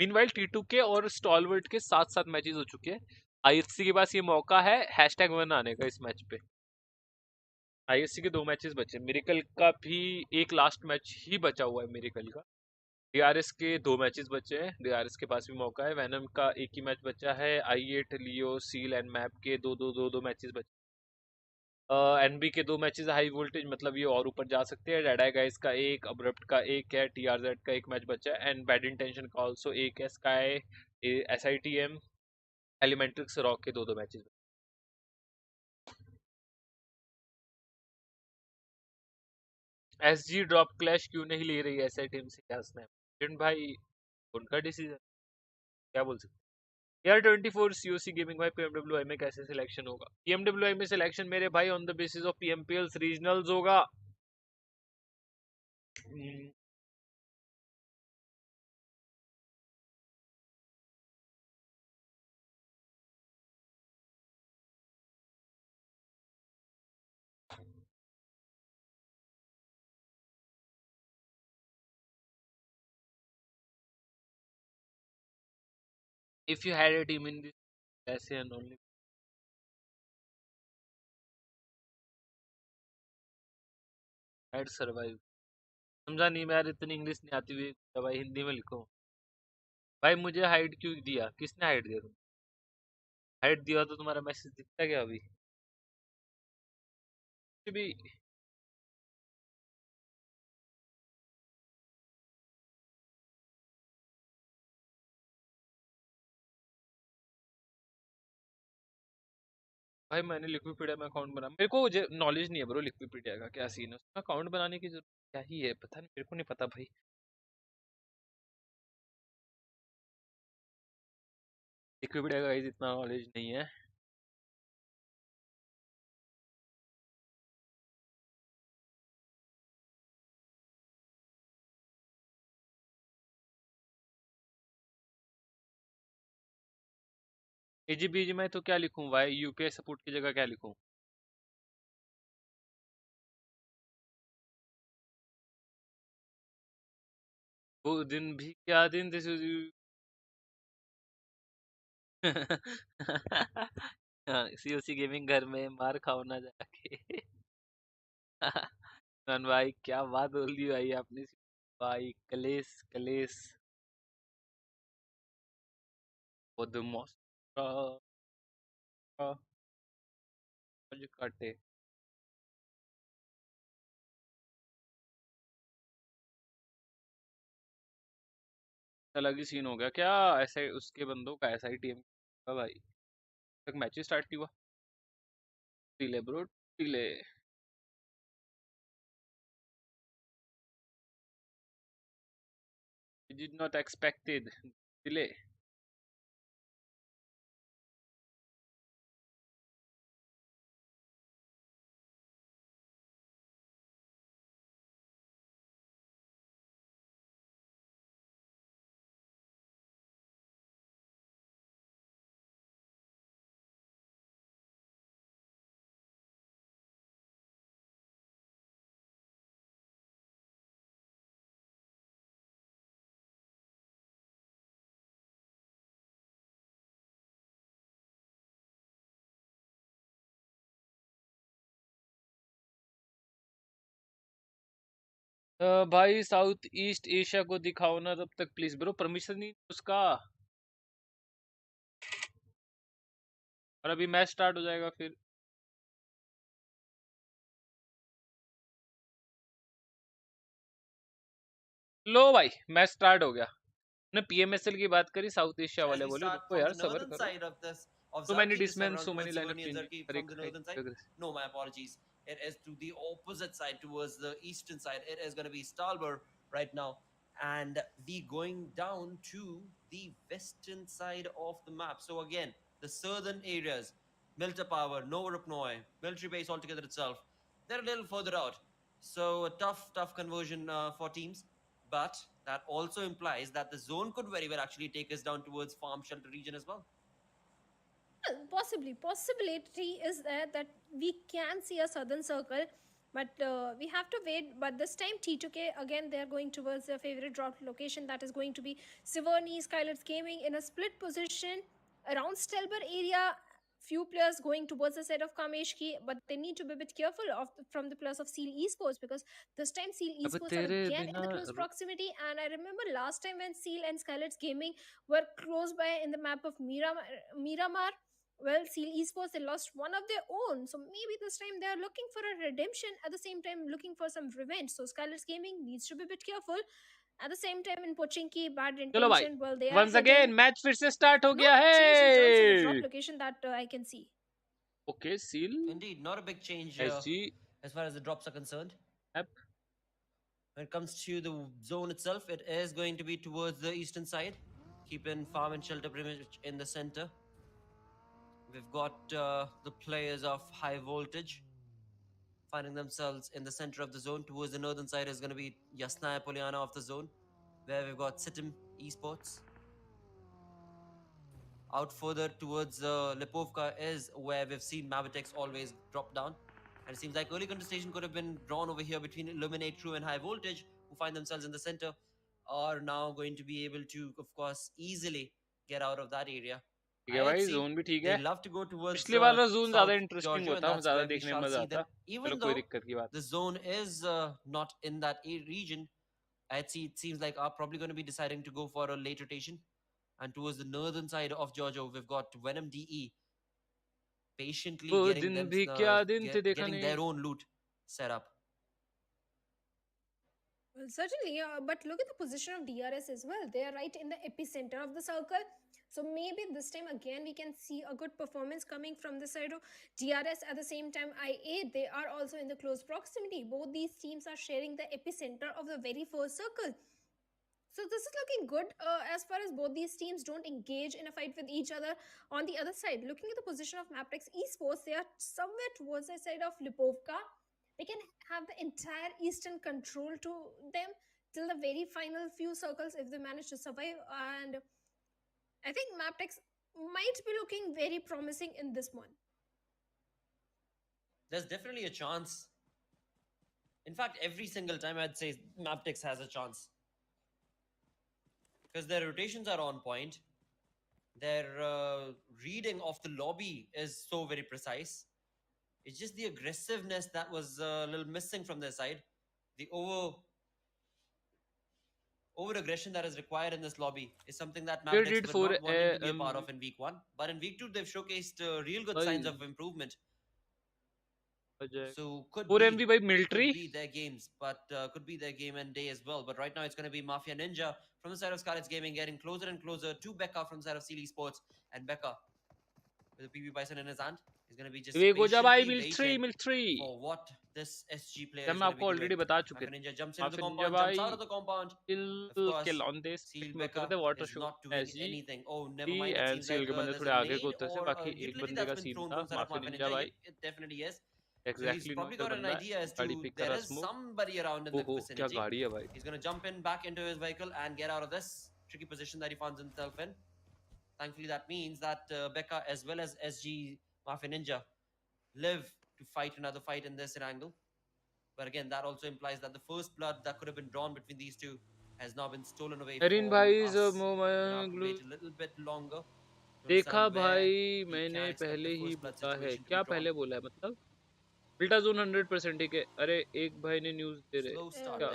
Meanwhile, T2 के और Stalwart के 7-7 मैचेस हो चुके हैं। IHC के पास ये मौका है #1 आने का इस मैच पे। IHC के 2 मैचेस बचे, मिरेकल का भी एक लास्ट मैच ही बचा हुआ है मिरेकल का। DRS के 2 मैचेस बचे हैं, DRS के पास भी मौका है। वेनम का एक ही मैच बचा है। I8, Leo, seal and map के दो मैचेस बचे। एनबी के 2 मैचेस हाई वोल्टेज, मतलब ये और ऊपर जा सकते हैं। रेड आई गाइस का एक, अब्रप्ट का एक है, टीआरजेड का एक मैच बचा है, एंड बैड इंटेंशन का ऑल्सो एक है। स्काई, एसआईटीएम, एलिमेंट्रिक्स, रॉक के दो मैचेस। एसजी ड्रॉप क्लैश क्यों नहीं ले रही एसआईटीएम से, क्या स्नैप भाई, उनका डिसीजन, क्या बोल सकते। यार 24 सीओसी गेमिंग भाई, पीएमडब्ल्यूआई में कैसे सिलेक्शन होगा, पीएमडब्ल्यूआई में सिलेक्शन मेरे भाई on the basis of PMPL's regionals होगा। If you had a team in this ऐसे and only had survive. समझा नहीं मैं यार, इतनी इंग्लिश नहीं आती हुई तो भाई हिंदी में लिखो। भाई मुझे हाइड क्यों दिया, किसने हाइड दिया? तुम हाइड दिया तो तुम्हारा मैसेज दिखता क्या अभी? कुछ भी भाई मैंने लिक्विपीडिया में अकाउंट बना, मेरे को नॉलेज नहीं है ब्रो लिक्विपीडिया का क्या सीन है, उसमें अकाउंट बनाने की जरूरत क्या ही है, पता नहीं, मेरे को नहीं पता भाई। लिक्विपीडिया का गाइस इतना नॉलेज नहीं है। एजीबीजी में तो क्या लिखूं भाई, यूके सपोर्ट की जगह क्या लिखूं? वो दिन भी क्या दिन थे हाँ, सीओसी गेमिंग घर में मार खाओ ना जाके। भाई क्या बात बोल दी भाई आपने, भाई कलेस कलेस बदमाश काटे। अलग ही सीन हो गया क्या, ऐसे उसके बंदों का ऐसा ही टीम का भाई, तक मैच स्टार्ट नहीं हुआ। Delay bro delay. Did not expected delay. भाई साउथ ईस्ट एशिया को दिखाओ ना तब तक प्लीज ब्रो, परमिशन नहीं उसका। और अभी मैच स्टार्ट हो जाएगा फिर। लो भाई मैच स्टार्ट हो गया। ने पीएमएसएल की बात करी, साउथ एशिया As वाले we बोले start रुको from यार the सबर northern करो। side of this of so many Zerki, this time डिसमैन around so many towards lineup Sigourney and change Zerki her from एक the northern side. जगह से। No, my apologies. It is to the opposite side towards the eastern side. It is going to be Stalber right now. And we going down to the western side of the map. So again, the southern areas, Milta Power, Nova Rupnoi, military base altogether itself, they're a little further out. So a tough conversion for teams. But that also implies that the zone could very well actually take us down towards farm shelter region as well. Well, possibly. Possibility is there that we can see a southern circle, but we have to wait. But this time, T2K again, they're going towards their favorite drop location, that is going to be Sigourney, Skylar's Gaming in a split position around Stelber area. Few players going towards the side of Kameshki, but they need to be a bit careful from the players of Seal Esports, because this time Seal अब Esports are तेरे again in बिना the close proximity. And I remember last time when Seal and Skylar's Gaming were close by in the map of Miramar. Well, Seal Esports, they lost one of their own. So maybe this time they are looking for a redemption, at the same time looking for some revenge. So Skylar's Gaming needs to be a bit careful. At the same time, in Pochinki, bad चलो भाई intention, well, they are once again hitting. Match फिर से start हो Not गया a change in terms of the drop है। location that I can see. Okay seal Indeed, not a big change SG as far as the drops are concerned. App When it comes to the zone itself, it is going to be towards the eastern side, keeping farm and shelter pretty much in the center. We've got the players of high voltage finding themselves in the center of the zone. Towards the northern side is going to be Yasnaya Poliana of the zone, where we've got Sitim Esports. Out further towards Lipovka is where we've seen Mavitex always drop down. And it seems like early contestation could have been drawn over here between Illuminate True and High Voltage, who find themselves in the center, are now going to be able to, of course, easily get out of that area. ठीक है भाई, IHC, zone भी ठीक they है। love to go towards पिछली वाला zone ज्यादा South interesting Georgia, and होता, that's ज्यादा where we देखने में shall मजा see आता। them. चलो Even कोई though दिक्कत की बात the zone is not in that region, IHC, it seems like are probably going to be deciding to go for a late rotation. And towards the northern side of Georgia, we've got Venom DE patiently वो getting दिन them भी क्या दिन थे देखा getting नहीं। their own loot set up. Well, certainly, but look at the position of DRS as well. They are right in the epicenter of the circle. So maybe this time again we can see a good performance coming from the side of DRS. At the same time, IA, they are also in the close proximity. Both these teams are sharing the epicenter of the very first circle. So this is looking good as far as both these teams don't engage in a fight with each other. On the other side, looking at the position of Maptex Esports, they are somewhere towards the side of Lipovka. They can have the entire eastern control to them till the very final few circles if they manage to survive. And I think Maptex might be looking very promising in this one. There's definitely a chance. In fact, every single time I'd say Maptex has a chance. Because their rotations are on point. Their reading of the lobby is so very precise. It's just the aggressiveness that was a little missing from their side. The over-aggression that is required in this lobby is something that Maptex were not wanting to be a part of in week 1. But in week 2, they've showcased real good signs of improvement. So could be their games, but could be their game and day as well. But right now it's going to be Mafia Ninja from the side of Scarlet's Gaming getting closer and closer to Becca from the side of Seal Esports. And Becca, with a PB Bison in his hand, is going to be just patiently waiting for what this SG player is going to be doing. Mafia Ninja jumps into the compound, jumps out of the compound. Of course, Seal Becca is not doing anything. Oh, never mind. It seems like there's a nade or a utility that's been thrown from the side of Mafia Ninja. Yep, it definitely is. So he's probably got an idea as to there is somebody around in the vicinity. He's going to jump in back into his vehicle and get out of this tricky position that he finds himself in. Thankfully, that means that Becca as well as SG Mafia Ninja live to fight another fight in this Erangel. But again, that also implies that the first blood that could have been drawn between these two has now been stolen away from us. We're going to have to wait a little bit longer. देखा भाई, मैंने पहले ही बोला है। क्या पहले बोला है मतलब? बिल्टा जोन 100% ठीक है। अरे एक भाई ने न्यूज़ दे रहे क्या?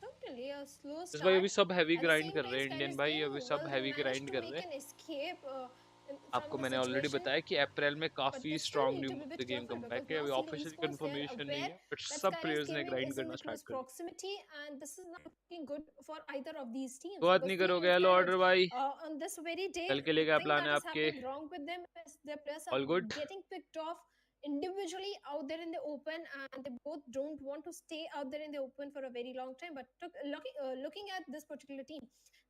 Totally a slow इस भाई start. अभी सब heavy At the grind same कर time, रहे हैं। इंडियन Skyler's भाई Gaming, अभी well, सब they heavy managed grind to कर make रहे हैं। an escape आपको from the मैंने ऑलरेडी situation. बताया कि अप्रैल में But काफी they still strong need new to be a the bit game careful comeback because है। now अभी Seal official Esports, they are confirmation नहीं aware है, बट that सब Skyler's प्लेयर्स ने Gaming ग्राइंड is in करना the start close कर दिया। proximity, and this is not looking good for either of these teams. बात Because नहीं Team करोगे? हेलो ऑर्डर Skylar's, भाई, on this very day, कल के लिए the क्या thing प्लान that है is आपके? happening wrong with them is their players are all good? getting picked off individually out there in the open, and they both don't want to stay out there in the open for a very long time. But looking at this particular team,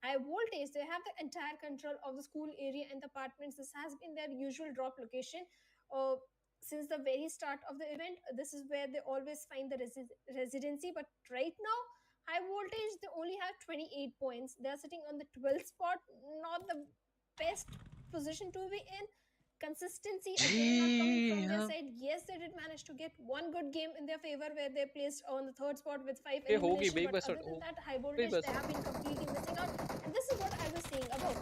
high voltage, they have the entire control of the school area and the apartments. This has been their usual drop location since the very start of the event. This is where they always find the residency. But right now, high voltage, they only have 28 points. They're sitting on the 12th spot, not the best position to be in. Consistency again not coming from their side. Yes, they did manage to get one good game in their favor where they placed on the 3rd spot with 5 ये होगी eliminations. भाई, But बस other than that, high voltage, they have been completely missing out. And this is what I was saying about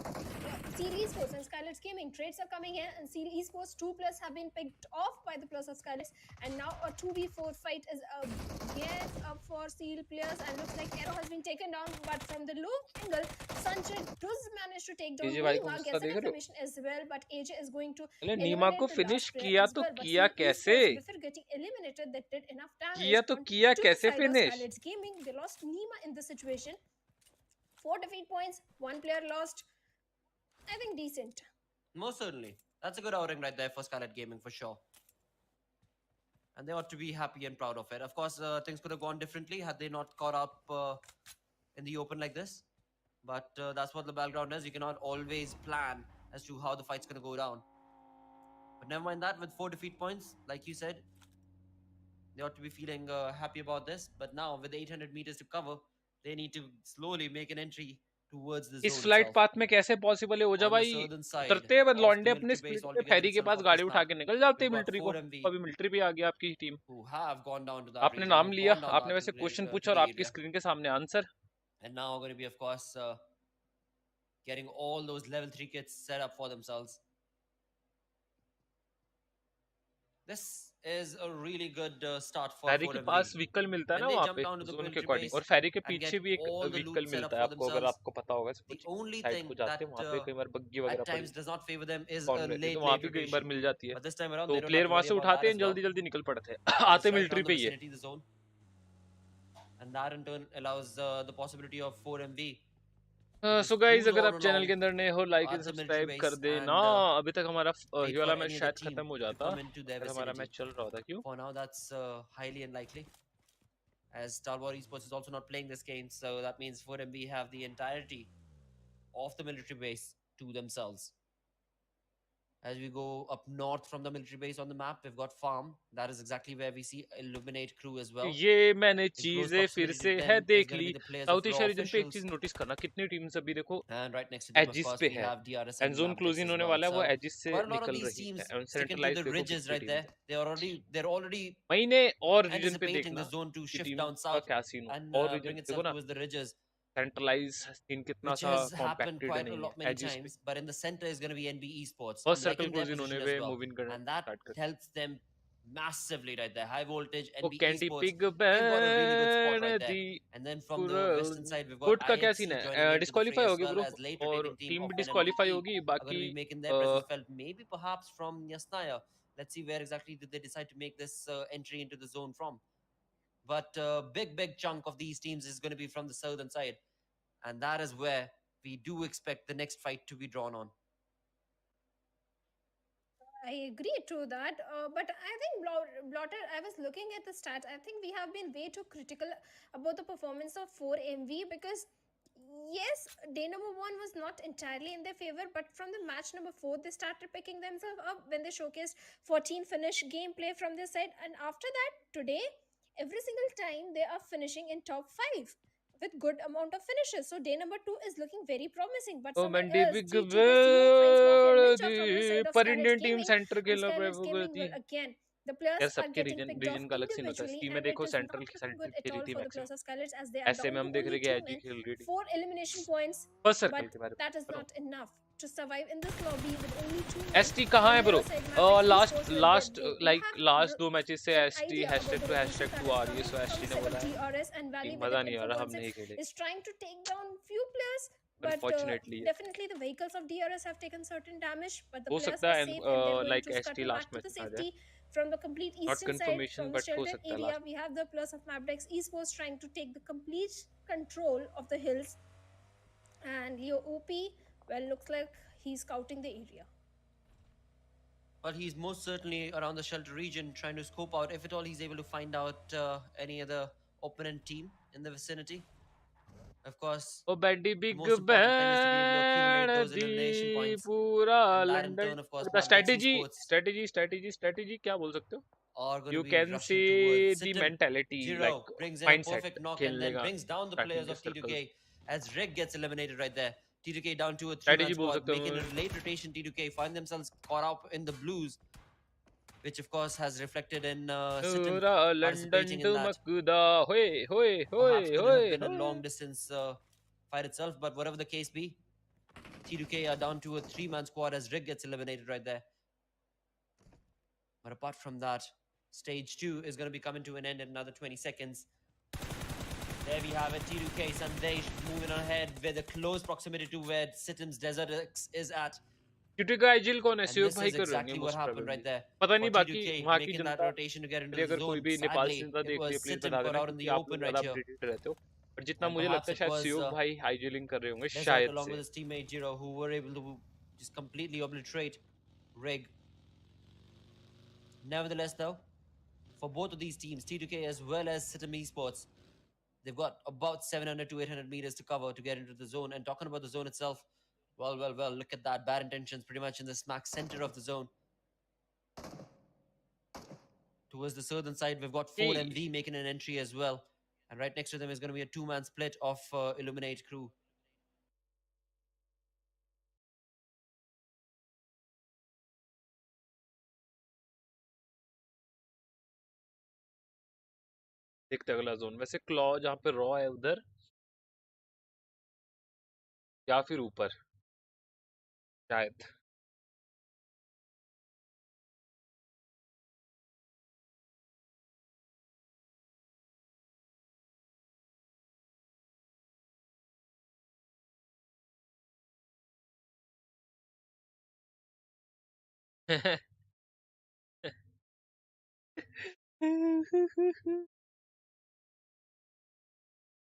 Seal Esports and Skylar's Gaming. Trades are coming in, and Seal Esports 2+ have been picked off by the plus of Skylar's. And now a 2v4 fight is again up for Seal players, and looks like Arrow has been taken down. But from the low angle, Sanjay does manage to take down Nima, gets an information as well. But AJ is going to नीमा को finish किया तो किया कैसे? किया तो किया कैसे finish? Gaming, they lost Nima in this situation. 4 defeat points, 1 player lost. I think decent. Most certainly. That's a good outing right there for Scarlet Gaming for sure. And they ought to be happy and proud of it. Of course, things could have gone differently had they not caught up in the open like this. But that's what the battleground is. You cannot always plan as to how the fight's going to go down. But never mind that, with 4 defeat points, like you said, they ought to be feeling happy about this. But now, with 800 meters to cover, they need to slowly make an entry towards the zone. इस flight path में कैसे possible है? हो जा भाई, उतरते हैं लॉन्डे अपने स्पीड पे फेरी के पास गाड़ी उठा के निकल जाते हैं मिलिट्री को। अभी मिलिट्री भी आ गई आपकी टीम। आपने नाम लिया, आपने वैसे क्वेश्चन पूछा और आपकी स्क्रीन के सामने answer. And now going to be, of course, getting all those level 3 kits set up for themselves. This is a really good start for फेरी के 4MV. पास व्हीकल मिलता है When ना they वहाँ jump पे down to the जोन के military according, base और फेरी के and पीछे get भी एक all the vehicle loot set up मिलता है for आपको, अगर themselves, आपको पता होगा the कुछ only साइड thing को जाते हैं that वहाँ पे कई बार बग्गी at वगैरह पड़ी times does not favor them is spawn a रहती है, तो late वहाँ भी कई बार rotation. मिल जाती है, But this time around, तो they don't player have to वहाँ worry से about उठाते that हैं, as well. जल्दी जल्दी निकल पड़ते हैं Just आते right मिलिट्री around the पे ही है। vicinity, the zone. And that in turn allows the possibility of 4MV. So guys, cruise अगर on आप चैनल along के अंदर नए हो, like and at the military subscribe कर base देना। and अभी तक हमारा ये wait for वाला मैच any other शायद team खत्म हो to जाता come into their अगर हमारा vicinity. मैच चल रहा होता। क्यों? For now, that's highly unlikely, as Star Wars Esports is also not playing this game, so that means 4MV have the entirety of the military base to themselves. As we go up north from the military base on the map, we've got farm. That is exactly where we see Illuminate crew as well. ये मैंने In close चीजें फिर proximity से to है them is देख going to ली। be the players South of Asia Raw region पे एक चीज officials. नोटिस करना, कितनी टीम्स अभी देखो And right next to them, of edges course, पे we है, have DRS and and zone Mavericks close as इन्होंने well. वाला है, वो So एजिस से quite a lot of निकल these रही teams है। And sticking to centralise the देखो ridges कितनी right टीम्स there. है। They're already महीने और रीजन पे anticipating देखना the zone to कि shift टीम down का south क्या सीन हो, and और रीजन bring देखो itself ना, towards the ridges, centralise scene कितना which सा has happened compacted quite a नहीं है lot many एजिस पे। times. But in the center is going to be NB Esports, first and circle liking their close इन्होंने position पे as well, move in करना and that start कर। helps them massively right there. High voltage वो NB candy Esports, pig they've got a really good spot ban right there. The And then from the पूरा western side, we've got good का क्या scene IHC joining है? into the fray disqualify as होगी well bro, as late और rotating team team भी of disqualify NMBE होगी। are going बाकी to be making their presence felt. Maybe perhaps from Yasnaya. Let's see where exactly did they decide to make this entry into the zone from. But big chunk of these teams is going to be from the southern side, and that is where we do expect the next fight to be drawn on. I agree to that, but I think Blotter, I was looking at the stats. I think we have been way too critical about the performance of 4MV because, yes, day number 1 was not entirely in their favor, but from the match number 4, they started picking themselves up when they showcased 14 finish gameplay from their side, and after that, today, every single time they are finishing in top 5 with good amount of finishes. So day number 2 is looking very promising. But ओ somewhere मंडी else, big T2K CEO finds Mafia Ninja from the side of पर Scarlet Indian team Gaming, centre and खेलना Scarlet Gaming होती will है again, the players यार। are सबके getting region picked off region का अलग सीन होता है। individually, सी में and it देखो is central not looking central good at खेली all थी for the maximum, players of Scarlet as they are ऐसे में down हम to देख रहे only कि 2 एजी men, खेल रही थी। 4 elimination points, first circle but के बारे में that is करो। not enough to survive in this lobby with only 2 men. ST कहाँ है On bro? your side, Mavericks last Esports will last they do like have last 2 matches से some ST idea about hashtag the two rotation hashtag that 2 is आ रही है, coming so from ST the ने side of बोला है DRS, and कि Valley with मजा an नहीं आ Info रहा, हम नहीं concept खेलेंगे। is trying to take down few players, but unfortunately definitely the vehicles of DRS have taken certain damage, but the हो players सकता are है safe and they're going like to ST scuttle back last to match the में आ जाए, safety from the complete not eastern side. Confirmation From the but हो sheltered सकता है area, last. we have the players of Mavericks Esports trying to take the complete control of the hills, and Leo OP, well, looks like he's scouting the area. But he's most certainly around the shelter region trying to scope out if at all he's able to find out any other opponent team in the vicinity. Of course, ओ बैडी the big most important thing is to be able to accumulate बैन those दी elimination points. पूरा And that in London turn, of course, का Mavericks strategy Esports strategy strategy strategy क्या बोल सकते हो? are going to you be can से rushing towards the Sitim. Mentality Giro like brings in a mindset perfect knock and खेलने then का, brings down the starting players के of circle T2K as Rig gets eliminated right there. T2K down to a 3-man strategy बोल squad, सकते making हो। a late rotation. T2K find themselves caught up in the blues, which of course has reflected in Sitim पूरा London participating in that. टुमकदा होए होए होए Perhaps couldn't होए have been a होए। long distance fight itself, but whatever the case be, T2K are down to a 3-man squad as Rig gets eliminated right there. But apart from that, stage 2 is going to be coming to an end in another 20 seconds. There we have it, T2K Sandesh moving ahead with a close proximity to where Sitim's Desert X is at. UT का IGL कौन है? And CO this भाई is कर रहे होंगे exactly what most happened right probably. there. पता For नहीं बाकी T2K वहाँ की making that Janata, rotation to get into यदि the अगर कोई zone. भी नेपाल से Sadly, जनता it देख रही है was प्लीज Sitim बता caught देना, out in क्योंकि the आप लोग open right ज्यादा here. अपडेटेड रहते हो। पर जितना And मुझे perhaps लगता है it शायद was सीओ भाई आईजीएलिंग कर रहे होंगे Desert शायद along से। with his teammate Jiro, who were able to just completely obliterate Rig. Nevertheless, though, for both of these teams, T2K as well as Sitim Esports, they've got about 700 to 800 meters to cover to get into the zone. And talking about the zone itself, well, look at that. Bad intentions pretty much in the smack center of the zone. Towards the southern side, we've got 4MV making an entry as well. And right next to them is going to be a 2-man split of Illuminate crew. देखते हैं अगला zone. वैसे claw जहाँ पे raw है उधर या फिर ऊपर, शायद।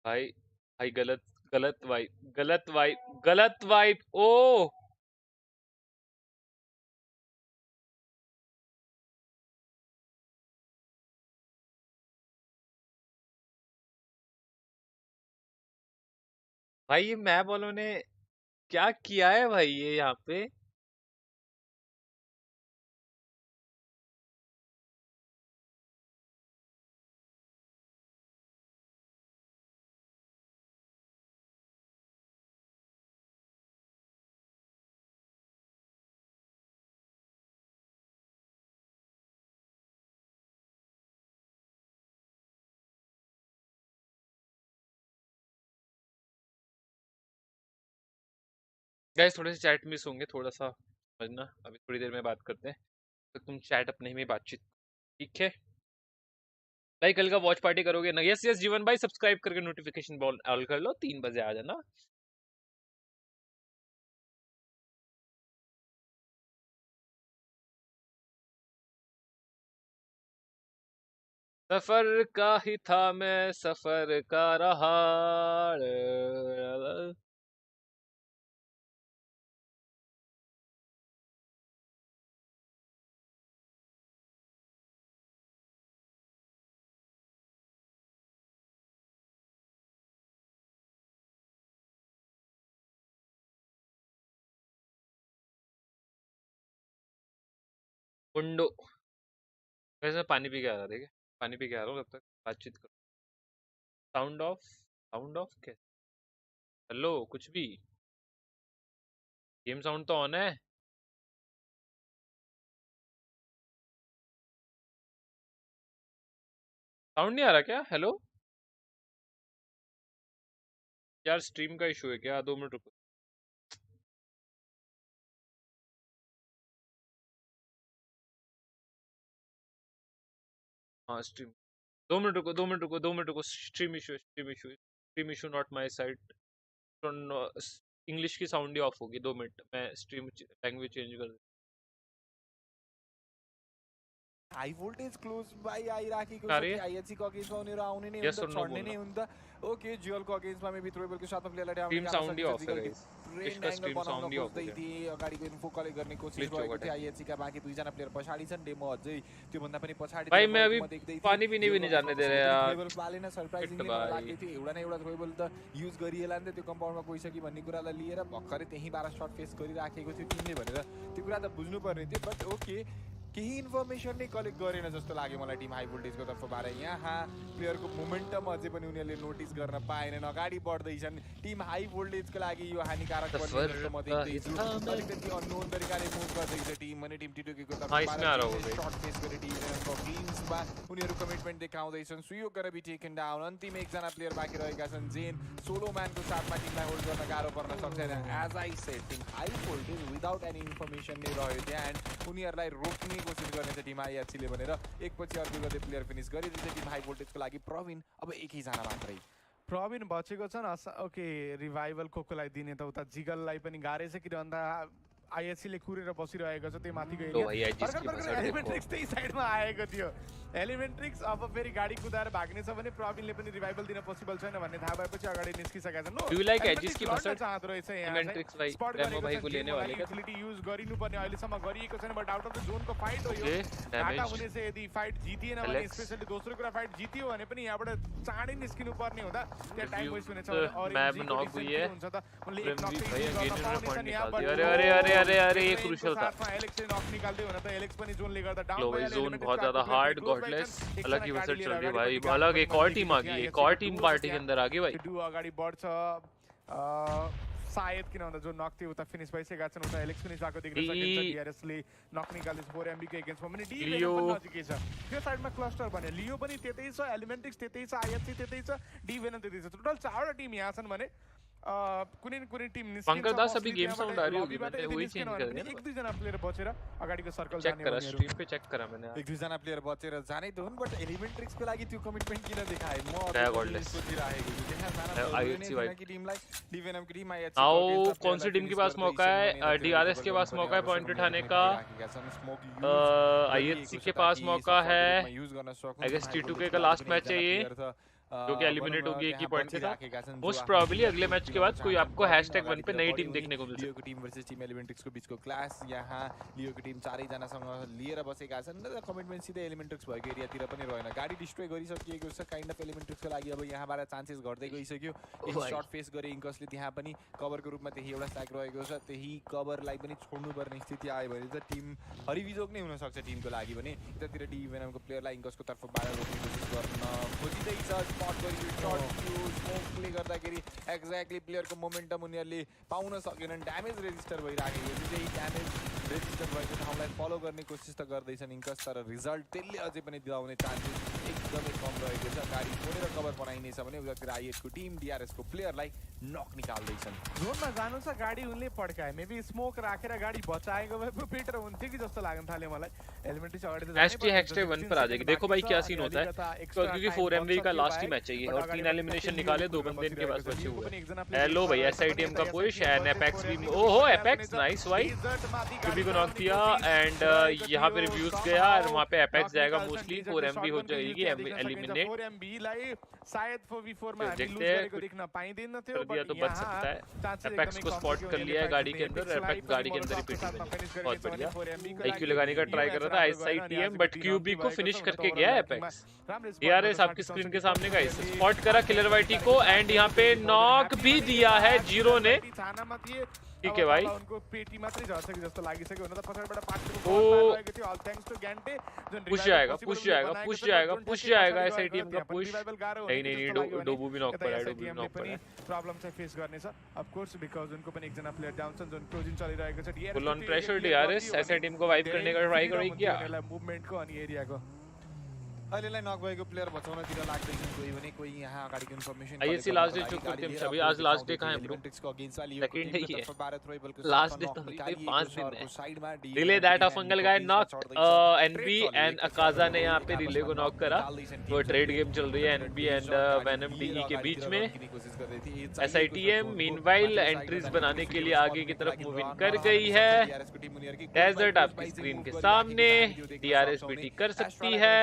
भाई भाई गलत गलत वाइब ओ। भाई ये मैप वालों ने क्या किया है भाई ये यहाँ पे। गाइस थोड़े से चैट मिस होंगे, थोड़ा सा समझना, अभी थोड़ी देर में बात करते हैं, तो तुम चैट अपने में बातचीत, ठीक है भाई। कल का वॉच पार्टी करोगे ना? यस यस जीवन भाई, सब्सक्राइब करके नोटिफिकेशन बॉल ऑल कर लो, 3 बजे आ जाना। सफर का ही था मैं, सफर का रहा। कुंडो, वैसे मैं पानी पी के आ रहा, ठीक है, पानी पी के आ रहा हूँ, तब तक बातचीत करो। साउंड ऑफ क्या? हेलो कुछ भी, गेम साउंड तो ऑन है। साउंड नहीं आ रहा क्या? हेलो यार, स्ट्रीम का इशू है क्या? 2 मिनट रुको। हाँ स्ट्रीम, 2 मिनट रुको, 2 मिनट रुको, 2 मिनट रुको, stream issue not my side. English की साउंड ही ऑफ होगी, 2 मिनट मैं स्ट्रीम लैंग्वेज चेंज कर दूँ। हाई वोल्टेज क्लोज बाई आइराखेको आ छ रही कि है? आइएचसी को अगेन्स्टमा उनीहरू आउने नै Yes हुन्छ, or no छड्ने बोलना। नै हुन्छ। ओके जियोलको अगेन्स्टमा मेबी थ्रोबलको साथमा प्लेयरलाई ड्याउन स्ट्रीम जान साउंड ही सकिन्छ। ऑफ है जिगल गाइस, डिफरेन्ट इसका एंगल स्ट्रीम बनाउन साउंड ही ऑफ हो खोज्दै गया, थिए, अगाडिको इन्फो कलेक्ट गर्ने कोसिस ग्लिच होगा रहेको थियो। टाइम। आइएचसीका बाँकी 2जना प्लेयर पछाडि छन्, डेमो अझै त्योभन्दा पनि पछाडितिर भाई मैं रहेको अभी म देख्दै थिएँ। पानी पीने भी जियोलको नहीं जाने अगेन्स्टमा दे रहे कसैले पनि यार। थ्रोबल पालेन, फिट सरप्राइजिङली मलाई भाई लाग्दै थियो एउटा न एउटा थ्रोबल त युज गरिएला नि त त्यो कम्पाउन्डमा गइसक्यो भन्ने कुरालाई लिएर भर्खरै त्यहीँ 12 सर्ट फेस गरिराखेको थियो टिमले भनेर त्यो कुरा त बुझ्नुपर्ने थियो। बट ओके, केही इन्फर्मेसन नै कलेक्ट गरेन जस्तो लाग्यो मलाई टिम हाई भोल्टेजको तर्फबाट। यहाँ प्लेयरको मोमेन्टम अझै पनि उनीहरूले नोटिस गर्न पाएनन्, अगाडि बढ्दैछन्। टिम हाई भोल्टेजको लागि यो हानिकारक बन्ने जस्तो म देख्दैछु। अलिकति अननोन तरिकाले मुभ गर्दैछ टिम भने टिम टिटोकीको हाँ इसमें आ रहा तर्फबाट होगा सर्ट फेस गरे टिमको गेम्समा उनीहरू कमिटमेन्ट देखाउँदैछन्। सुयोग गरेर बी टेकन डाउन। अन्तिम एकजना प्लेयर बाँकी रहेका छन्, जेन सोलो म्यानको साथमा टिमलाई होल्ड गर्न गाह्रो पर्न सक्दैन। As I said, team high voltage without any information नै रह्यो त्यहाँ एन्ड उनीहरूलाई रोक्ने कोसिस गर्नेछ टिम आइएचसीले भनेर एकपछि अर्को गर्दै प्लेयर फिनिस गरिदिन्छ टिम हाई भोल्टेजको लागि। प्रवीण अब एकैजना मात्रै प्रवीण बचेको छन्। ओके, रिभाइभल कोकोलाई दिने त उता जिगललाई पनि गाह्रै छ, किन भन्दा आइएचसीले कुरेर बसिरहेको छ त्यो माथिको तो एरिया। भाई एजिस की मजा देखो। एलिमेन्ट्रिक्स त्यही साइडमा आएको थियो। एलिमेन्ट्रिक्स अब फेरि गाडी कुदाएर भाग्ने छ भने प्रवीणले पनि रिभाइभल दिन पोसिबल छैन भन्ने थाहा भएपछि अगाडि निस्किसकेका छन्। Do you like एजिस की मजा? चाहँदो रहेछ यहाँ एलिमेन्ट्रिक्स भाई, स्पट रेमो भाई को लेने वाले का युटिलिटी युज गरिनुपर्ने अहिलेसम्म गरिएको छैन। बट आउट अफ द जोनको फाइट हो यो। ओके, घाटा डैमेज हुने चाहिँ यदि फाइट जितिएन भने, एलेक्स। स्पेशली दोस्रो कुरा फाइट जितियो भने पनि यहाँबाट चाँडै निस्किनु पर्ने हुँदा त्यहाँ टाइम वेस्ट हुनेछ। मैप नॉक हुई है, हुन्छ त उनले एक रमजीत नक भाई चाहिँ अगेन गर्न इन्होंने पॉइंट पाउनेछन् यहाँ। निकाल बट दिया। अरे अरे अरे अरे ये क्रूशियल था। साथमा एलेक्सले नक निकाल्दै हुन त एलेक्स पनि जोनले गर्दा डाउन लो भाई, भइहाल्यो। जोन एलिमेन्ट्रिक्स बहुत ज्यादा आफ्नो हार्ड, प्लेयर क्लोज गॉडलेस, भइछन्। अलग ही एकजना विसेट गाडी चल रही है लिएर भाई, अगाडि अलग एक और देखि टीम आ गई, एक और टीम पार्टी के अंदर आ गई भाई। डु अगाडि बढ्छ सायद, किन भन्दा जो नक थियो उता फिनिस भइसकेका छन्। उता एलेक्स फिनिस भएको देख्न सकिन्छ। डीआरएसले नक निकाल्दैछ 4 MB को एगेन्स्टमा पनि। डी लियो पनि नजिकै छ, त्यो साइडमा क्लस्टर बन्यो। लियो पनि त्यतै छ, एलिमेन्ट्रिक्स त्यतै छ, आइएचसी त्यतै छ, डी भेनम त्यतै छ। टोटल 4 टिम यहाँ छन् भने कुनै न कुनै टिम पंकज दास अभी mostly गेम त्यहाँबाट साउन्ड आ रही होगी, लबीबाट मैंने यदि वही निस्केन चेंज भने कर पनि दिया एक दुईजना प्लेयर बचेर अगाडिको सर्कल चेक जाने करा, उनीहरू स्ट्रीम पे चेक करा मैंने। एक दुईजना प्लेयर बचेर जानै त हुन्, बट एलिमेन्ट्रिक्सको लागि त्यो कमिटमेन्ट किन देखाए? म क्या अझै godless? पनि सोचिरहेको छु, त्यहाँ जान त IHC हुँदैन थिएन वाइड। कि टिमलाई, DVNM की टीम IHC आओ, को against कौन सी प्लेयरलाई टीम के finish पास गर्दैछन् मौका है? भने त्यो DRS के recover पास गर्नुपर्ने मौका है अवसर पॉइंट उनीहरूले उठाने पनि का। पाइराखेका छन्। Smoke use IHC गरिएको के छ पास ताकि मौका सफल है। रूपमा use गर्न सकुन्। I guess Michael T2K को का लागि लास्ट पनि मैच है एकजना ये, player छ, जो कि एलिमिनेट भनौँ न होगी एक ही त्यहाँ पॉइंट के साथ। बचिराखेका छन्, जो मोस्ट आफ्नो प्रोबेबली टीमलाई अगले push मैच के दिलाउन बाद कोई चाहन्छन्। आपको बढी हैशटैग वन पे अगाडितिर नई बढी टीम हुने देखने को मिल सकती लियोको टिम भर्सेस टिम एलिमेन्ट्रिक्सको बीचको क्लास, यहाँ लियोको टिम चारैजनासँग लिएर बसेका छन् र कमिटमेन्ट सिधै एलिमेन्ट्रिक्स भएको एरियातिर पनि रहेन। गाडी डिस्ट्रोय गरिसकिएको छ काइन्ड अफ एलिमेन्ट्रिक्सको लागि। अब यहाँबाट चान्सेस घट्दै गइसक्यो। यही भाइ। सर्ट फेस गरे इन्कसले, त्यहाँ पनि कभरको रूपमा त्यही एउटा स्ट्याक रहेको छ, त्यही कभरलाई पनि छोड्नुपर्ने स्थिति आयो भने त टिम हरिबिजोग नै हुनसक्छ टिमको लागि भने। यतातिर डिभेनमको प्लेयरलाई इन्कसको तर्फबाट रोक्ने कोसिस गर्न खोजिँदैछ, स्पट गरियो सर्ट थियो, स्मोकले गर्दाखेरि एक्ज्याक्टली प्लेयरको मोमेन्टम उनीहरूले पाउन सकेनन्। ड्यामेज रेजिस्टर भइराखेको थियो, त्यही ड्यामेज रेजिस्टर भएको ठाउँलाई फलो गर्ने कोसिस त गर्दैछन् इन्कस, तर रिजल्ट त्यसले अझै पनि दिलाउने चान्सेस एकदमै कम रहेको छ। गाडी छोडेर कभर बनाइनेछ भने उतातिर आइएसको टिम डिआरएसको प्लेयरलाई नक निकाल्दैछन्। जोनमा जानु छ गाडी उनले पड्काए, मेबी स्मोक राखेर गाडी बचाएको भए बेटर हुन्थ्यो कि जस्तो लाग्न थाल्यो मलाई। एलिमेन्ट्री अगाडि त एसटी हैशटैग 1 पर आ जाएगी। देखो भाई क्या सीन होता है, क्योंकि 4MV का लास्ट ही मैच है ये, और 3 एलिमिनेशन निकाले, 2 बंदे इनके पास बचे हुए हैं। हेलो भाई, SITM का पुश एंड एपेक्स भी, ओहो एपेक्स नाइस भाई, क्यूबी को नॉक किया एंड यहाँ पे रिव्यूज गया और वहाँ पे एपेक्स जाएगा मोस्टली। 4MV हो जाएगी एलिमिनेट। 4MV लाई शायद 4v4 में हामी लूज देखते हैं, गरेको देख्न पाइदैन थियो, कर दिया तो बच सकता है। एपेक्स को स्पॉट कर लिया है गाड़ी के अंदर, एपेक्स गाड़ी के अंदर ही पिटी हुई है। बहुत बढ़िया, IQ लगाने का ट्राई कर रहा था SITM, बट QB को फिनिश करके गया है एपेक्स। DRS आपकी स्क्रीन के सामने का स्पॉट करा किलर वाइटी को एंड यहाँ पे नॉक भी दिया है जीरो ने। ठीक है भाई, उनको पेटी मात्रै झर्छ कि जस्तो लागिसक्यो। हुन त पछाडिबाट पार्टीको ओ, बल लागेको थियो, ऑल थ्याङ्क्स टु ग्यान्टे जुन पुश जाएगा पुश जाएगा पुश जाएगा पुश जाएगा SITM का पुश। नहीं नहीं नहीं, डोबू भी नॉक पड़ा है, डोबू भी नॉक पड़ा है। प्रब्लम चाहिँ फेस गर्नेछ अफ कोर्स, बिकज उनको पनि एकजना प्लेयर डाउन छ जुन क्लोजिङ चलिरहेको छ। DRS full on pressure DRS SITM को वाइप करने का ट्राई करेगी क्या? मुभमेन्टको अनि एरियाको अहिलेलाई नक भएको प्लेयर बचाउनतिर लाग्दैछ कोही भने कोही। यहाँ अगाडिको इन्फर्मेसन ISC लास्ट डे चुप करके अभी आज लास्ट डे कहाँ है ब्रो? एलिमेन्ट्रिक्सको अगेन्स्ट वाली सेकंड ही है, लास्ट लास्ट डे तो भाई 5 दिन है। रिले दैट ऑफ फंगल गाय नॉक NB एंड अकाजा ने यहाँ पे रिले को नॉक करा। वो ट्रेड गेम चल रही है NB एंड वेनम DE के बीच में। SITM मीनवाइल एंट्रीज बनाने के लिए आगे की तरफ मूव इन कर गई है। डेजर्ट आपकी स्क्रीन के सामने, DRS BT कर सकती है।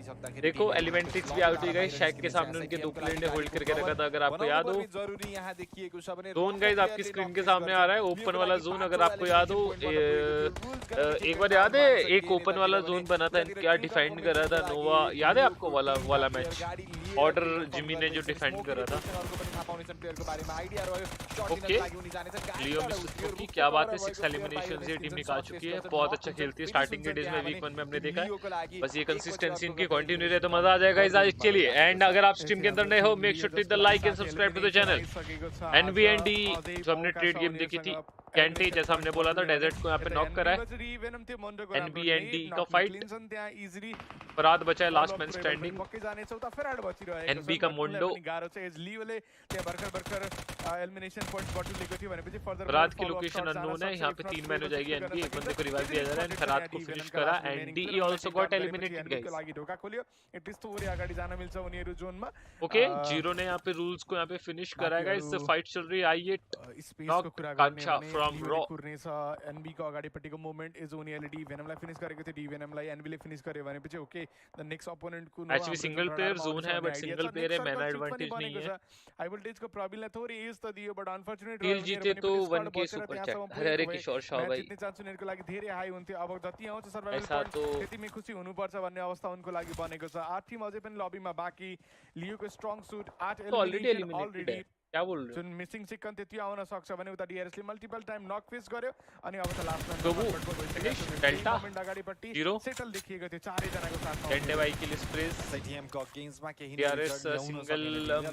देखो एलिमेंट्रिक्स भी आउट हो गई, शैक के सामने उनके 2 प्लेयर ने होल्ड करके रखा था, अगर आपको याद हो। जोन गाइस आपकी स्क्रीन के सामने आ रहा है, ओपन वाला जोन, अगर आपको याद हो। एक बार याद है एक ओपन वाला जोन बना था, क्या डिफेंड कर रहा था नोवा, याद है आपको वाला मैच ऑर्डर जिमी ने जो डिफेंड कर रहा था। ओके, लियो मिस्टर की क्या बात है, 6 एलिमिनेशन ये टीम निकाल चुकी है, बहुत अच्छा खेलती है। स्टार्टिंग के डेज में वीक 1 में हमने देखा है, बस ये कंसिस्टेंसी इनकी कंटिन्यू रहे तो मजा आ जाएगा इस आज के लिए। एंड अगर आप स्ट्रीम के अंदर नए हो, make sure to hit the like and subscribe to the channel. NVND जो हमने ट्रेड गेम देखी थी, कैंटे जैसा हमने बोला था, डेजर्ट को यहाँ पे नॉक करा है। NVND का फाइट, फराद बचा है लास्ट मैन स्टैंडिंग। NB का मोन्डो, फराद की लोकेशन अननोन है। यहाँ पे 3 मैन हो जाएगी NB, एक बंदे को रिवाइव दिया जा रहा है, फराद को फिनिश करा and DE also got eliminated guys. Okay, zero ने यहाँ पे रूल्स को यहाँ पे फिनिश करा है गाइस। फाइट चल रही है, आइए नॉक कांचा फ्रॉम रॉ। NB को अगाडिपट्टिको मोमेन्ट इज ओन एलडी वेनमलाई फिनिश गरेको थियो, डी वेनमलाई NB ले फिनिश गर्यो भनेपछि ओके द नेक्स्ट अपोनेन्ट को एक्चुअली सिंगल प्लेयर जोन है, बट सिंगल प्लेयर है, मैन एडवांटेज नहीं है। हाई वोल्टेज को प्रॉब्लम थोड़ी एज त दियो, बट अनफॉर्चुनेट टील जीते तो 1K सुपर चैट। अरे किशोर शाह भाई, जितने चान्स उनीहरुको लागि धेरै हाई हुन्थ्यो, अब जति आउँछ सर्भाइभल ऐसा पोइन्ट तो त्यतिमै खुसी हुनुपर्छ भन्ने अवस्था उनको लागि बनेको छ। 8 टिम अझै पनि लबीमा बाँकी, लियोको स्ट्रङ सुट 8 एलिमिनेटेड है, क्या बोल रहे हो? जुन मिसिङ सिक्कन त्यति आउन सक्छ भने उता DRS ले मल्टिपल टाइम नक फेस गर्यो अनि अब त लास्ट डोबू, फिनिश, डेल्टा, अगाडिपट्टि जीरो, सेटल देखिएको थियो चारै जनाको साथमा। डेन्टे भाइ के लिए स्प्रेस, SITM को अगेन्स्टमा केही DRS सिंगल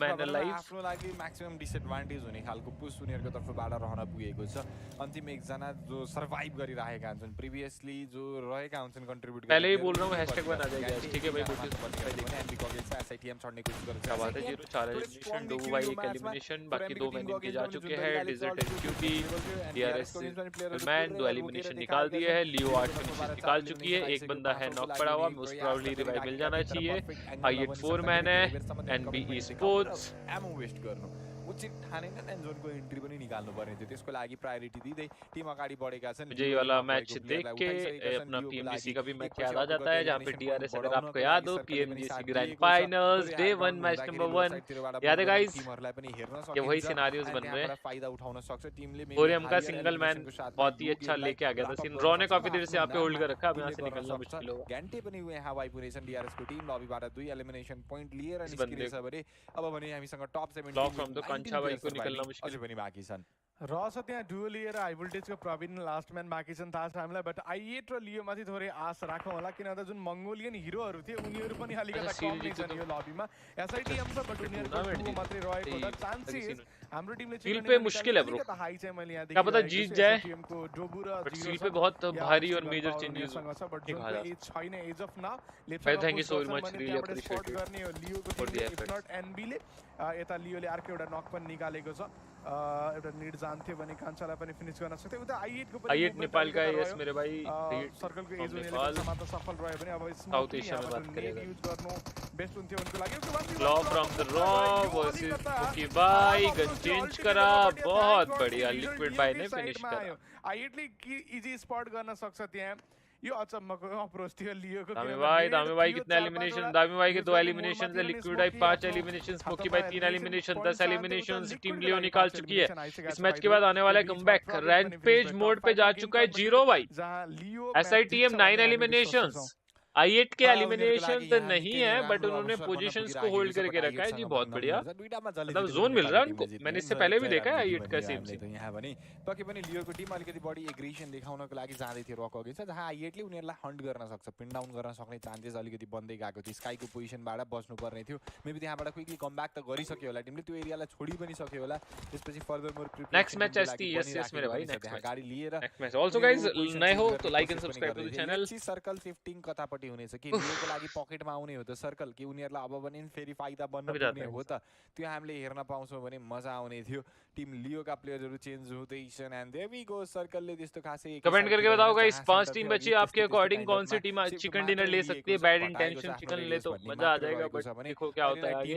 मैन लाइफ, आफ्नो लागि म्याक्सिमम डिसएडभान्टेज हुने खालको पुश उनीहरुको तर्फबाट रहन पुगेको छ। अन्तिम एकजना जो सर्भाइभ गरिरहेका हुन्छन्, प्रिभियसली जो रहेका हुन्छन् कन्ट्रिब्युट पहले ही बोल रहा हूं हैशटैग बना देगा, ठीक है भाई। NB को अगेन्स्ट SITM छोड्ने कोसिस गर्छ। क्या बात है, जीरो 4 एलिमिनेशन, डोबू भाई 1 एलिमिनेशन। एलिमिनेशन, बाकी 2 मैन इनके जा चुके हैं, डिजर्ट एनक्यूबी, डीआरएस मैन 2 एलिमिनेशन निकाल दिए हैं, लियो 8 फिनिशेस निकाल चुकी है, एक बंदा है नॉक पड़ा हुआ, मोस्ट प्रोबेबली रिवाइव मिल जाना चाहिए। I8 4 मैन है, एनबीई स्पोर्ट्स एमो वेस्ट गर्नु उचित ठानेन एन्ड जोनको एन्ट्री पनि निकाल्नु पर्ने थियो, त्यसको लागि प्रायोरिटी दिँदै टिम अगाडि बढेका छन्। मुझे ये वाला मैच देख के अपना पीएमजीसी का भी मैच याद आ जाता है, जहाँ पे डीआरएस, अगर आपको याद हो, PMGC grand finals day 1 match number 1 याद है गाइस, ये वही सिनेरियोज बन रहे हैं। फायदा उठाउन सक्छ टिमले। कोरियम का सिंगल मैन बहुत ही अच्छा लेके आ गया था सीन, रॉ ने काफी देर से यहाँ पे होल्ड कर रखा, अब यहाँ से निकलना मुश्किल होगा। घन्टे पनि यहाँ आइपुगेछन् डीआरएस को टिम, लबीबाट 2 एलिमिनेसन पोइन्ट लिएर निस्किरहेछ भने अब भने हामीसँग टप 7 ब्लॉक फ्रम द कंचा भाई को निकलना मुश्किल पनि बाँकी छन्। र छ त्यहाँ डुओ लिएर हाई भोल्टेजको प्रवीण लास्ट म्यान बाँकी छन् थाहा छ हामीलाई, बट I8 र लियो माथि थोरै आश राखौँ होला, किन भन्दा जुन मङ्गोलियन हिरोहरू थिए उनीहरू पनि अलिकति कम नै छन् यो लबीमा। एसआइटीएम छ बट उनीहरूको मात्रै रहेको छ, चान्सेस हाम्रो टिमले सील पे मुश्किल है ब्रो, हाई चाहिँ मैले यहाँ क्या पता जीत जाए, टिमको डोबु र बट सील पे बहुत भारी और मेजर चेंजेस छ, बट जुन एज छैन as of now. Thank you so much, really appreciate गर्ने हो लियोको टिमले, इफ नट एनबीले यता लियोले अर्को एउटा नक पनि निकालेको छ, एउटा नीड जान्थ्यो भने कान्छालाई पनि फिनिश गर्न सक्थ्यो। उता I8 को पनि I8 नेपाल का है, यस मेरे भाई, सर्कलको एज उनीहरुको मात्र सफल रह्यो भने अब साउथ एशिया में बात करेगा, युज गर्नु बेस्ट हुन्थ्यो उनको लागि। Law from the raw versus okay by, gun change करा, बहुत बढ़िया, लिक्विड बाई ने फिनिश करा। I8 ले इजी स्पॉट गर्न सक्छ त्यहाँ, यो अचम्मको अप्रोच थियो लियोको। दामी भाई कितना एलिमिनेशन, दामी भाई के 2 एलिमिनेशन है, लिक्विड भाई 5 एलिमिनेशन, स्मोकी भाई 3 एलिमिनेशन, 10 एलिमिनेशन टीम लियो निकाल चुकी है। इस मैच के बाद आने वाला है कमबैक, रैंपेज मोड पे जा चुका है 0 भाई, एसआईटीएम 9 एलिमिनेशंस, I8 के एलिमिनेशन तो नहीं है बट उन्होंने पोजीशंस को होल्ड करके रखा है जी, बहुत बढ़िया, मतलब जोन मिल रहा है उनको, मैंने इससे पहले भी देखा है I8 का सेम तो यहाँ भने पक्कै पनि लियोको टिम अलिकति बढी एग्रेसन देखाउनको लागि जाँदै थियो रक अगेन्स्ट, जहाँ I8 ले उनीहरुलाई हन्ट गर्न सक्छ, पिन डाउन गर्न सक्ने चान्सेस अलिकति बन्दै गएको थियो, स्काईको पोजिसनबाट बच्नु पर्ने थियो, मेबी त्यहाँबाट क्विकली कमब्याक त गरिसक्यो होला टिमले, त्यो एरियालाई छोडी पनि सक्यो होला, त्यसपछि further more preparation next match ST, yes मेरे भाई, नेक्स्ट मैच गाडी लिएर नेक्स्ट मैच। आल्सो गाइस नए हो तो like and subscribe to the channel. Circle shifting कतापट्टि हुनेछ कि लियोको लागि पकेटमा आउने हो त सर्कल, कि उनीहरुलाई अब पनि फेरि फाइदा बन्न पर्ने हो त, त्यो हामीले हेर्न पाउँछौँ भने मजा आउने थियो। टिम लियोका प्लेयरहरु चेन्ज हुँदैछन् एन्ड देयर वी गो, सर्कलले त्यस्तो खासै कमेंट करके बताओ गाइस, 5 टीम बची, आपके अकॉर्डिंग कौन सी टीम चिकन डिनर ले सकती है? बैड इंटेंशन चिकन ले तो मजा आ जाएगा, बट देखो क्या होता है आगे।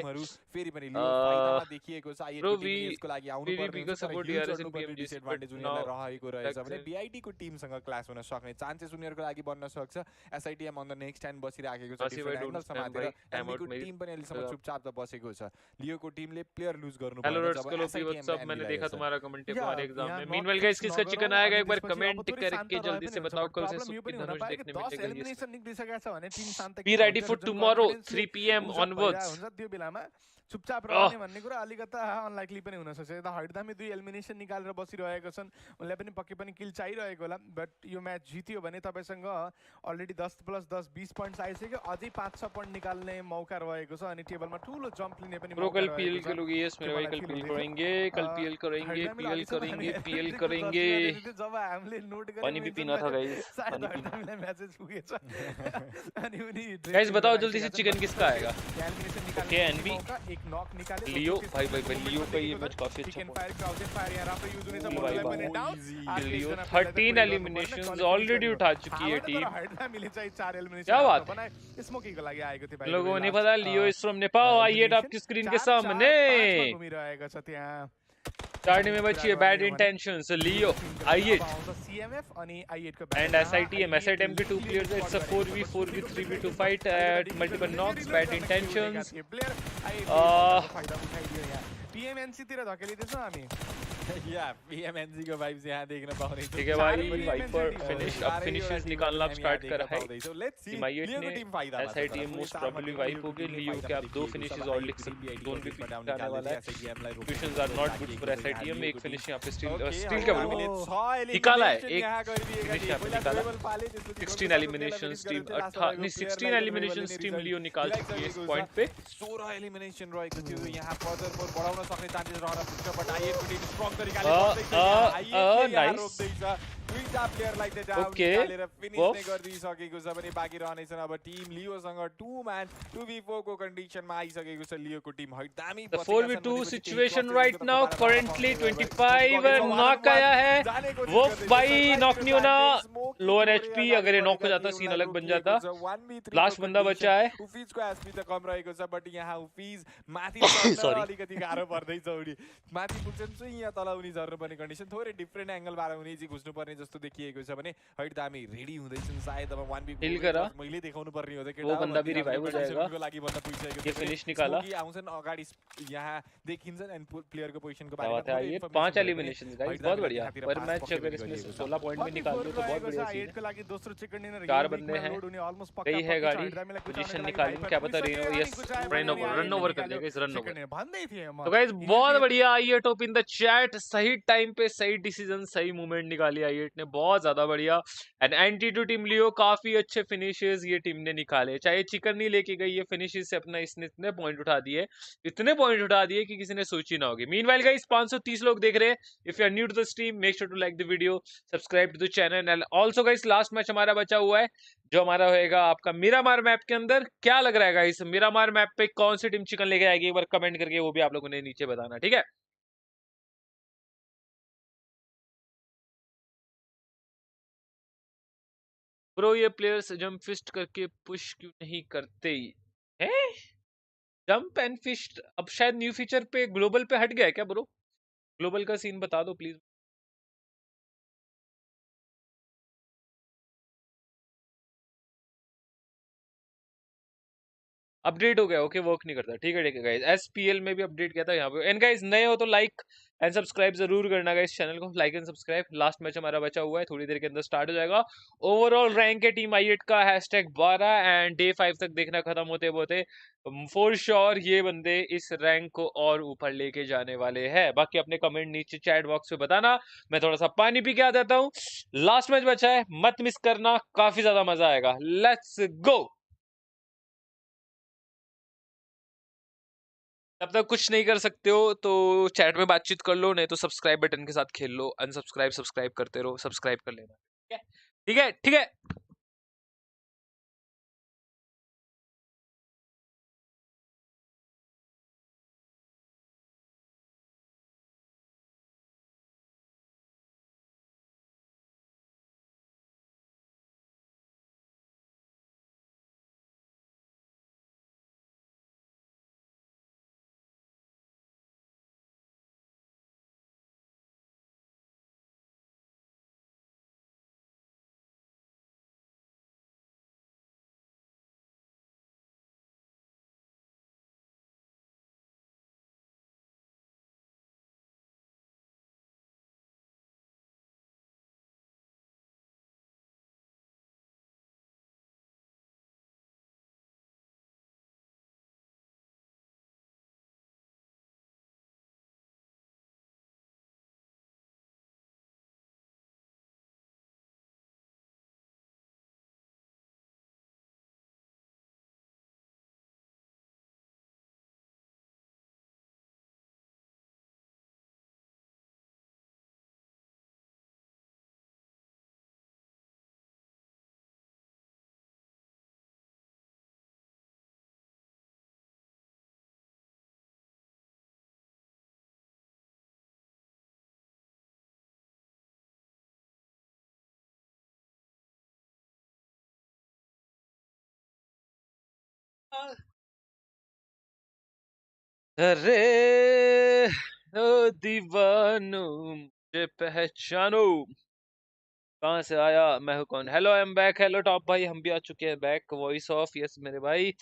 फेरि पनि लियो फाइदामा देखिएको छ, ब्रो यसको लागि आउनु पर्ने को support DRS end PMG disadvantage उनीहरुलाई रहेको रहेछ भने बीआईटी को टिमसँग क्लास हुन सक्ने चान्सेस उनीहरुको लागि बन्न सक्छ। एसआईटीएम अन द नेक्स्ट टाइम बसिराखेको छ, डिफेन्डर समातेर एमको टीम पनि अहिलेसम्म चुपचाप त बसेको छ, लियोको टिमले प्लेयर लुज गर्नु हेलो रोड्स को लोपी व्हाट्सअप, मैंने देखा तुम्हारा कमेंट हमारे एग्जाम में। मीनवेल गाइस किसका चिकन आएगा एक बार कमेंट करके जल्दी से बताओ, कल से सुपर धनुष देखने मिलेगा। एलिमिनेसन निक्लिसकेको छ भने टिम शान्त be ready for tomorrow 3 PM onwards। हुन्छ त्यो बेलामा चुपचाप रहने भन्ने कुरा अलिकता अनलाइकली पनि हुन सक्छ। यता हर्डदामी 2 एलिमिनेसन निकालेर बसिरहेका छन्, उनलाई पनि पक्कै पनि किल चाहिरहेको होला, बट यो म्याच जित्यो भने तपाईसँग अलरेडी 10+10 20 पॉइंट्स आइसक्यो, अझै 5-6 पॉइंट निकाल्ने मौका रहेको छ अनि टेबलमा ठूलो जम्प लिने पनि मौका रहेको छ। पीएल करोगे? यस मेरे भाइ, कल पीएल करेंगे, कल पीएल करेंगे, पीएल करेंगे, पीएल करेंगे। जब हामीले नोट गरे पानी भी पीना था गाइस, पानी पीना। हामीलाई मैसेज पुगेछ अनि उनी गाइस बताओ जल्दी से चिकन किसका आएगा? एलिमिनेसन निकाल्ने के एनबी एक नॉक निकाले लियो भाई लियो का ये मैच काफी अच्छा हुआ। लियो 13 एलिमिनेशंस ऑलरेडी उठा चुकी है टीम, क्या बात है। लोगों ने पता लियो इज फ्रॉम नेपाल, I8 आपकी स्क्रीन के सामने 4 में बची है bad intentions, Leo I8 and SITM के 2 players, it's a 4v4v3v2 fight at multiple knocks, bad intentions. PMNC तिर धकेलिदिन्छ हामी, या पीएमएनसी को वाइब्स यहाँ देखने पाउने। ठीक है भाई, वाइपर फिनिश, अब फिनिशेस निकालना स्टार्ट कर रहा है। I8 ने SITM मोस्ट प्रोबेबली वाइप होगी, लियो के आप 2 फिनिशेस और लिख सकते हैं, जोन भी आने वाला है। Situations are not good for SITM, एक फिनिश यहां पे स्टील का बोल निकाला है, एक फिनिश यहां पे निकाला। 16 एलिमिनेशंस टीम 16 एलिमिनेशंस टीम लियो निकाल चुकी है इस पॉइंट पे। 16 एलिमिनेशन रहेको थियो, यहाँ फर्दर मोर बढाउन सक्ने चान्सेस रहन पुग्छ, बट I8 को टिम स्ट्रङ कस्तो तरिकाले बढ्दैछ यहाँ आइएफले यहाँ रोक्दैछ दुईटा प्लेयरलाई चाहिँ डाउन Okay. निकालेर फिनिस Woof. नै गरिदिइसकेको छ भने बाँकी रहनेछन् अब टिम लियोसँग 2 म्यान 2v4 को कन्डिसनमा आइसकेको छ लियोको टिम है दामी The 4v2 situation right now, currently 25 knock आया है वो भाई नॉक नहीं होना लोअर एचपी अगर ये नॉक हो जाता सीन अलग बन जाता लास्ट बंदा बचा है उफिजको एचपी त कम रहेको छ बट यहाँ उफिज माथि चढ्न अलिकति गाह्रो पर्दैछ उनी माथि पुग्छन् चाहिँ यहाँ तल उनी झर्नु पर्ने कन्डिसन थोरै डिफरेन्ट एंगलबाट उनी चाहिँ घुस्नु पर्ने जस्तो देखिएको छ भने हैट दामी रेडी हुँदैछन् सायद अब 1v हिल करा मैले देखाउनु पर्ने हो त केटा वो बंदा भी रिवाइव हो जाएगा को लागि बन्दा पुगिसकेको ये फिनिश निकाला कि आउँछन् अगाडि यहाँ देखिन्छन् एन्ड प्लेयरको पोजिसनको क्या बात है ये 5 एलिमिनेशंस गाइस बहुत बढ़िया पर मैच अगर इसमें से 16 पॉइंट भी निकाल दो तो बहुत बढ़िया सीन को लागि दोस्रो चिकन डिनर 4 बंदे हैं सही है गाड़ी पोजीशन निकालेंगे क्या पता यस रन ओवर कर लेगा इस रन ओवर भन्दै थिए म तो गाइस बहुत बढ़िया आईएट टॉप इन द चैट सही टाइम पे सही डिसीजन सही मूवमेंट निकाली आईएट ने बहुत ज्यादा बढ़िया एंड एंटी टू टीम लियो काफी अच्छे फिनिशेस ये टीम ने निकाले चाहे चिकन नहीं लेके गई ये फिनिशेस से अपना इसने इतने पॉइंट उठा दिए कि किसी ने सोची ना होगी मीनवाइल गाइस 530 लोग देख रहे हैं if you are new to the stream make sure to like the video subscribe to the channel and also guys last match हमारा बचा हुआ है जो हमारा होएगा आपका मीरामार मैप के अंदर क्या लग रहा है गाइस मीरामार मैप पे कौन सी टीम चिकन लेके आएगी एक बार कमेंट करके वो भी आप लोगों ने नीचे बताना ठीक है ब्रो ये प्लेयर्स जंप फिस्ट करके पुश क्यों नहीं करते हैं जंप एंड फिस्ट अब शायद न्यू फीचर पे ग्लोबल पे हट गया है क्या ब्रो ग्लोबल का सीन बता दो प्लीज अपडेट हो गया ओके वर्क नहीं करता ठीक है गाइस एसपीएल में भी अपडेट किया था यहाँ पे एंड गाइस नए हो तो लाइक एंड सब्सक्राइब जरूर करना गाइस चैनल को like and subscribe last match हमारा बचा हुआ है थोड़ी देर के अंदर स्टार्ट हो जाएगा ओवरऑल रैंक है टीम आई8 का #12 एंड डे 5 तक देखना खत्म होते होते फॉर श्योर ये बंदे इस रैंक को और ऊपर लेके जाने वाले हैं बाकी अपने कमेंट नीचे चैट बॉक्स में बताना मैं थोड़ा सा पानी पी के आ जाता हूँ लास्ट मैच बचा है मत मिस करना काफी ज्यादा मजा आएगा लेट्स गो तब तक कुछ नहीं कर सकते हो तो चैट में बातचीत कर लो नहीं तो सब्सक्राइब बटन के साथ खेल लो अनसब्सक्राइब सब्सक्राइब करते रहो सब्सक्राइब कर लेना ठीक है ठीक है ठीक है अरे ओ दीवानो मुझे पहचानो कहाँ से आया मैं हूँ कौन hello I am back hello top भाई हम भी आ चुके हैं बैक वॉइस ऑफ यस मेरे भाई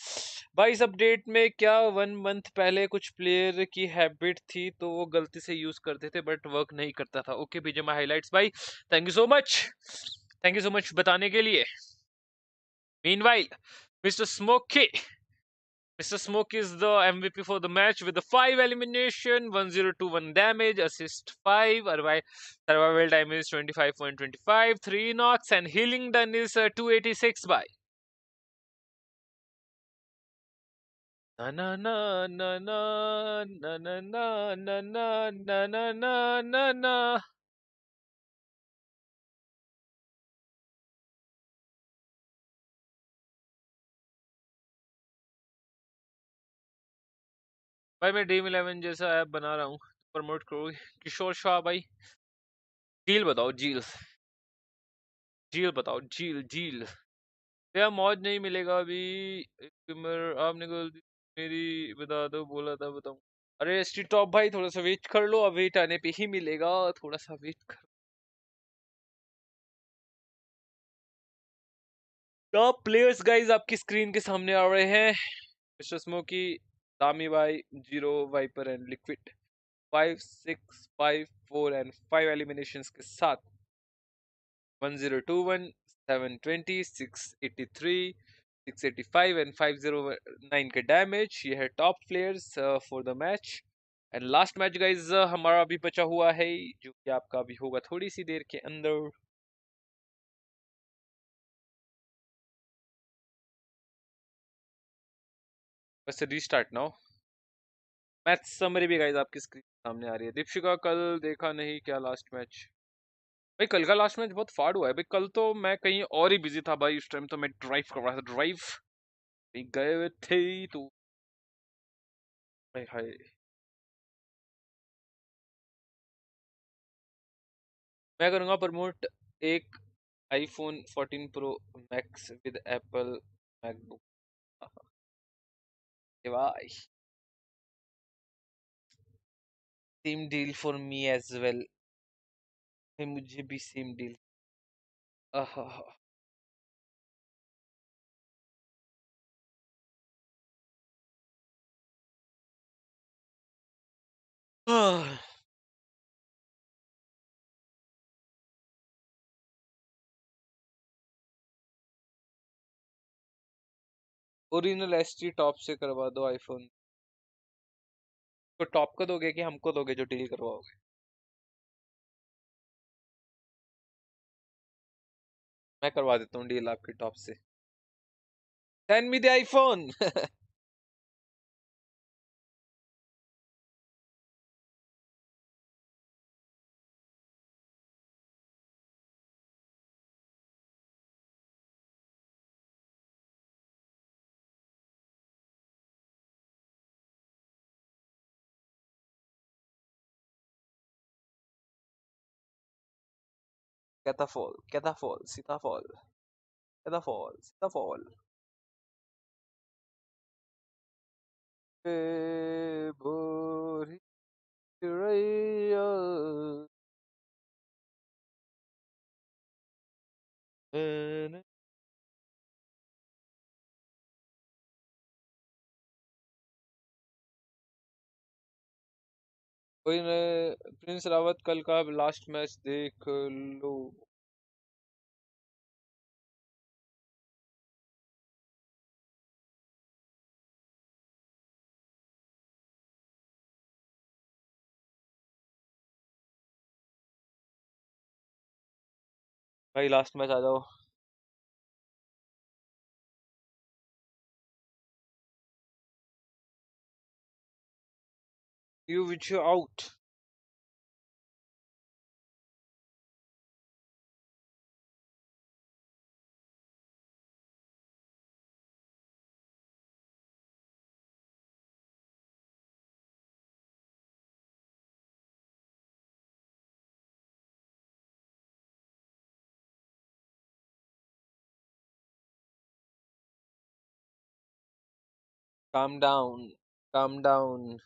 इस अपडेट में क्या 1 मंथ पहले कुछ प्लेयर की हैबिट थी तो वो गलती से यूज करते थे बट वर्क नहीं करता था ओके बीजे माय हाइलाइट्स भाई थैंक यू सो मच बताने के लिए meanwhile mister smoky Mr. Smoke is the MVP for the match with the 5 elimination, 1021 damage, assist 5, survival time is 25.25, 3 knocks, and healing done is 286 by. ना ना ना ना ना ना ना ना ना ना ना ना ना ना ना। भाई मैं ड्रीम 11 जैसा ऐप बना रहा हूँ, प्रमोट करोगे? किशोर शाह भाई, झील बताओ, झील झील बताओ, झील झील। यार मौज नहीं मिलेगा अभी। आपने गलती मेरी बता दो, बोला था बताऊं। अरे एसटी टॉप भाई थोड़ा सा वेट कर लो, अब वेट आने पे ही मिलेगा, थोड़ा सा वेट कर। टॉप प्लेयर्स गाइस आपकी स्क्रीन के सामने आ रहे हैं। मिस्टर स्मोकी, दामी भाई, Zero, Viper and Liquid. 5 6 5 4 and 5 eliminations के साथ 1021, 720, 683, 685 एंड 509 के डैमेज। ये है top players for the match. And last match guys हमारा अभी बचा हुआ है, जो कि आपका भी होगा थोड़ी सी देर के अंदर। बस रीस्टार्ट नाउ। मैच समरी भी गाइज आपकी स्क्रीन सामने आ रही है। दीपशिका, कल देखा नहीं क्या लास्ट मैच? भाई कल का लास्ट मैच बहुत फाड़ हुआ है भाई। कल तो मैं कहीं और ही बिजी था भाई, उस टाइम तो मैं ड्राइव कर रहा था, ड्राइव गए हुए थे तो। हाय हाय। मैं करूंगा प्रमोट एक iPhone 14 Pro Max with Apple MacBook. भाई same deal for me as well. मुझे भी same deal. Original ST top से करवा दो आईफोन। तो टॉप को दोगे कि हमको दोगे जो डील करवाओगे? मैं करवा देता हूँ डील आपके टॉप से। Send me the iPhone. कैटाफॉल, कैटाफॉल, सीताफॉल, कैटाफॉल, सीताफॉल। ए बोरी चिड़ैया, मैंने- कोई ने प्रिंस रावत कल का लास्ट मैच देख लो। भाई लास्ट मैच आ जाओ। You which you out. Calm down, calm down.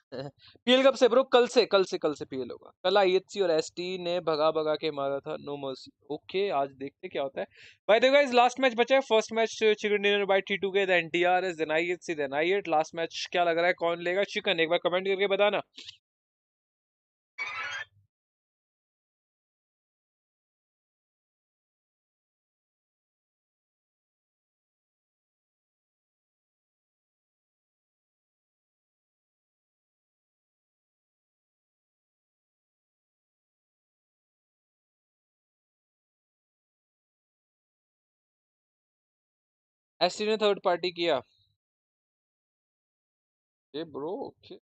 PL कब से ब्रो? कल से पीएल होगा। कल आईएचसी और एसटी ने भगा भगा के मारा था, नो मर्सी। ओके आज देखते क्या होता है। भाई देखो गाइस लास्ट मैच बचा है। First match chicken dinner by T2 के, then TRS, then IHC, then आई8। लास्ट मैच क्या लग रहा है, कौन लेगा चिकन? एक बार कमेंट करके बताना। एसटी ने थर्ड पार्टी किया। Okay, bro. Okay.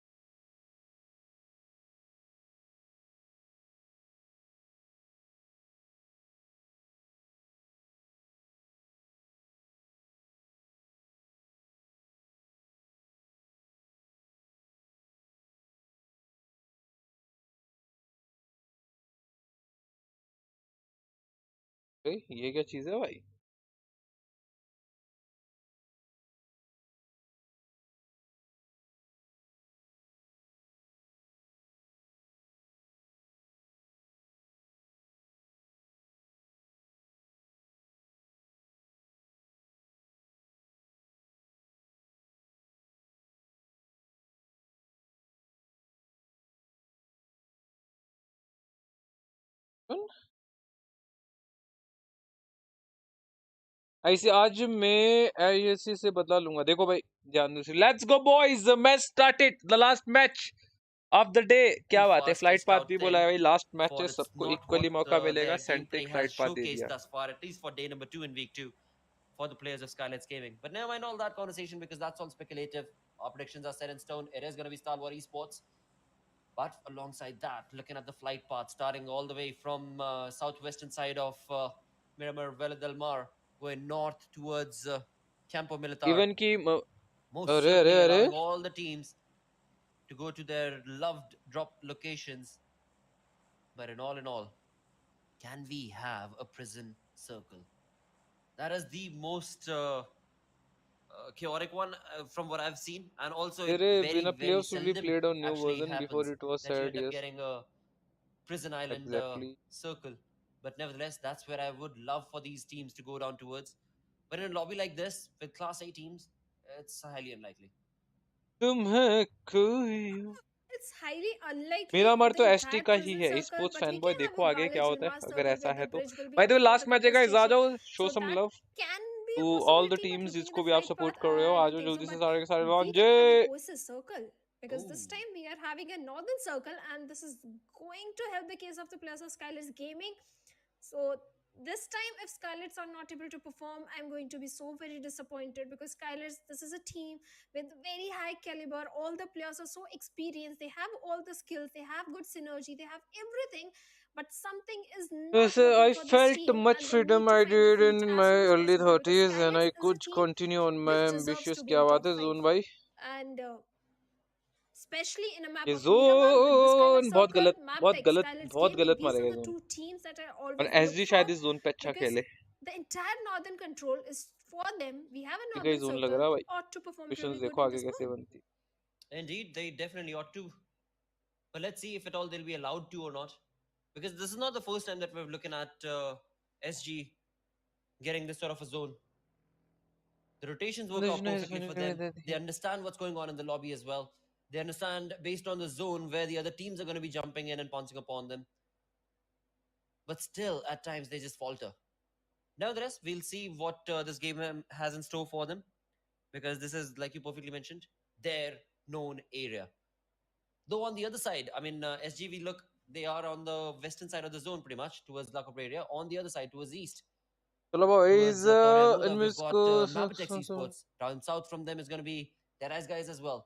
ये क्या चीज है भाई? ऐसे आज मैं आईएससी से बदला लूंगा। देखो भाई, ध्यान दो। Let's go boys, the match started, the last match of the day. क्या बात है, फ्लाइट Fastest पाथ out भी बोला thing है भाई। लास्ट मैच for है, it's सबको not इक्वली what मौका मिलेगा। their gameplay centric has flight path they showcased दिया। thus far, at least for day number 2 in week 2 for the players of Skylights Gaming. But never mind all that conversation because that's all speculative. Our predictions are set in stone. It is going to be Star Wars Esports. But alongside that, looking at the flight path, starting all the way from southwestern side of Miramar, Vela del Mar, going north towards Campo Militar, even की most अरे अरे certainly अरे, allowing all the teams to go to their loved drop locations. But in all, can we have a prison circle? That is the most chaotic one from what I've seen, and also it तेरे very बिना very playoffs will be seldom played on new actually version before happens it was that you said. end up Yes, getting a prison island exactly. circle. But nevertheless, that's where I would love for these teams to go down towards. But in a lobby like this with Class A teams, it's highly unlikely. तुम्हें कोई It's highly unlikely Miramar the तो ST entire का ही prison है। circle, sports but we फैनबॉय, can have देखो a आगे क्या Garlic होता है Limar अगर circle ऐसा where है the तो। bridge will be by the way, over the last match है metro गाइस, आ station. जाओ, show So some that love can be to a all the possibility, but teams looking at जिसको the भी आप flight support path, कर रहे हो। I uh don't जाओ think so. जल्दी से But सारे के सारे we लॉन्जे। can have an Oasis circle because this Oh. time we are having a northern circle, and this is going to help the case of the players of Skyless Gaming. So this time, if Skylets are not able to perform, I'm going to be so very disappointed because Skylets, this is a team with very high caliber. All the players are so experienced. They have all the skills. They have good synergy. They have everything. But something is not वैसे working I for this felt team, much and they need freedom to I find the did fruits in as my soon as early possible because 30s and Skylets I is a could team continue on my which deserves ambitious. to be क्या in बात top है five. Zone भाई? And especially in a map ये of Miramar with this kind of zone बहुत circle, गलत, बहुत Maptex, गलत, Skylets बहुत Gaming, गलत these are मारेगा the zone. two teams that I और always look एसजी for शायद इस जोन पे अच्छा because खेले। the entire northern control is for them. We have a ठीक है, northern जोन लग circle. रहा है They भाई। ought to perform missions really good देखो in आगे this कैसे one. बनती। Indeed, they definitely ought to. But let's see if at all they'll be allowed to or not. Because this is not the first time that we're looking at SG getting this sort of a zone. The rotations work out perfectly for them. They understand what's going on in the lobby as well. They understand based on the zone where the other teams are going to be jumping in and pouncing upon them. But still, at times, they just falter. Nevertheless, we'll see what this game has in store for them. Because this is, like you perfectly mentioned, their known area. Though on the other side, I mean, SGV, look, they are on the western side of the zone pretty much towards La Copra area. On the other side, towards east, चलो boys, towards Toriamula, we've इनमें got को Mapatex Esports. Down south from them is going to be their eyes guys as well.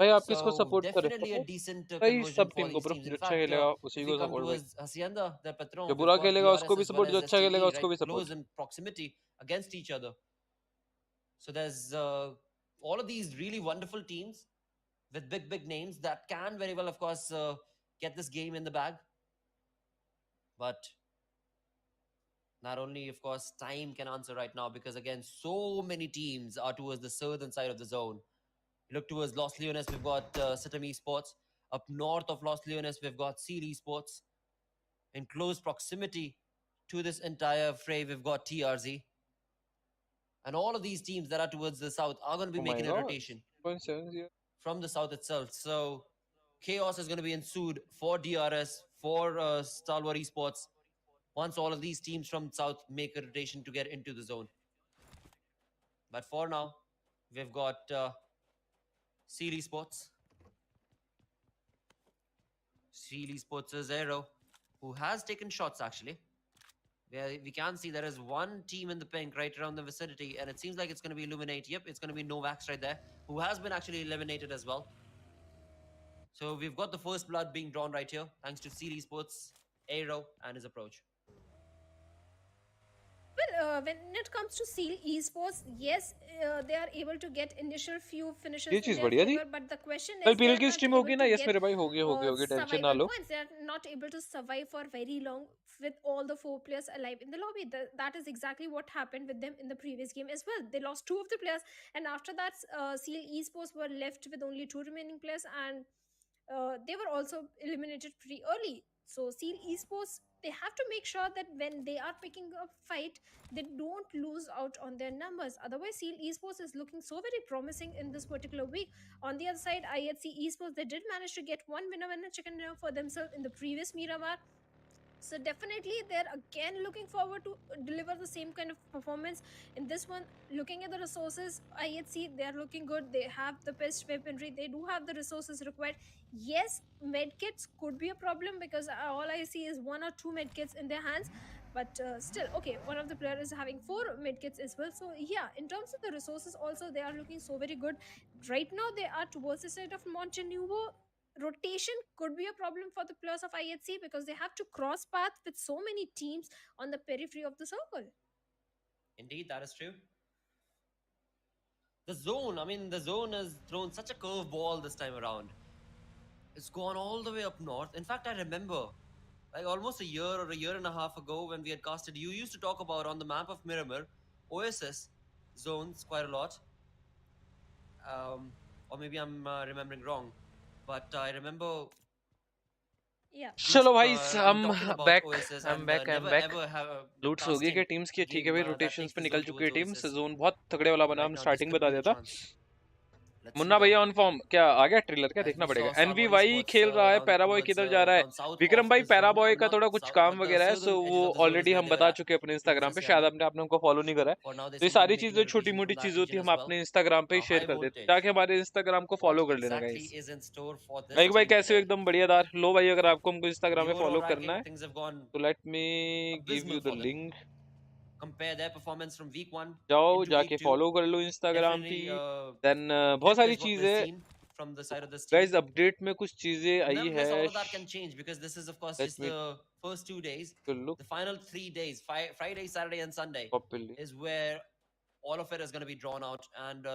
भाई आप किसको So support करें? definitely a support decent भाई conversion सब for team को these ब्रो, teams. जो In अच्छा fact, खेलेगा if उसी we को come सपोर्ट भाई। towards Hacienda, their जो patron, we've बुरा got खेलेगा DRS उसको भी as well सपोर्ट, जो as अच्छा खेलेगा STLD उसको right भी close support. in proximity against each other. So there's all of these really wonderful teams with big names that can very well, of course, get this game in the bag. But not only, of course, time can answer right now because, again, so many teams are towards the southern side of the zone. You look towards Los Leones, we've got Sitam Esports. Up north of Los Leones, we've got Seal Esports. In close proximity to this entire fray, we've got TRZ. And all of these teams that are towards the south are going to be Oh my making a god, rotation 0.7 from the south itself. So chaos is going to be ensued for DRS, for Star Wars Esports, once all of these teams from south make a rotation to get into the zone. But for now, we've got Seal Esports. Seal Esports' Zero, who has taken shots actually. We can see there is one team in the pink right around the vicinity, and it seems like it's going to be Illuminate. Yep, it's going to be Novax right there, who has been actually eliminated as well. So we've got the first blood being drawn right here, thanks to Seal Esports, Aero, and his approach. Well, when it comes to Seal Esports, yes, they are able to get initial few finishes ये in चीज their बढ़िया थी favor, but the question कल is they PL are की not stream able होगी ना to yes get मेरे भाई होगी होगी होगी टेंशन ना survival low points. They are not able to survive for very long with all the 4 players alive in the lobby. That is exactly what happened with them in the previous game as well. They lost 2 of the players, and after that, Seal Esports were left with only 2 remaining players, and they were also eliminated pretty early. So Seal Esports, they have to make sure that when they are picking up fight, they don't lose out on their numbers. Otherwise, Seal Esports is looking so very promising in this particular week. On the other side, IHC Esports, they did manage to get one winner chicken dinner for themselves in the previous Miramar. So definitely they're again looking forward to deliver the same kind of performance in this one. Looking at the resources, IHC, they're looking good. They have the best weaponry. They do have the resources required. Yes, medkits could be a problem because all I see is 1 or 2 medkits in their hands. But still, okay, one of the players is having 4 medkits as well. So yeah, in terms of the resources also, they are looking so very good. Right now, they are towards the side of Montenuvo. Rotation could be a problem for the players of IHC because they have to cross path with so many teams on the periphery of the circle. Indeed, that is true. The zone, I mean, the zone has thrown such a curveball this time around. It's gone all the way up north. In fact, I remember, like almost a year or a year and a half ago when we had casted, you used to talk about on the map of Miramar, OSS zones quite a lot. Or maybe I'm remembering wrong. But I remember Yeah. चलो भाई हम talking about back OSS I'm and back I'm never back ever have loots हो गई क्या teams की ठीक है भाई that रोटेशंस takes पे the निकल zone चुकी है towards टीम्स OSS. जोन बहुत तगड़े वाला बना Right हम now, this स्टार्टिंग could बता be the दिया था chance. Let's मुन्ना see भैया though. ऑन फॉर्म क्या आ गया ट्रेलर क्या As देखना we पड़ेगा saw एनवी Sanhok वाई Esports, खेल रहा है down पैराबॉय towards, किधर जा रहा है down south विक्रम of भाई the zone. पैराबॉय का Not थोड़ा कुछ south, काम but the वगैरह है southern सो edges वो of the zone is already where हम they were बता at चुके हैं अपने towards इंस्टाग्राम this पे शायद area. आपने आपने उनको फॉलो नहीं करा है For now, they तो ये seem to be सारी making चीजें a छोटी rotation मोटी from that चीजें होती region है as हम well. अपने इंस्टाग्राम पे ही Now, शेयर high कर देते हैं voltage. जाके हमारे इंस्टाग्राम को What फॉलो कर लेना exactly guys is in store for this like भाई team कैसे हो today? एकदम बढ़ियादार लो भाई अगर आपको हमको इंस्टाग्राम The पे overall फॉलो करना ranking, है things have gone तो let me give abysmal you the for them. Link Compare their performance from week 1 जाओ into जाके week 2. फॉलो कर लो इंस्टाग्राम पे Definitely देन बहुत dip सारी is what we've चीजें seen from the side of this team. Guys update में कुछ चीजें आई Nevertheless, है all of that can change because this is, of course, let just me the first 2 days. Look The final 3 days, Friday, Saturday, and Sunday, properly is where all of it is going to be drawn out. And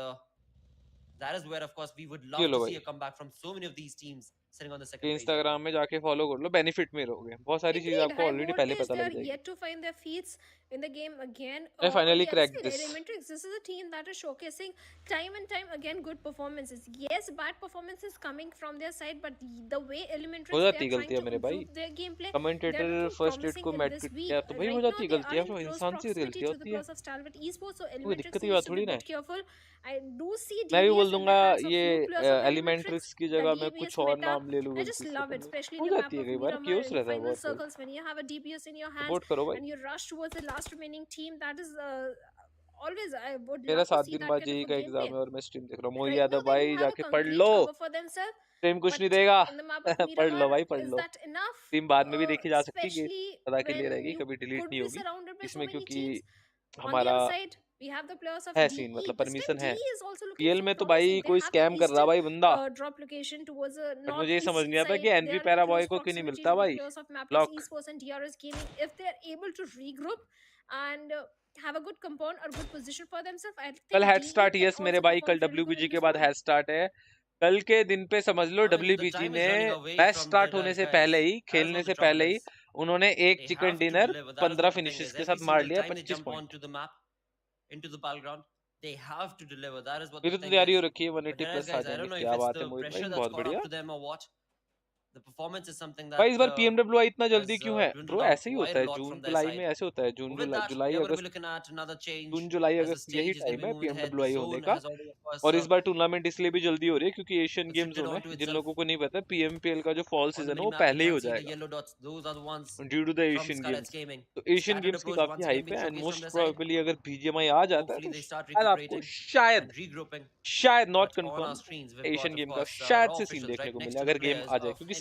that is where, of course, we would ये love low to भाई see a comeback from so many of these teams sitting on the कि second page. Instagram में जाके follow कर लो benefit में रहोगे बहुत सारी चीजें Agreed. आपको High ऑलरेडी पहले voltage, पता they लग are जाएगी yet to find their feet in the game again. I On finally the other cracked side, this Elementrix, this is a team that is showcasing time and time again good performances. Yes, bad performances coming from their side, but the way हो Elementrix, they जाती are है trying गलतियां to मेरे भाई improve their gameplay, they are commentator looking first aid promising को in मैट this kit week. किया तो भाई हो Right now, जाती है they are गलतियां in तो close इंसान से proximity गलतियां to the होती है players of Stalwart Esports, so कोई Elementrix दिक्कत की needs बात to थोड़ी be ना a bit careful. I do see मैं भी बोल DBS in the दूंगा hands of ये few players of Elementrix. एलिमेंट्रिक्स की The जगह मैं DBS कुछ और meta, नाम ले लूं I गलती just से love तो it, especially in हो the map जाती है of कई बार Miramar क्यूस in the रहता है final बहुत कोई circles when you have a DBS in your hands support करो भाई and you rush towards the last remaining team. That is always, I would मेरा love to 7 see दिन that बाद kind JEE of a का exam gameplay. है और मैं stream देख रहा हूँ मोहित Right now, Yadav they do भाई have a जाके पढ़ complete low cover for themselves, stream कुछ नहीं but देगा in the map of पढ़ लो Miramar, भाई पढ़ is low that enough? Stream बाद में भी देखी जा सकती है Especially पता के लिए when रहेगी you कभी डिलीट could नहीं be होगी surrounded by so इसमें many क्योंकि teams. On the हमारा other side, we have the players of है DE. सीन मतलब This time, परमिशन है DE is also looking PL so में तो भाई promising. They कोई have the स्कैम कर रहा eastern भाई बंदा drop location towards the but मुझे ये समझ northeastern नहीं आता side. कि They NV are in Paraboy close को क्यों नहीं proximity मिलता to the भाई players of Maplix block Esports and DRS Gaming. If they are able to regroup and have a good compound or good position for themselves, I think कल head DE start can yes मेरे also भाई perform कल very good डब्ल्यूबीजी in के this बाद one. Head start है कल के दिन पे समझ लो I mean, the डब्ल्यूबीजी time ने is running away match from start their होने से guys. पहले ही That is खेलने what से the trouble पहले ही is. उन्होंने एक They chicken have to dinner deliver. That is 15 what the thing finishes is. के Every साथ मार single लिया time they 25 jump point onto the map, into the battleground, they have to deliver. That is what मेरी the तो thing तैयारी हो is. रखी है But 180 then, प्लस आ guys, I जाएंगे don't know if क्या it's बात है the मोहित भाई pressure that's बहुत caught बढ़िया up to them or what. The performance is something भाई that इस बार पीएमडब्ल्यूआई इतना जल्दी has क्यों है dwindled ब्रो down ऐसे ही quite होता a है lot जून from their जुलाई में side. ऐसे होता है जून But with July that, July we are going to be August looking at another change June July as the अगस्त यही stage is going time to है be moving ahead. The PMWI होने zone का has already, of course, और इस बार tournament इसलिए भी जल्दी हो रही है क्योंकि एशियन गेम्स restricted होना onto है जिन itself लोगों को नहीं पता पीएमपीएल का जो फॉल on the सीजन है mini वो map. You पहले ही can हो see the जाएगा yellow dots. Those are the ones due to the from Asian Scarlet's games Gaming. तो एशियन Scattered गेम्स की approach काफी once again हाइप being है and showcased from most their side. Probably अगर BGMI आ जाता है Hopefully तो they start शायद आपको recuperating and regrouping. शायद not But on our confirm screens, we've Asian got, of game का course, शायद raw से सीन officials देखने right को next मिले to the अगर गेम players आ जाए of क्योंकि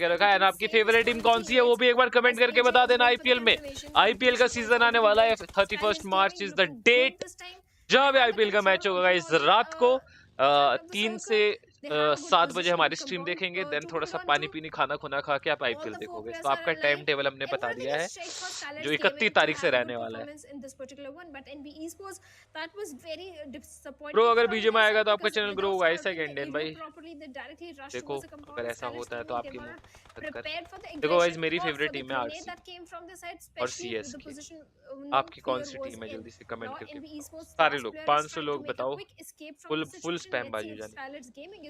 करके रखा है। एंड आपकी फेवरेट टीम कौन सी है वो भी एक बार कमेंट करके बता देना। आईपीएल में, आईपीएल का सीजन आने वाला है, 31 मार्च इज द डेट जब आईपीएल का मैच होगा इस रात को 3 से 7 बजे हमारी स्ट्रीम देखेंगे, देन थोड़ा सा पानी पीनी खाना खुना खा के आप आईपीएल देखोगे। तो आपका टाइम टेबल हमने बता दिया है जो 31 तारीख से रहने वाला है। ब्रो अगर बीजे में आएगा तो आपका चैनल ग्रो होगा ऐसा इंडियन भाई। देखो अगर ऐसा होता है तो आपकी देखो गाइस मेरी फेवरेट टीम है आरसी और सीएस। आपकी कौन सी टीम है जल्दी से कमेंट करके सारे लोग 500 लोग बताओ। फुल स्पैम बाजू जाने।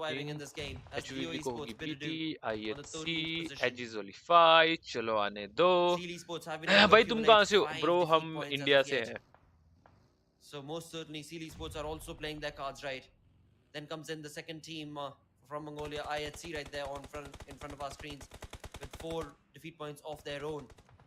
surviving in this game as Geo HVB को होगी Esports bid BT, on the 13th IHC, position. Edge is only 5, चलो आने दो। Seal Esports have been able to भाई तुम कहाँ accumulate से हो? 5 ब्रो defeat हम points as इंडिया of से yet. हैं। So most certainly Seal Esports are also playing their cards right. Then comes in the second team from Mongolia, IHC right there in front of our screens with 4 defeat points of their own.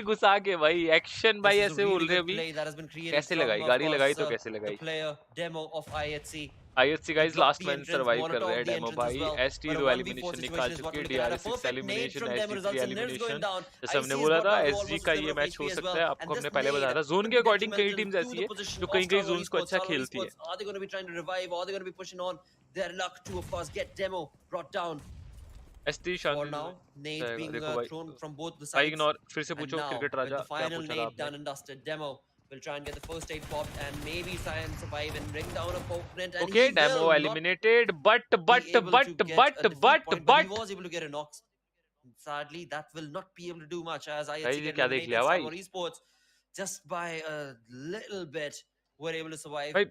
गाड़ी घुसा के भाई action भाई This is a ऐसे बोल really रहे good अभी play that has been created कैसे from, लगाई of गाड़ी लगाई course, तो कैसे the लगाई player demo of IHC. ISC He guys blocked last the man entrance, survive कर रहे Molotov हैं the डेमो entrance as भाई well. एसटी But a दो 1v4 एलिमिनेशन निकाल situation is what चुकी है we're looking at. A DRS 6 perfect nade elimination from them SG 3 results in nades going elimination down. जैसे हमने IC has बोला got था down to SG almost का a ये sliver of मैच हो HP as सकता well. है And आपको this हमने पहले बताया nade था जोन could के be अकॉर्डिंग कई detrimental टीम्स to ऐसी the है position जो of कई कई Starlord जोन्स को Esports. अच्छा Starlord खेलती है Esports, are they going to be trying to revive? Are they going to be pushing on their luck to, of course, get demo brought down? ST For Shanti now, nades जाएगा being देखो भाई thrown from both the भाई sides. Ignore फिर से And पूछो now, cricket with Raja the क्या final पूछा था nade आपने done and dusted, demo will try and get the first aid popped and maybe try and survive and bring down a opponent. And okay he demo will not eliminated but be but able to but get a but defeat but point, but he but was able to get a knocks. Sadly, that will not be able to do much as भाई IHC ये get क्या देख eliminated. लिया भाई Starlord Esports, just by a little bit, were able to survive. भाई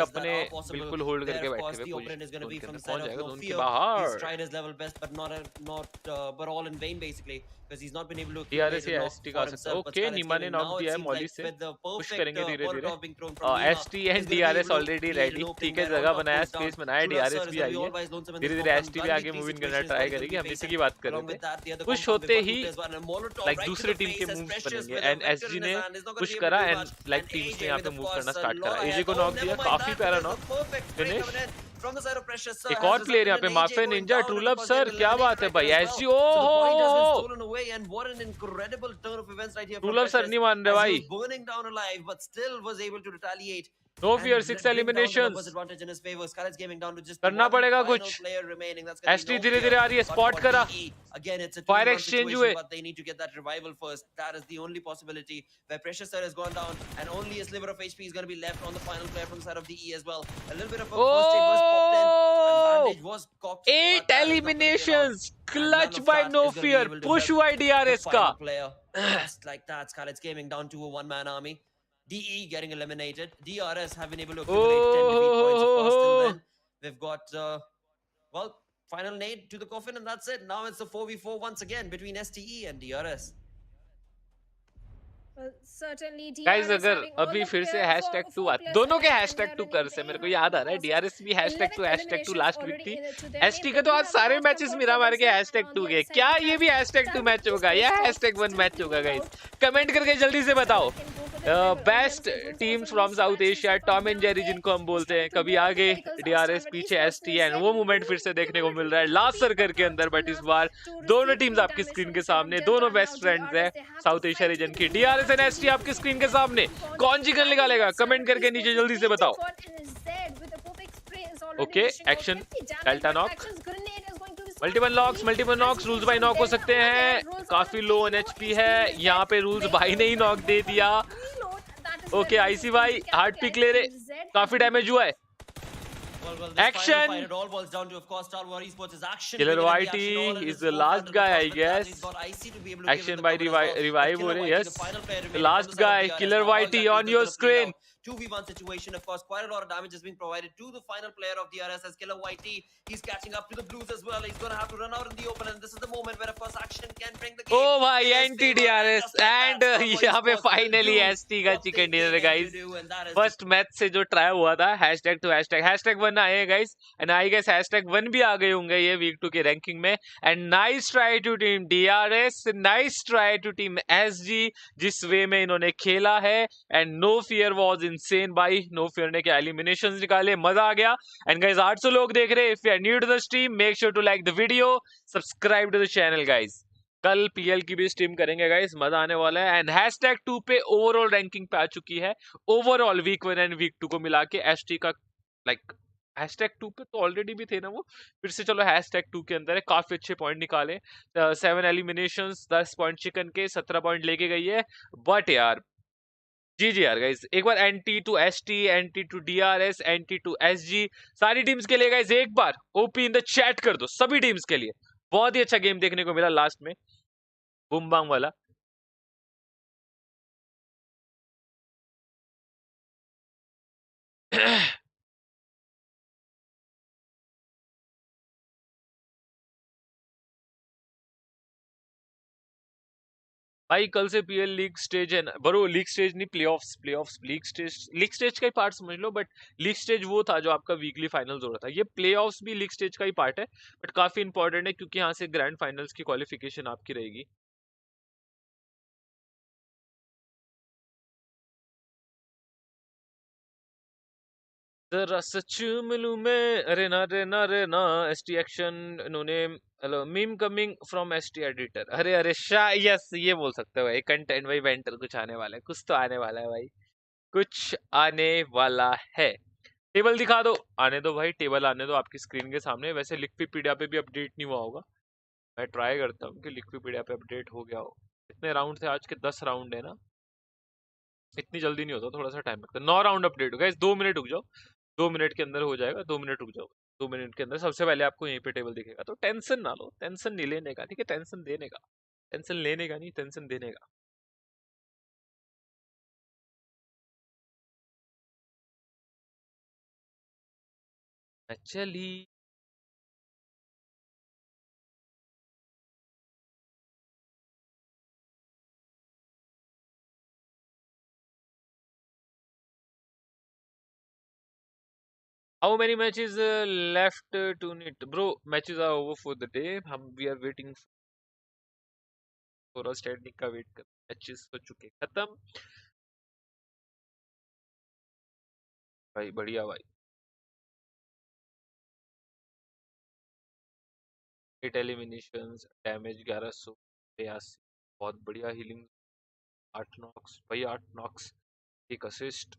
that अपने are possible. बिल्कुल hold There, करके of बैठे course, हुए the opponent is position going to be के from अंदर the side पहुंच of जाएगा no जोन के fear. He's बाहर tried his level best, but but all in vain basically, because he's not been able to DRS accumulate a या knock ST for का आ सकता है himself. But ओके Skylight's नीमा ने getting knock now, it दिया है seems Molly like से with the push perfect करेंगे धीरे auto धीरे top being thrown from Nima, ST he's and going to be DRS able to already create ready an opening ठीक है where जगह auto बनाया goes down. स्पेस बनाया Trudasar DRS is भी going to I be है all by his lonesome in धीरे this धीरे compound. ST भी आगे 1v3 मूव इन situation करना is ट्राई what they'll करेगी be हम इसी facing. की बात कर Along रहे with that, the थे other पुश compound होते they've got he two players, one and Molotov like right दूसरे टीम के मूव्स बनेंगे एंड एसजी ने पुश करा एंड लाइक टीम्स ने यहाँ पे मूव करना स्टार्ट करा। एजे को नॉक दिया, काफी प्यारा नॉक, फिनिश। एक और प्लेयर यहाँ पे माफिया निंजा ट्रूलव सर, क्या बात है भाई, एसजी ओ हो ट्रूलव सर नहीं मान रहे भाई। नो फियर, 6 एलिमिनेशंस, करना पड़ेगा कुछ। एसटी धीरे धीरे आ रही है, स्पॉट करा, फायर एक्सचेंज हुए। but they need to get that revival first. That is the only possibility where Precious Sir has gone down and only a sliver of HP is going to be left on the final player from the side of the E as well. A little bit of a first aid was popped in and bandage was cocked. 8 eliminations, clutch by No Fear, push by DRS ka. Just like that, Scarlet's Gaming down to a one-man army. DE getting eliminated. DRS have been able to accumulate 10 defeat points of course till then. We've got, well, final nade to the coffin and that's it. Now it's a 4v4 once again between STE and DRS. Well, certainly guys DRS अगर having all अभी the फिर से players hashtag for 2 4 आते, players दोनों के alive and hashtag they are 2 running कर से very मेरे को hard याद आ रहा है, because डीआरएस भी hashtag 11 two eliminations last week already थी। to their एसटी name, के but तो we आज have सारे lost matches a Miramar confidence के and हैशटैग on 2 the के, other side क्या we ये have भी हैशटैग 2 done मैच this होगा या first hashtag 1 still match to होगा move गाइस? out. कमेंट करके जल्दी से बताओ। Sanhok can go for the revival. In best terms of Bruce teams also from needs to south match Asia, himself up Tom and Jerry down there. जिनको हम He's बोलते trying हैं, to कभी go आगे there because डीआरएस Standard पीछे Esports ST has and said वो we movement फिर will से give देखने it को a मिल little रहा है bit of last speed, but circle के not अंदर। बट इस enough बार to दोनों receive टीम्स full आपकी damage स्क्रीन from के the side of सामने, Delta. दोनों And बेस्ट now फ्रेंड्स हैं DRS, they have to South Asia fight region with की। one DRS and team ST to आपकी keep screen के the सामने, point. कौन चिकन That is निकालेगा? what कमेंट Standard करके Esports नीचे is जल्दी से waiting बताओ। for, and Z with the perfect spray is already okay, dishing out Action, 50 damage, Delta but knock, Action's grenade is going to be so multiple knocks, deadly multiple as knocks, he Rules sees बाई from knock हो Delta सकते over there. हैं, Rules काफी on low very on low HP HP है will यहाँ get पे, Rules they भाई ने ही will नॉक go दे for the दिया। reload. That is where okay Rules IC is going भाई, to हार्ड पिक ले capitalize, रहे, and Z has काफी डैमेज हुआ है। Well, this final Action! fight, it all boils down to, of course, Star Wars Esports is action. Killer bigger than the YT action, all in is his the last 400 guy, I across, but guess. he's got IC to be able to give Action him the by cover as well. But revive Killer हो रहे, YT, yes. the final player The remaining last from the side guy, of DRS. Killer Now, how YT exactly on is this your gonna play screen. out? 2v1 situation, of course. Quite a lot of damage is being provided to the final player of DRS as Killer YT. He's catching up to the Blues as well. He's going to have to run out in the open, and this is the moment where, of course, Action can bring the game. ओ भाई in his anti favor. And DRS just like and that, Star Wars यहाँ पे Esports will finally do ST का what they chicken dinner है came here to guys. do, and that is first match से जो try हुआ था hashtag to hashtag, hashtag 1 आए हैं guys and I guess hashtag 1 भी आ गए होंगे ये वीक 2 के रैंकिंग में। And nice try to team DRS, nice try to team SG, जिस वे में इन्होंने खेला है। And No Fear was insane भाई, नो फियर ने क्या एलिमिनेशंस निकाले, मजा आ गया। एंड गाइस 800 लोग देख रहे हैं, if you are new to the stream make sure to like the video, subscribe to the channel guys. कल पीएल की भी स्ट्रीम करेंगे गाइस, मजा आने वाला है। एंड हैशटैग 2 पे ओवरऑल रैंकिंग पे आ चुकी है, ओवरऑल वीक 1 एंड वीक 2 को मिला के एसटी का लाइक हैशटैग 2 पे तो ऑलरेडी भी थे ना वो, फिर से चलो हैशटैग 2 के अंदर है, काफी अच्छे पॉइंट निकाले। 7 एलिमिनेशंस, 10 पॉइंट चिकन के, 17 पॉइंट लेके गई है। बट यार जी यार गाइस, एक बार NT to ST, NT to DRS, NT to SG, सारी टीम्स के लिए गाइस एक बार ओपी इन द चैट कर दो, सभी टीम्स के लिए। बहुत ही अच्छा गेम देखने को मिला लास्ट में, बूम बांग वाला। भाई कल से पीएल लीग स्टेज है ना बरो, लीग स्टेज नहीं, प्लेऑफ्स, प्लेऑफ्स, लीग स्टेज का ही पार्ट समझ लो। बट लीग स्टेज वो था जो आपका वीकली फाइनल्स हो रहा था, ये प्लेऑफ्स भी लीग स्टेज का ही पार्ट है, बट काफी इंपॉर्टेंट है क्योंकि यहाँ से ग्रैंड फाइनल्स की क्वालिफिकेशन आपकी रहेगी। जरा सच मिलूं मैं, अरे ना रे ना रे ना, एसटी एक्शन इन्होंने, hello meme coming from ST editor, अरे अरे शाह, यस ये बोल सकते हो भाई, कंटेंट भाई, वेंटर कुछ आने वाला है, कुछ तो आने वाला है भाई, कुछ आने वाला है। टेबल दिखा दो, आने दो भाई, टेबल आने दो आपकी स्क्रीन के सामने। वैसे लिक्विपीडिया पे भी अपडेट नहीं हुआ होगा, मैं ट्राई करता हूँ कि लिक्विपीडिया पे अपडेट हो गया हो। कितने राउंड थे आज के? 10 राउंड है ना, इतनी जल्दी नहीं होता, थोड़ा सा टाइम लगता है। 9 राउंड अपडेट हो गया, 2 मिनट रुक जाओ, 2 मिनट के अंदर हो जाएगा, 2 मिनट रुक जाओ, 2 मिनट के अंदर सबसे पहले आपको यहीं पे टेबल दिखेगा। तो टेंशन ना लो, टेंशन नहीं लेने का, ठीक है, टेंशन देने का, टेंशन लेने का नहीं, टेंशन देने का। चली How many matches left to need? Bro, matches are over for the day. We are waiting overall standing का वेट कर, मैचेस हो चुके खत्म भाई, बढ़िया भाई। 8 एलिमिनेशंस, डैमेज 1182, बहुत बढ़िया हीलिंग। 8 नॉक्स भाई, 8 knocks, 1 assist.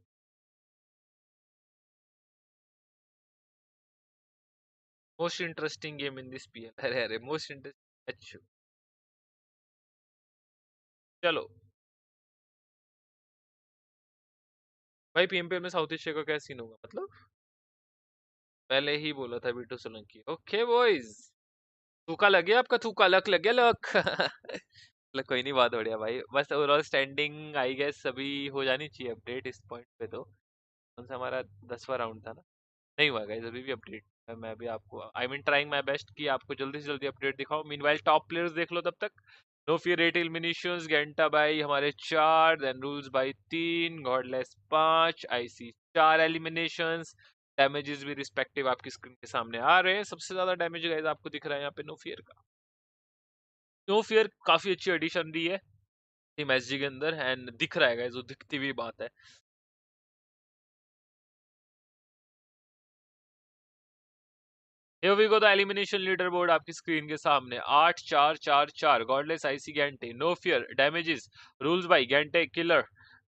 Most interesting game in this PL, अरे अरे मोस्ट इंटरेस्टिंग मैच। चलो भाई, पीएमपी में साउथ एशिया का क्या सीन होगा, मतलब पहले ही बोला था बीटू सोलंकी। ओके बॉयज, थूका लग गया आपका, थूका लक लग गया लक। मतलब कोई नहीं, बहुत बढ़िया भाई। बस ओवरऑल स्टैंडिंग आई गेस अभी हो जानी चाहिए अपडेट इस पॉइंट पे। तो कौन सा हमारा 10वां राउंड था ना, नहीं हुआ गाइस अभी भी अपडेट। मैं भी आपको I mean trying my best कि आपको जल्दी से जल्दी अपडेट दिखाओ। मीनवाइल टॉप प्लेयर्स देख लो तब तक। नो फियर 8 एलिमिनेशंस, गेंटा भाई हमारे 4, देन रूल्स भाई 3, गॉडलेस 5, आईसी 4 एलिमिनेशंस। डैमेजेस भी रिस्पेक्टिव आपकी स्क्रीन के सामने आ रहे हैं। सबसे ज्यादा डैमेज गाइस आपको दिख रहा है यहाँ पे नो फियर का। नो फियर काफी अच्छी एडिशन दी है टीम एसजी के अंदर, एंड दिख रहा है गाइस, वो दिखती हुई बात है। Here we go, the elimination leaderboard आपकी स्क्रीन के सामने। 8 4 4 4, गॉडलेस आईसी गेंटे, नो फियर डैमेजेस, रूल्स भाई गेंटे killer,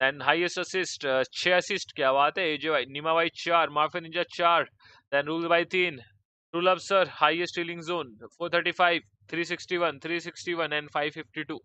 then highest assist 6 assist, क्या बात है। एजे भाई, नीमा भाई 4, माफिया निंजा 4, देन रूल्स भाई 3, रूल अब sir highest healing zone 435, 361 361 and 552।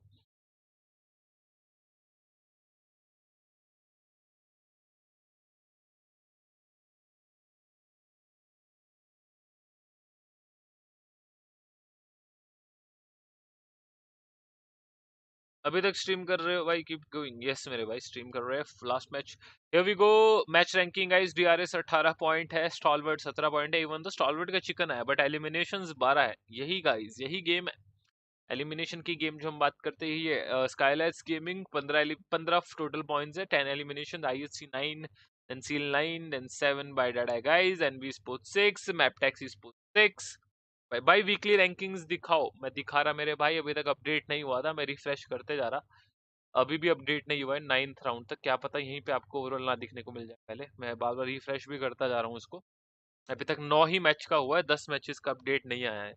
अभी तक स्ट्रीम कर रहे हो भाई, कीप गोइंग। यस मेरे भाई स्ट्रीम कर रहे हैं। Last match, here we go. Match ranking guys, DRS 18 point है, स्टॉलवर्ट 17 पॉइंट है। इवन तो स्टॉलवर्ट का चिकन है, बट एलिमिनेशंस 12 है। यही गाइस, यही गेम है एलिमिनेशन की गेम जो हम बात करते ही है। स्काईलाइट्स गेमिंग 15 टोटल पॉइंट्स है, 10 elimination, ISC 9, then seal 9, then 7 by data guys, NB sports 6, मैपटेक्स स्पोर्ट्स 6। भाई वीकली रैंकिंग्स दिखाओ। मैं दिखा रहा मेरे भाई, अभी तक अपडेट नहीं हुआ था, मैं रिफ्रेश करते जा रहा, अभी भी अपडेट नहीं हुआ है 9th राउंड तक। क्या पता यहीं पे आपको ओवरऑल ना दिखने को मिल जाए। पहले मैं बार बार रिफ्रेश भी करता जा रहा हूँ इसको। अभी तक 9 ही मैच का हुआ है, 10 मैचेस का अपडेट नहीं आया है।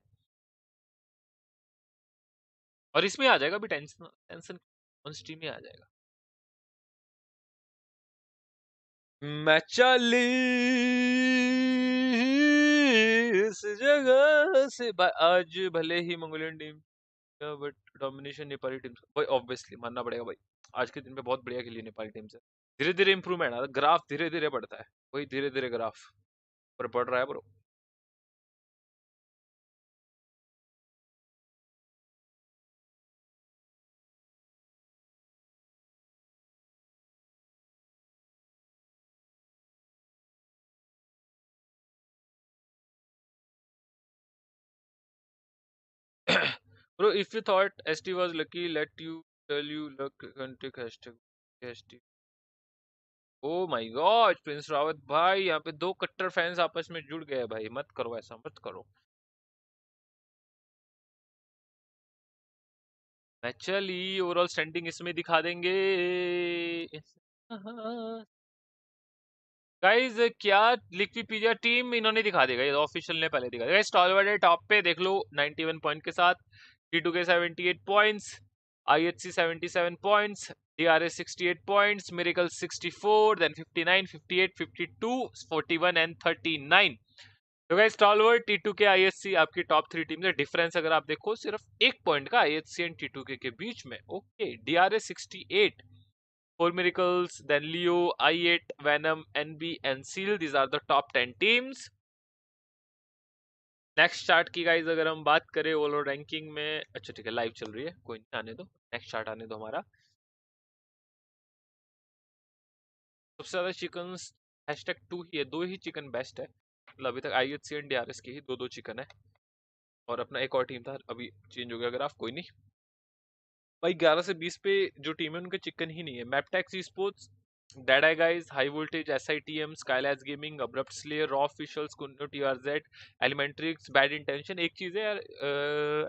और इसमें आ जाएगा अभी, टेंशन टेंशन ऑन स्ट्रीम में आ जाएगा। मैं चली इस जगह से आज भले ही Mongolian team, but domination Nepali team भाई, ऑब्वियसली मानना पड़ेगा भाई। आज के दिन में बहुत बढ़िया खेली नेपाली टीम से। धीरे धीरे इंप्रूवमेंट आ रहा है, ग्राफ धीरे धीरे बढ़ता है, वही धीरे धीरे ग्राफ पर बढ़ रहा है bro. Bro, if you thought ST was lucky, let you tell you luck can take hashtag ST. Oh my God Prince Rawat भाई, यहाँ पे दो कट्टर फैंस आपस में जुड़ गए भाई, मत करो ऐसा, मत करो। मैं चली ओवरऑल स्टैंडिंग इसमें दिखा देंगे गाइस। क्या लिक्विपीडिया टीम इन्होंने दिखा देगा, ये ऑफिशियल ने पहले दिखा देगा। स्टॉलवर्ड है टॉप पे, देख लो 91 पॉइंट के साथ, T2 के 78 points, IHC 77 points, DRS 68 points, miracle 64, then 59 58 52 41 and 39। तो गाइस स्टॉलवर्ड, T2 के, IHC आपकी टॉप 3 टीम है। डिफरेंस अगर आप देखो सिर्फ 1 पॉइंट का IHC एंड T2 के बीच में। Okay, DRS 68, Four Miracles, then Leo, I8, Venom, NB, and Seal. These are the top 10 teams. Next chart की गाइज अगर हम बात करें ओवरऑल रैंकिंग में, अच्छा ठीक है लाइव चल रही है, कोई नहीं, आने दो, नेक्स्ट चार्ट आने दो हमारा। सबसे ज्यादा चिकन #2 ही है, 2 ही चिकन बेस्ट है। मतलब अभी तक IHC एंड DRS की ही 2 चिकन है, और अपना एक और टीम था, अभी चेंज हो गया ग्राफ, कोई नहीं भाई। 11 से 20 पे जो टीम है उनका चिकन ही नहीं है। मैपटेक्स sports Dead Eye Guys, High Voltage, SITM, Skylaz Gaming, Abrupt Slayer, Raw Officials, Kunno TRZ, Elementrix, Bad Intention। एक चीज है यार,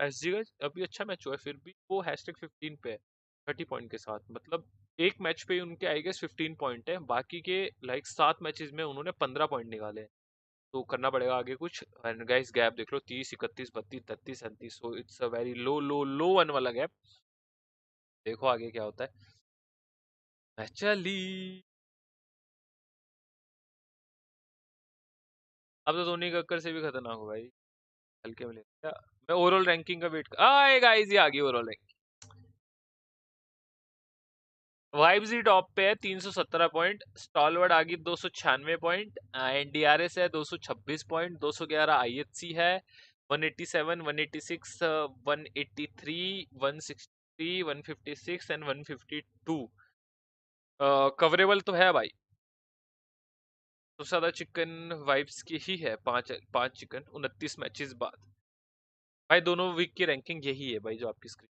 SG का अभी अच्छा मैच हुआ है, फिर भी वो #15 पे है 30 पॉइंट के साथ। मतलब एक मैच पे ही उनके आई गेस 15 पॉइंट है, बाकी के लाइक 7 मैचेस में उन्होंने 15 पॉइंट निकाले हैं। तो करना पड़ेगा आगे कुछ। एंड गाइस गैप देख लो, 30, 31, 32, 33, 37। So it's a very low low low one वाला गैप। देखो आगे क्या होता है। मैं चली। अब तो धोनी कक्कर से भी खतरनाक हो भाई, हल्के में ले क्या। मैं ओवरऑल रैंकिंग का वेट आए गाइस, ये आ गई ओवरऑल रैंकिंग। वाइब्स ही टॉप पे है 317 पॉइंट, स्टॉलवर्ड आ गई 296 पॉइंट, एनडीआरएस है 226 पॉइंट, 211 आईएचसी है, 187, 186, 183, 163, 156 एंड 152। कवरेबल तो है भाई। तो ज्यादा चिकन वाइब्स की ही है, पांच पांच चिकन 29 मैचेस बाद। भाई दोनों वीक की रैंकिंग यही है भाई, जो आपकी स्क्रीन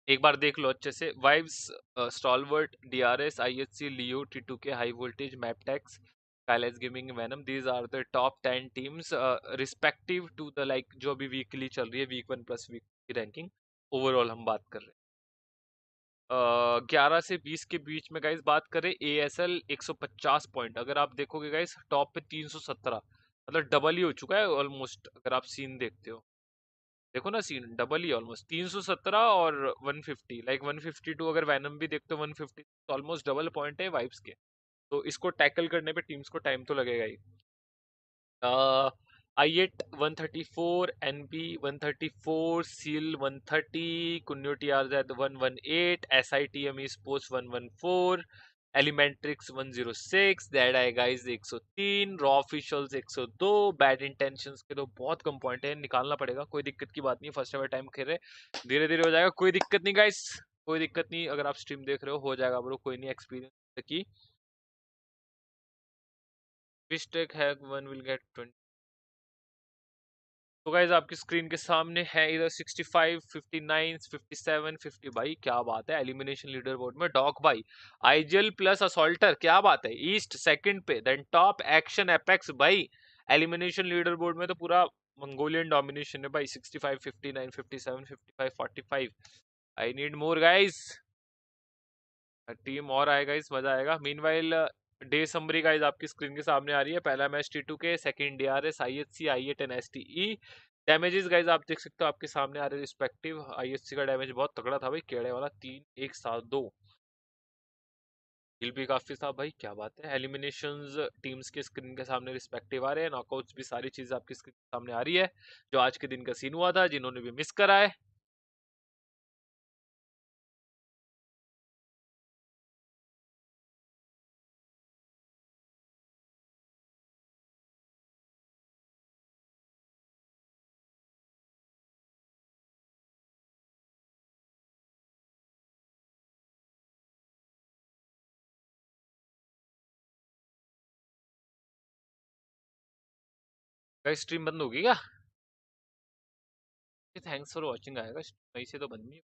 एक बार देख लो अच्छे से। Vibes, stalwart, DRS, IHC, Leo, टी2 के, हाई वोल्टेज, मैपटेक्स, स्काईलाइज gaming, venom, these are the top 10 teams respective to the like जो अभी वीकली चल रही है, वीक 1 प्लस वीक की रैंकिंग। ओवरऑल हम बात कर रहे हैं 11 से 20 के बीच में गाइस। बात करें एएसएल 150 पॉइंट, अगर आप देखोगे गाइस टॉप पे 317, मतलब डबल ही हो चुका है ऑलमोस्ट। अगर आप सीन देखते हो, देखो ना सीन डबल ही ऑलमोस्ट, 317 और 150, लाइक 152 अगर वैनम भी देखते हो 150, तो ऑलमोस्ट डबल पॉइंट है वाइब्स के। तो इसको टैकल करने पे टीम्स को टाइम तो लगेगा ही। I8 134, NB 134, Seal 130, Kunyo TRZ 118, SITM Esports 114, Elementrix 106, Dead Eye Guys 103, Raw Officials 102। Bad intentions के तो बहुत कम पॉइंट है, निकालना पड़ेगा, कोई दिक्कत की बात नहीं। फर्स्ट एवर टाइम खेल रहे, धीरे धीरे हो जाएगा, कोई दिक्कत नहीं गाइस, कोई दिक्कत नहीं। अगर आप स्ट्रीम देख रहे हो जाएगा ब्रो, कोई नहीं। एक्सपीरियंस की मिस्टेक है, वन विल गेट 20। तो गाइज आपकी स्क्रीन के सामने है इधर 65, 59, 57, 50। भाई क्या बात है, एलिमिनेशन लीडर बोर्ड में डॉग भाई, आईजीएल प्लस असॉल्टर, क्या बात है। ईस्ट सेकंड पे, देन टॉप एक्शन एपेक्स भाई। एलिमिनेशन लीडर बोर्ड में तो पूरा मंगोलियन डोमिनेशन है भाई। 65, 59, 57, 55, 45। I need more guys, team और आएगा, इस मजा आएगा। मीनवाइल डे समरी गाइस आपकी स्क्रीन के सामने आ रही है। पहला मैच T2 के, सेकंड डीआरएस, आईएचसी, आई8 एंड एसटीई। डैमेजेस गाइस आप देख सकते हो आपके सामने आ रहे रिस्पेक्टिव। आईएचसी का डैमेज बहुत तगड़ा था भाई, केड़े वाला 3, 1, 7, 2। हिल भी काफी था भाई, क्या बात है। एलिमिनेशंस टीम्स के स्क्रीन के सामने रिस्पेक्टिव आ रहे हैं, नॉकआउट्स भी, सारी चीज आपकी स्क्रीन के सामने आ रही है, जो आज के दिन का सीन हुआ था, जिन्होंने भी मिस करा है। गाइस स्ट्रीम बंद होगी क्या? थैंक्स फॉर वॉचिंग आएगा, वहीं से तो बंद नहीं।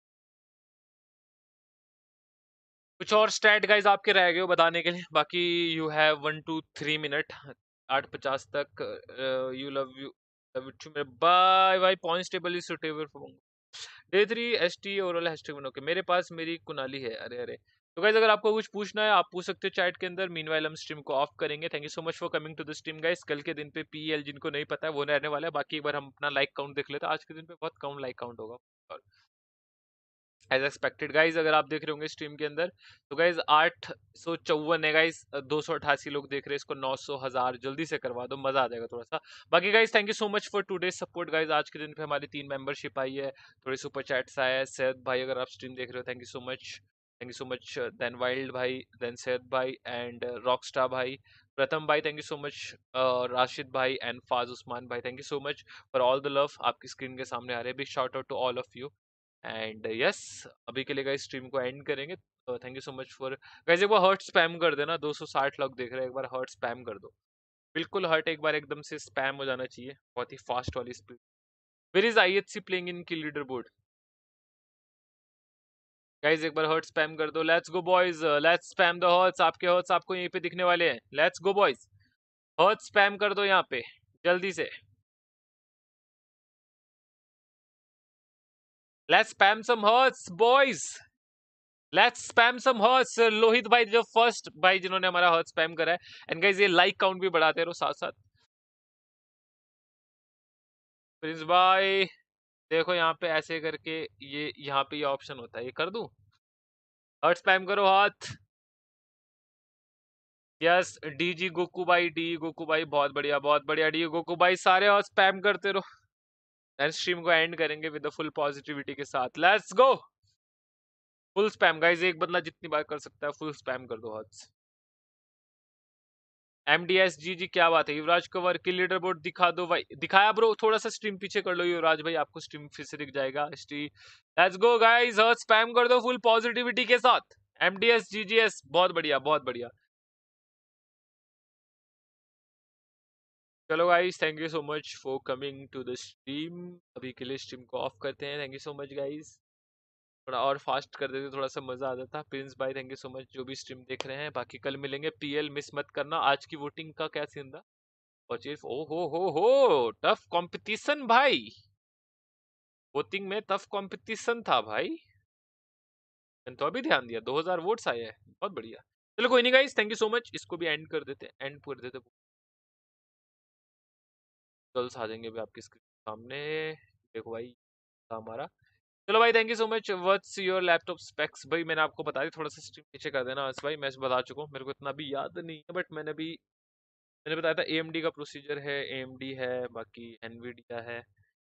कुछ और स्टैट गाइस आपके रह गए हो बताने के लिए, बाकी यू हैव 1 2 3 मिनट, 8:50 तक। You love you, love to मेरे bye bye. Points table is suitable for day 3 ST overall hashtag okay. मेरे पास मेरी कुनाली है, अरे अरे। तो गाइस अगर आपको कुछ पूछना है आप पूछ सकते हो चैट के अंदर। मीनवाइल हम स्ट्रीम को ऑफ करेंगे। Thank you so much for coming to the stream guys. कल के दिन पे पीएल जिनको नहीं पता है वो रहने वाला है, बाकी एक बार हम अपना लाइक काउंट देख लेते हैं। आज के दिन पे बहुत कम लाइक काउंट होगा एज एक्सपेक्टेड गाइज। अगर आप देख रहे होंगे स्ट्रीम के अंदर, तो गाइज 854 है गाइज, 288 लोग देख रहे हैं इसको। 900, 1000 जल्दी से करवा दो, मजा आ जाएगा थोड़ा सा। बाकी guys thank you so much for today support guys. आज के दिन पे हमारी 3 मेंबरशिप आई है, थोड़े सुपर चैट्स आए हैं। सैयद भाई अगर आप स्ट्रीम देख रहे हो, thank you so much, thank you so much. Then wild भाई, देन सैयद भाई एंड रॉकस्टार भाई, प्रथम भाई thank you so much, Rashid भाई एंड फाज उस्मान भाई thank you so much for all the love. आपकी स्क्रीन के सामने आ रहे हैं, big shout out to all of you. And yes, अभी के लिए गाइस स्ट्रीम को एंड करेंगे। Thank you so much for guys. एक बार हर्ट स्पैम कर देना, 260 लोग देख रहे हैं, एक बार हर्ट स्पैम कर दो। बिल्कुल हर्ट एक बार एकदम से स्पैम हो जाना चाहिए, बहुत ही फास्ट वाली speed. Where is IHC playing in की लीडर बोर्ड? गाइस एक बार हर्ट स्पैम कर दो। Let's go boys, let's spam the hearts. आपके हर्ट्स आपको यहीं पे दिखने वाले हैं। Let's go boys, heart spam कर दो यहाँ पे जल्दी से। Let's spam some hearts boys, let's spam some hearts. Lohit भाई जो फर्स्ट भाई जिन्होंने हमारा हर्ट स्पैम करा है। एंड गाइस ये लाइक काउंट भी बढ़ाते रहो साथ साथ। प्रिंस भाई देखो यहाँ पे ऐसे करके ये यहाँ पे ये ऑप्शन होता है, ये कर दूं? हर्ट स्पैम करो हाथ। यस डीजी गोकू भाई, डी गोकू भाई बहुत बढ़िया डी गोकू भाई। सारे और स्पैम करते रहो एंड स्ट्रीम को एंड करेंगे विद फुल पॉजिटिविटी के साथ। Let's go full spam guys, एक बंदा जितनी बार कर सकता है फुल स्पैम कर दो हाथ। एमडीएस जी क्या बात है। युवराज कवर की लीडर बोर्ड दिखा दो भाई। दिखाया ब्रो, थोड़ा सा स्ट्रीम पीछे कर लो युवराज भाई, आपको स्ट्रीम फिर से दिख जाएगा। Let's go guys, heart spam कर दो फुल पॉजिटिविटी के साथ। एमडीएस जीजीएस बहुत बढ़िया। चलो guys thank you so much for coming to the stream. अभी के लिए स्ट्रीम को ऑफ करते हैं। Thank you so much guys, थोड़ा और फास्ट कर देते थोड़ा सा मजा आ जाता। प्रिंस भाई थैंक यू सो मच जो भी स्ट्रीम देख रहे हैं। बाकी कल मिलेंगे। पीएल मिस मत करना। आज की वोटिंग का क्या सीन था? और चीफ ओ हो टफ कंपटीशन भाई, वोटिंग में टफ कंपटीशन था भाई। मैंने तो अभी ध्यान दिया 2000 वोट्स आए हैं, बहुत बढ़िया। चलो कोई नहीं guys, thank you so much. इसको भी एंड कर देते, गर्ल्स आ जाएंगे अभी आपकी स्क्रीन सामने। देखो भाई हमारा। चलो भाई thank you so much. What's your laptop specs? भाई मैंने आपको बता दी, थोड़ा सा स्ट्रीम पीछे कर देना भाई, मैं बता चुका हूँ, मेरे को इतना भी याद नहीं है बट मैंने बताया था। AMD का प्रोसीजर है, AMD है, बाकी NVIDIA है,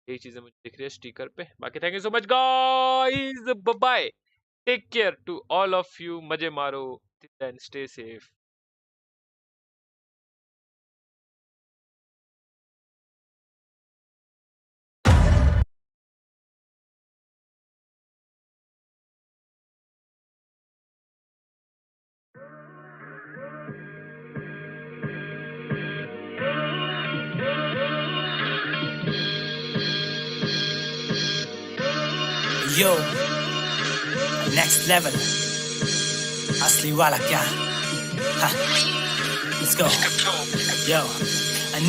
यही चीजें मुझे दिख रही है स्टिकर पे। बाकी thank you so much guys, bye, take care to all of you. मजे मारो and stay safe. Yo, next level. असली वाला क्या? हाँ, let's go. Yo,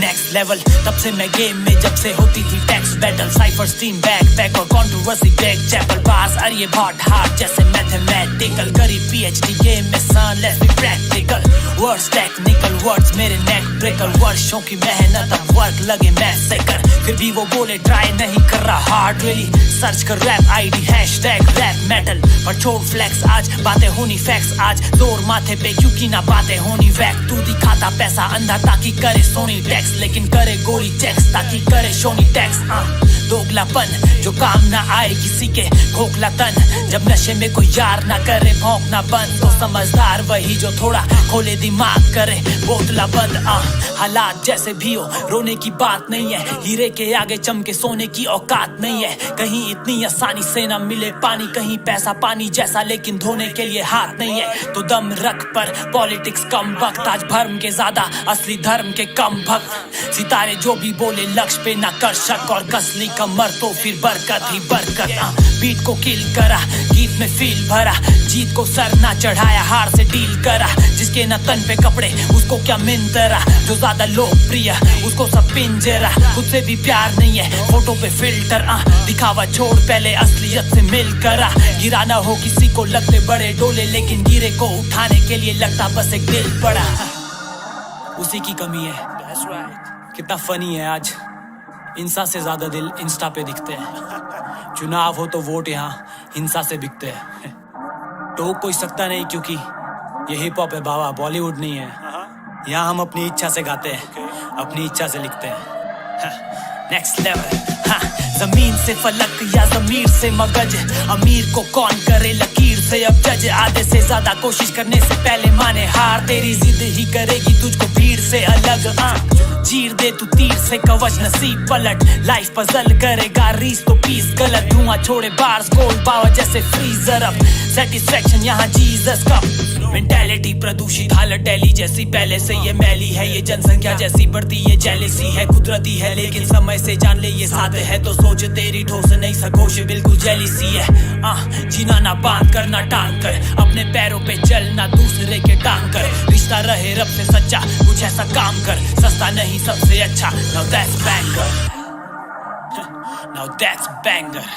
next level. तब से मैं गेम में जब से होती थी tax battle, cipher steam back और कंट्रोवर्सी बैक चैपल पास। और ये बहुत हार्ड जैसे मैथमेटिकल करी PhD गेम में son, let's be practical. Words technical words मेरे नेक ब्रेकर, वर्षों की मेहनत अब वर्क लगे मैसेकर। फिर भी वो बोले ट्राई नहीं कर रहा हार्ड रियली। सर्च कर rap ID hashtag rap metal पर छोड़ फ्लेक्स, आज बातें होनी फैक्स। आज जोर माथे पे क्योंकि ना बातें होनी वैक। तू दिखाता पैसा अंधा ताकि करे सोनी टैक्स, लेकिन करे गोली टैक्स ताकि करे सोनी टैक्स। दोगलापन जो काम ना आए किसी के, खोखला तन जब नशे में कोई यार ना करे भौंकना बंद। तो समझदार वही जो थोड़ा खोले दिमाग करे बोतला बंद। हालात जैसे भी हो रोने की बात नहीं है, हीरे के आगे चमके सोने की औकात नहीं है। कहीं इतनी आसानी से ना मिले पानी, कहीं पैसा पानी जैसा लेकिन धोने के लिए हाथ नहीं है। तो दम रख पर पॉलिटिक्स कम वक्त, आज भर्म के ज्यादा असली धर्म के कम भक्त। सितारे जो भी बोले लक्ष्य पे ना कर शक, और कसली कमर तो फिर बरकत ही बरकत। बीट को किल करा गीत में फील भरा, जीत को सर ना चढ़ाया हार से डील करा। जिसके न तन पे कपड़े उसको क्या मिंतरा, जो ज्यादा लोकप्रिय उसको सब पिंजरा। खुद से भी प्यार नहीं है फोटो पे फिल्टर, दिखावा छोड़ पहले असलियत से मिल करा। गिरा ना हो किसी को लगते बड़े डोले, लेकिन गिरे को उठाने के लिए लगता बस एक दिल बड़ा। उसी की कमी है। कितना फनी है आज, इंसान से ज्यादा दिल इंस्टा पे दिखते हैं। चुनाव हो तो वोट यहाँ हिंसा से बिकते हैं। टोक कोई सकता नहीं क्योंकि ये हिप हॉप है बाबा, बॉलीवुड नहीं है। यहाँ हम अपनी इच्छा से गाते हैं, अपनी इच्छा से लिखते हैं। Next level. जमीन से फलक या जमीर से मगज, अमीर को कौन करे लकीर से अब जज। आधे से ज्यादा कोशिश करने से पहले माने हार, तेरी जिद ही करेगी तुझको भीड़ से अलग। चीर दे तू तीर से कवच नसीब पलट लाइफ पजल करेगा रीस तो पीस गलत धुआं छोड़े बार्स गोल्ड पावर जैसे फ्रीजर अप सेटिस्फेक्शन यहाँ जीसस कप मेंटालिटी प्रदूषित हालत दिल्ली जैसी पहले से ये मैली है ये जनसंख्या जैसी बढ़ती ये जेलेसी है कुदरती है लेकिन समय से जान ले ये साथ है तो सोच तेरी ठोस नहीं सकोश बिल्कुल जेलिसी है जीना ना बांध कर ना टांग कर अपने पैरों पे चल ना दूसरे के टांग कर रिश्ता रहे रब से सच्चा कुछ ऐसा काम कर सस्ता नहीं सबसे अच्छा now that's banger now that's banger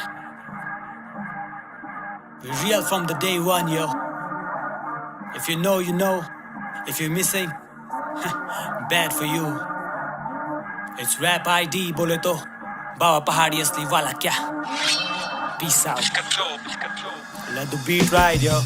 we're real from the day one yo if you know you know if you're missing bad for you it's rap ID बोले तो बाबा पहाड़ी असली वाला क्या peace out let the beat ride yo